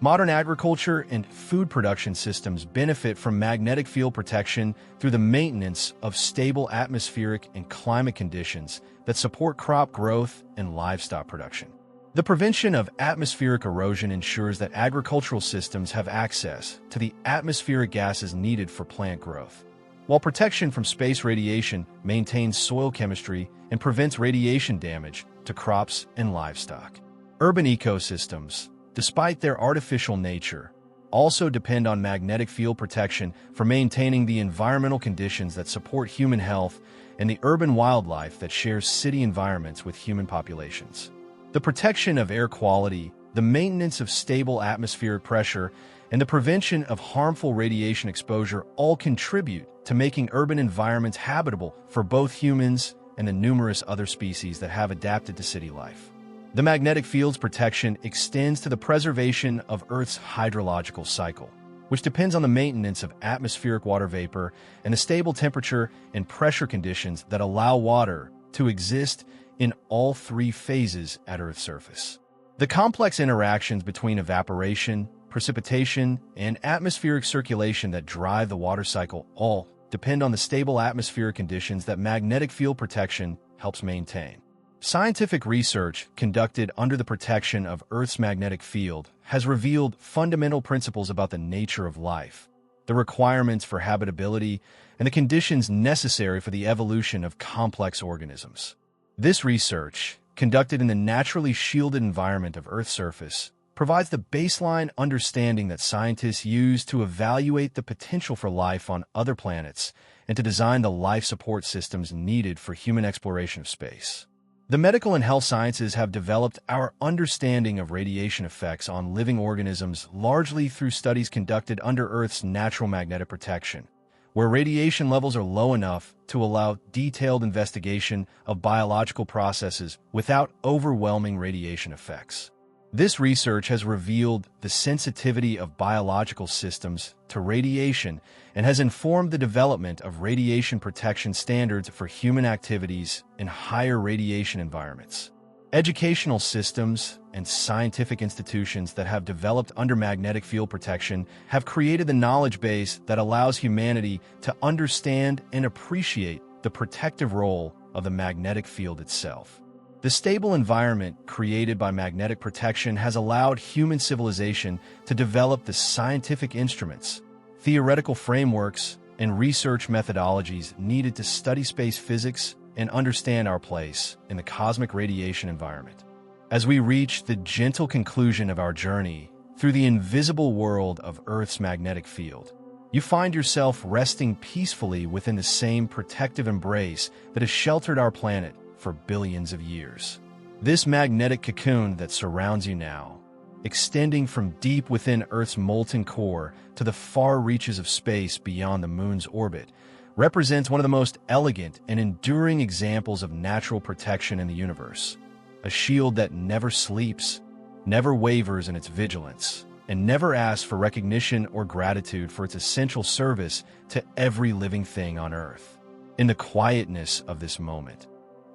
Modern agriculture and food production systems benefit from magnetic field protection through the maintenance of stable atmospheric and climate conditions that support crop growth and livestock production. The prevention of atmospheric erosion ensures that agricultural systems have access to the atmospheric gases needed for plant growth, while protection from space radiation maintains soil chemistry and prevents radiation damage to crops and livestock. Urban ecosystems, despite their artificial nature, also depend on magnetic field protection for maintaining the environmental conditions that support human health and the urban wildlife that shares city environments with human populations. The protection of air quality, the maintenance of stable atmospheric pressure, and the prevention of harmful radiation exposure all contribute to making urban environments habitable for both humans and the numerous other species that have adapted to city life. The magnetic field's protection extends to the preservation of Earth's hydrological cycle, which depends on the maintenance of atmospheric water vapor and the stable temperature and pressure conditions that allow water to exist in all three phases at Earth's surface. The complex interactions between evaporation, precipitation, and atmospheric circulation that drive the water cycle all depend on the stable atmospheric conditions that magnetic field protection helps maintain. Scientific research conducted under the protection of Earth's magnetic field has revealed fundamental principles about the nature of life, the requirements for habitability, and the conditions necessary for the evolution of complex organisms. This research, conducted in the naturally shielded environment of Earth's surface, provides the baseline understanding that scientists use to evaluate the potential for life on other planets and to design the life support systems needed for human exploration of space. The medical and health sciences have developed our understanding of radiation effects on living organisms largely through studies conducted under Earth's natural magnetic protection, where radiation levels are low enough to allow detailed investigation of biological processes without overwhelming radiation effects. This research has revealed the sensitivity of biological systems to radiation and has informed the development of radiation protection standards for human activities in higher radiation environments. Educational systems and scientific institutions that have developed under magnetic field protection have created the knowledge base that allows humanity to understand and appreciate the protective role of the magnetic field itself. The stable environment created by magnetic protection has allowed human civilization to develop the scientific instruments, theoretical frameworks, and research methodologies needed to study space physics and understand our place in the cosmic radiation environment. As we reach the gentle conclusion of our journey through the invisible world of Earth's magnetic field, you find yourself resting peacefully within the same protective embrace that has sheltered our planet for billions of years. This magnetic cocoon that surrounds you now, extending from deep within Earth's molten core to the far reaches of space beyond the moon's orbit, represents one of the most elegant and enduring examples of natural protection in the universe. A shield that never sleeps, never wavers in its vigilance, and never asks for recognition or gratitude for its essential service to every living thing on Earth. In the quietness of this moment,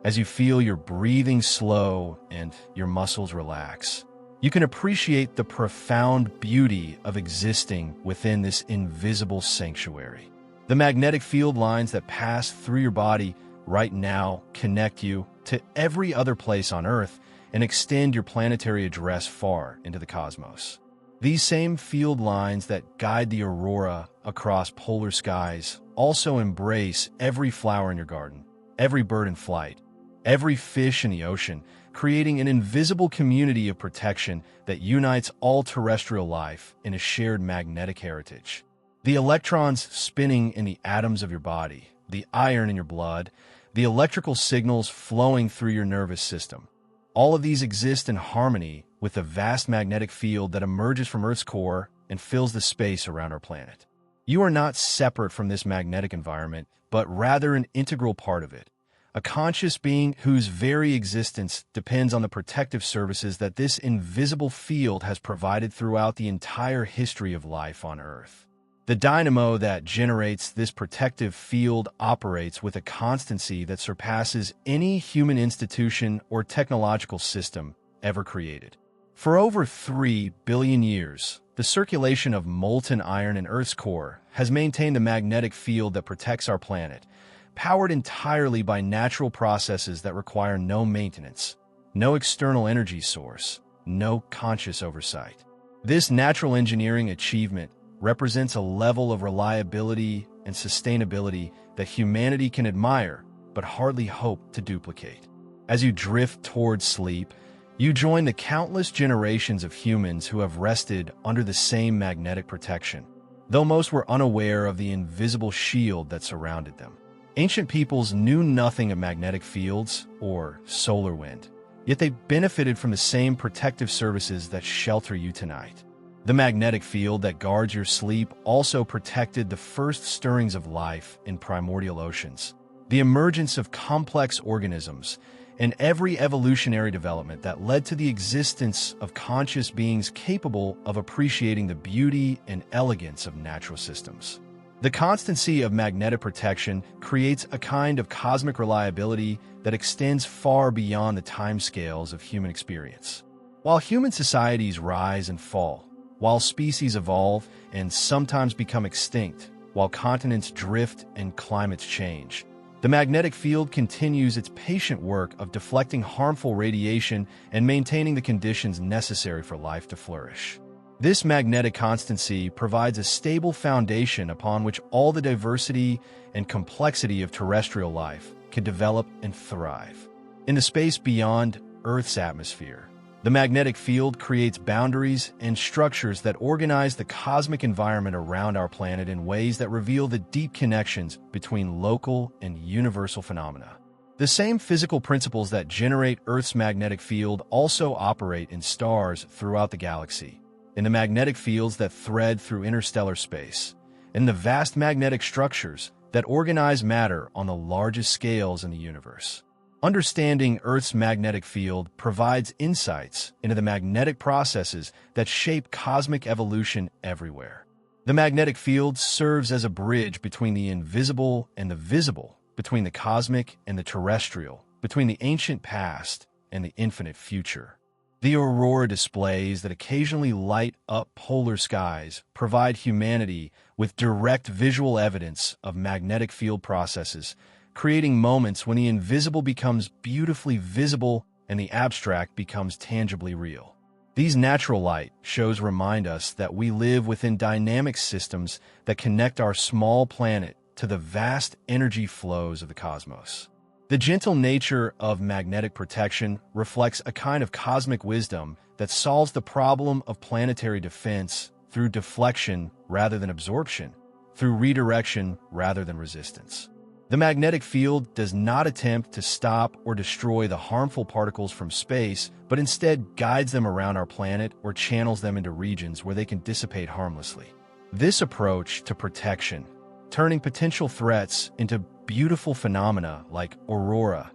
as you feel your breathing slow and your muscles relax, you can appreciate the profound beauty of existing within this invisible sanctuary. The magnetic field lines that pass through your body right now connect you to every other place on Earth and extend your planetary address far into the cosmos. These same field lines that guide the aurora across polar skies also embrace every flower in your garden, every bird in flight, every fish in the ocean, creating an invisible community of protection that unites all terrestrial life in a shared magnetic heritage. The electrons spinning in the atoms of your body, the iron in your blood, the electrical signals flowing through your nervous system, all of these exist in harmony with the vast magnetic field that emerges from Earth's core and fills the space around our planet. You are not separate from this magnetic environment, but rather an integral part of it, a conscious being whose very existence depends on the protective services that this invisible field has provided throughout the entire history of life on Earth. The dynamo that generates this protective field operates with a constancy that surpasses any human institution or technological system ever created. For over 3 billion years, the circulation of molten iron in Earth's core has maintained the magnetic field that protects our planet, powered entirely by natural processes that require no maintenance, no external energy source, no conscious oversight. This natural engineering achievement represents a level of reliability and sustainability that humanity can admire but hardly hope to duplicate. As you drift towards sleep, you join the countless generations of humans who have rested under the same magnetic protection, though most were unaware of the invisible shield that surrounded them. Ancient peoples knew nothing of magnetic fields or solar wind, yet they benefited from the same protective services that shelter you tonight. The magnetic field that guards your sleep also protected the first stirrings of life in primordial oceans, the emergence of complex organisms, and every evolutionary development that led to the existence of conscious beings capable of appreciating the beauty and elegance of natural systems. The constancy of magnetic protection creates a kind of cosmic reliability that extends far beyond the timescales of human experience. While human societies rise and fall, while species evolve and sometimes become extinct, while continents drift and climates change, the magnetic field continues its patient work of deflecting harmful radiation and maintaining the conditions necessary for life to flourish. This magnetic constancy provides a stable foundation upon which all the diversity and complexity of terrestrial life can develop and thrive. In the space beyond Earth's atmosphere, the magnetic field creates boundaries and structures that organize the cosmic environment around our planet in ways that reveal the deep connections between local and universal phenomena. The same physical principles that generate Earth's magnetic field also operate in stars throughout the galaxy, in the magnetic fields that thread through interstellar space, and the vast magnetic structures that organize matter on the largest scales in the universe. Understanding Earth's magnetic field provides insights into the magnetic processes that shape cosmic evolution everywhere. The magnetic field serves as a bridge between the invisible and the visible, between the cosmic and the terrestrial, between the ancient past and the infinite future. The aurora displays that occasionally light up polar skies provide humanity with direct visual evidence of magnetic field processes, creating moments when the invisible becomes beautifully visible and the abstract becomes tangibly real. These natural light shows remind us that we live within dynamic systems that connect our small planet to the vast energy flows of the cosmos. The gentle nature of magnetic protection reflects a kind of cosmic wisdom that solves the problem of planetary defense through deflection rather than absorption, through redirection rather than resistance. The magnetic field does not attempt to stop or destroy the harmful particles from space, but instead guides them around our planet or channels them into regions where they can dissipate harmlessly. This approach to protection, turning potential threats into beautiful phenomena like aurora,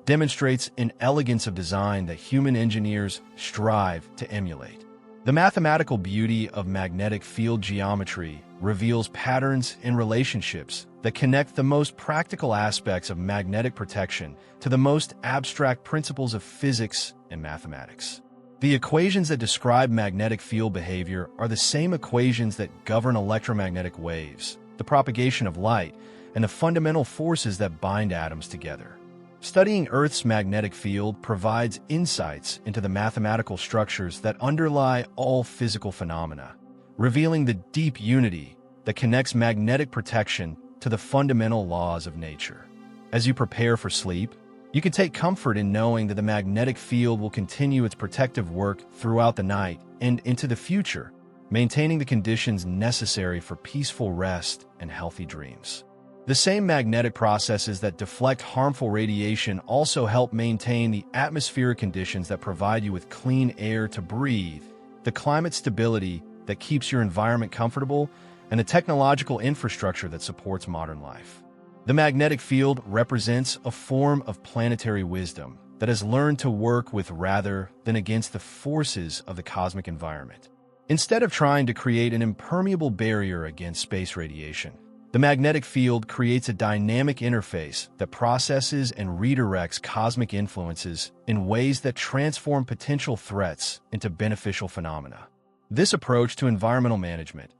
demonstrates an elegance of design that human engineers strive to emulate. The mathematical beauty of magnetic field geometry reveals patterns in relationships that connect the most practical aspects of magnetic protection to the most abstract principles of physics and mathematics. The equations that describe magnetic field behavior are the same equations that govern electromagnetic waves, the propagation of light, and the fundamental forces that bind atoms together. Studying Earth's magnetic field provides insights into the mathematical structures that underlie all physical phenomena, revealing the deep unity that connects magnetic protection to the fundamental laws of nature. As you prepare for sleep, you can take comfort in knowing that the magnetic field will continue its protective work throughout the night and into the future, maintaining the conditions necessary for peaceful rest and healthy dreams. The same magnetic processes that deflect harmful radiation also help maintain the atmospheric conditions that provide you with clean air to breathe, the climate stability that keeps your environment comfortable, and the technological infrastructure that supports modern life. The magnetic field represents a form of planetary wisdom that has learned to work with rather than against the forces of the cosmic environment. Instead of trying to create an impermeable barrier against space radiation, the magnetic field creates a dynamic interface that processes and redirects cosmic influences in ways that transform potential threats into beneficial phenomena. This approach to environmental management,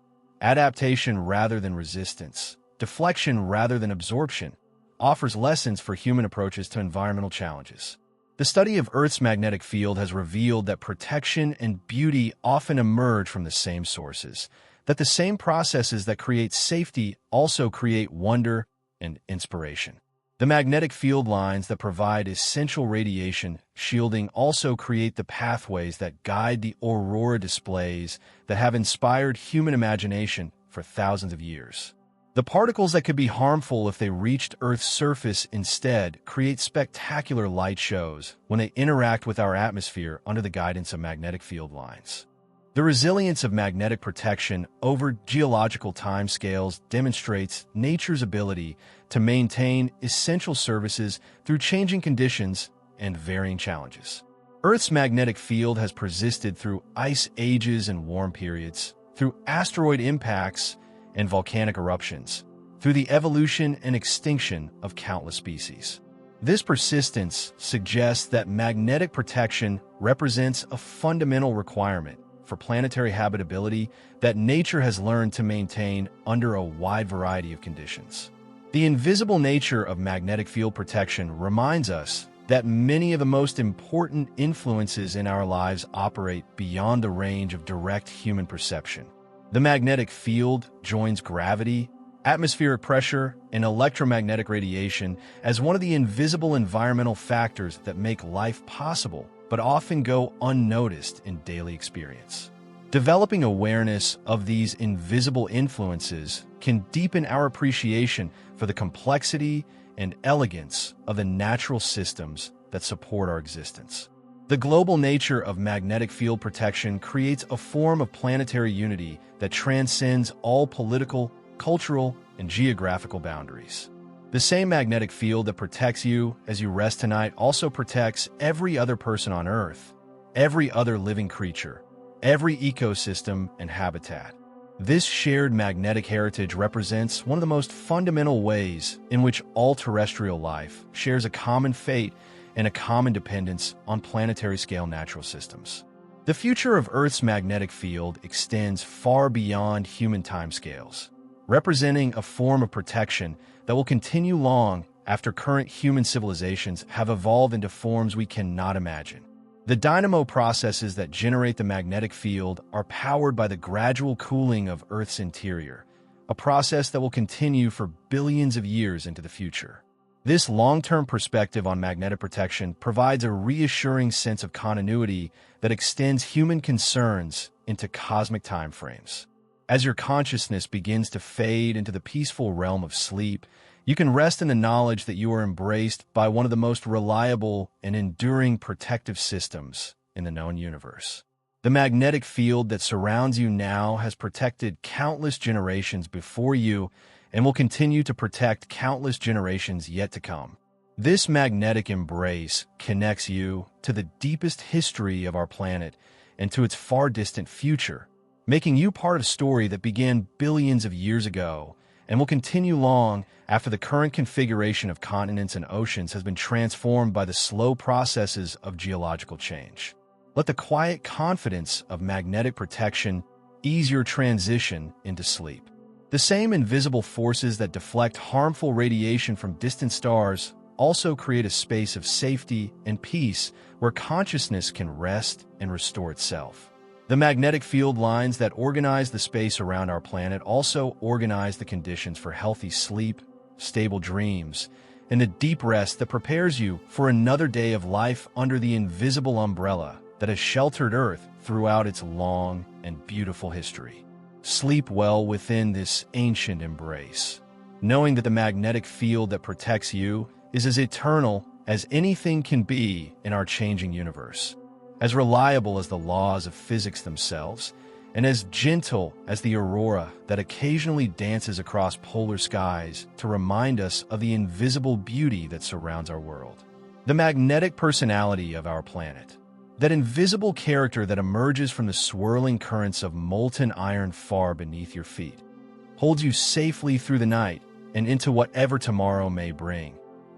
adaptation rather than resistance, deflection rather than absorption, offers lessons for human approaches to environmental challenges. The study of Earth's magnetic field has revealed that protection and beauty often emerge from the same sources, that the same processes that create safety also create wonder and inspiration. The magnetic field lines that provide essential radiation shielding also create the pathways that guide the aurora displays that have inspired human imagination for thousands of years. The particles that could be harmful if they reached Earth's surface instead create spectacular light shows when they interact with our atmosphere under the guidance of magnetic field lines. The resilience of magnetic protection over geological timescales demonstrates nature's ability to maintain essential services through changing conditions and varying challenges. Earth's magnetic field has persisted through ice ages and warm periods, through asteroid impacts and volcanic eruptions, through the evolution and extinction of countless species. This persistence suggests that magnetic protection represents a fundamental requirement for planetary habitability that nature has learned to maintain under a wide variety of conditions. The invisible nature of magnetic field protection reminds us that many of the most important influences in our lives operate beyond the range of direct human perception. The magnetic field joins gravity, atmospheric pressure, and electromagnetic radiation as one of the invisible environmental factors that make life possible, but often go unnoticed in daily experience. Developing awareness of these invisible influences can deepen our appreciation for the complexity and elegance of the natural systems that support our existence. The global nature of magnetic field protection creates a form of planetary unity that transcends all political, cultural, and geographical boundaries. The same magnetic field that protects you as you rest tonight also protects every other person on Earth, every other living creature, every ecosystem and habitat. This shared magnetic heritage represents one of the most fundamental ways in which all terrestrial life shares a common fate and a common dependence on planetary-scale natural systems. The future of Earth's magnetic field extends far beyond human timescales, representing a form of protection that will continue long after current human civilizations have evolved into forms we cannot imagine. The dynamo processes that generate the magnetic field are powered by the gradual cooling of Earth's interior, a process that will continue for billions of years into the future. This long-term perspective on magnetic protection provides a reassuring sense of continuity that extends human concerns into cosmic timeframes. As your consciousness begins to fade into the peaceful realm of sleep, you can rest in the knowledge that you are embraced by one of the most reliable and enduring protective systems in the known universe. The magnetic field that surrounds you now has protected countless generations before you and will continue to protect countless generations yet to come. This magnetic embrace connects you to the deepest history of our planet and to its far distant future, making you part of a story that began billions of years ago and will continue long after the current configuration of continents and oceans has been transformed by the slow processes of geological change. Let the quiet confidence of magnetic protection ease your transition into sleep. The same invisible forces that deflect harmful radiation from distant stars also create a space of safety and peace where consciousness can rest and restore itself. The magnetic field lines that organize the space around our planet also organize the conditions for healthy sleep, stable dreams, and the deep rest that prepares you for another day of life under the invisible umbrella that has sheltered Earth throughout its long and beautiful history. Sleep well within this ancient embrace, knowing that the magnetic field that protects you is as eternal as anything can be in our changing universe, as reliable as the laws of physics themselves, and as gentle as the aurora that occasionally dances across polar skies to remind us of the invisible beauty that surrounds our world. The magnetic personality of our planet, that invisible character that emerges from the swirling currents of molten iron far beneath your feet, holds you safely through the night and into whatever tomorrow may bring,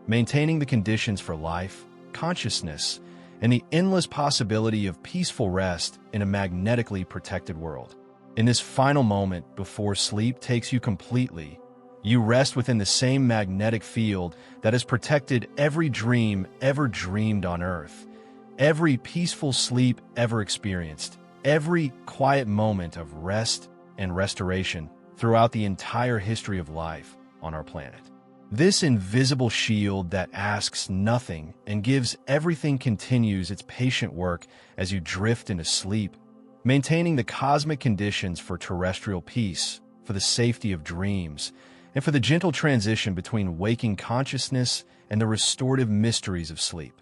maintaining the conditions for life, consciousness, and the endless possibility of peaceful rest in a magnetically protected world. In this final moment before sleep takes you completely, you rest within the same magnetic field that has protected every dream ever dreamed on Earth, every peaceful sleep ever experienced, every quiet moment of rest and restoration throughout the entire history of life on our planet. This invisible shield that asks nothing and gives everything continues its patient work as you drift into sleep, maintaining the cosmic conditions for terrestrial peace, for the safety of dreams, and for the gentle transition between waking consciousness and the restorative mysteries of sleep.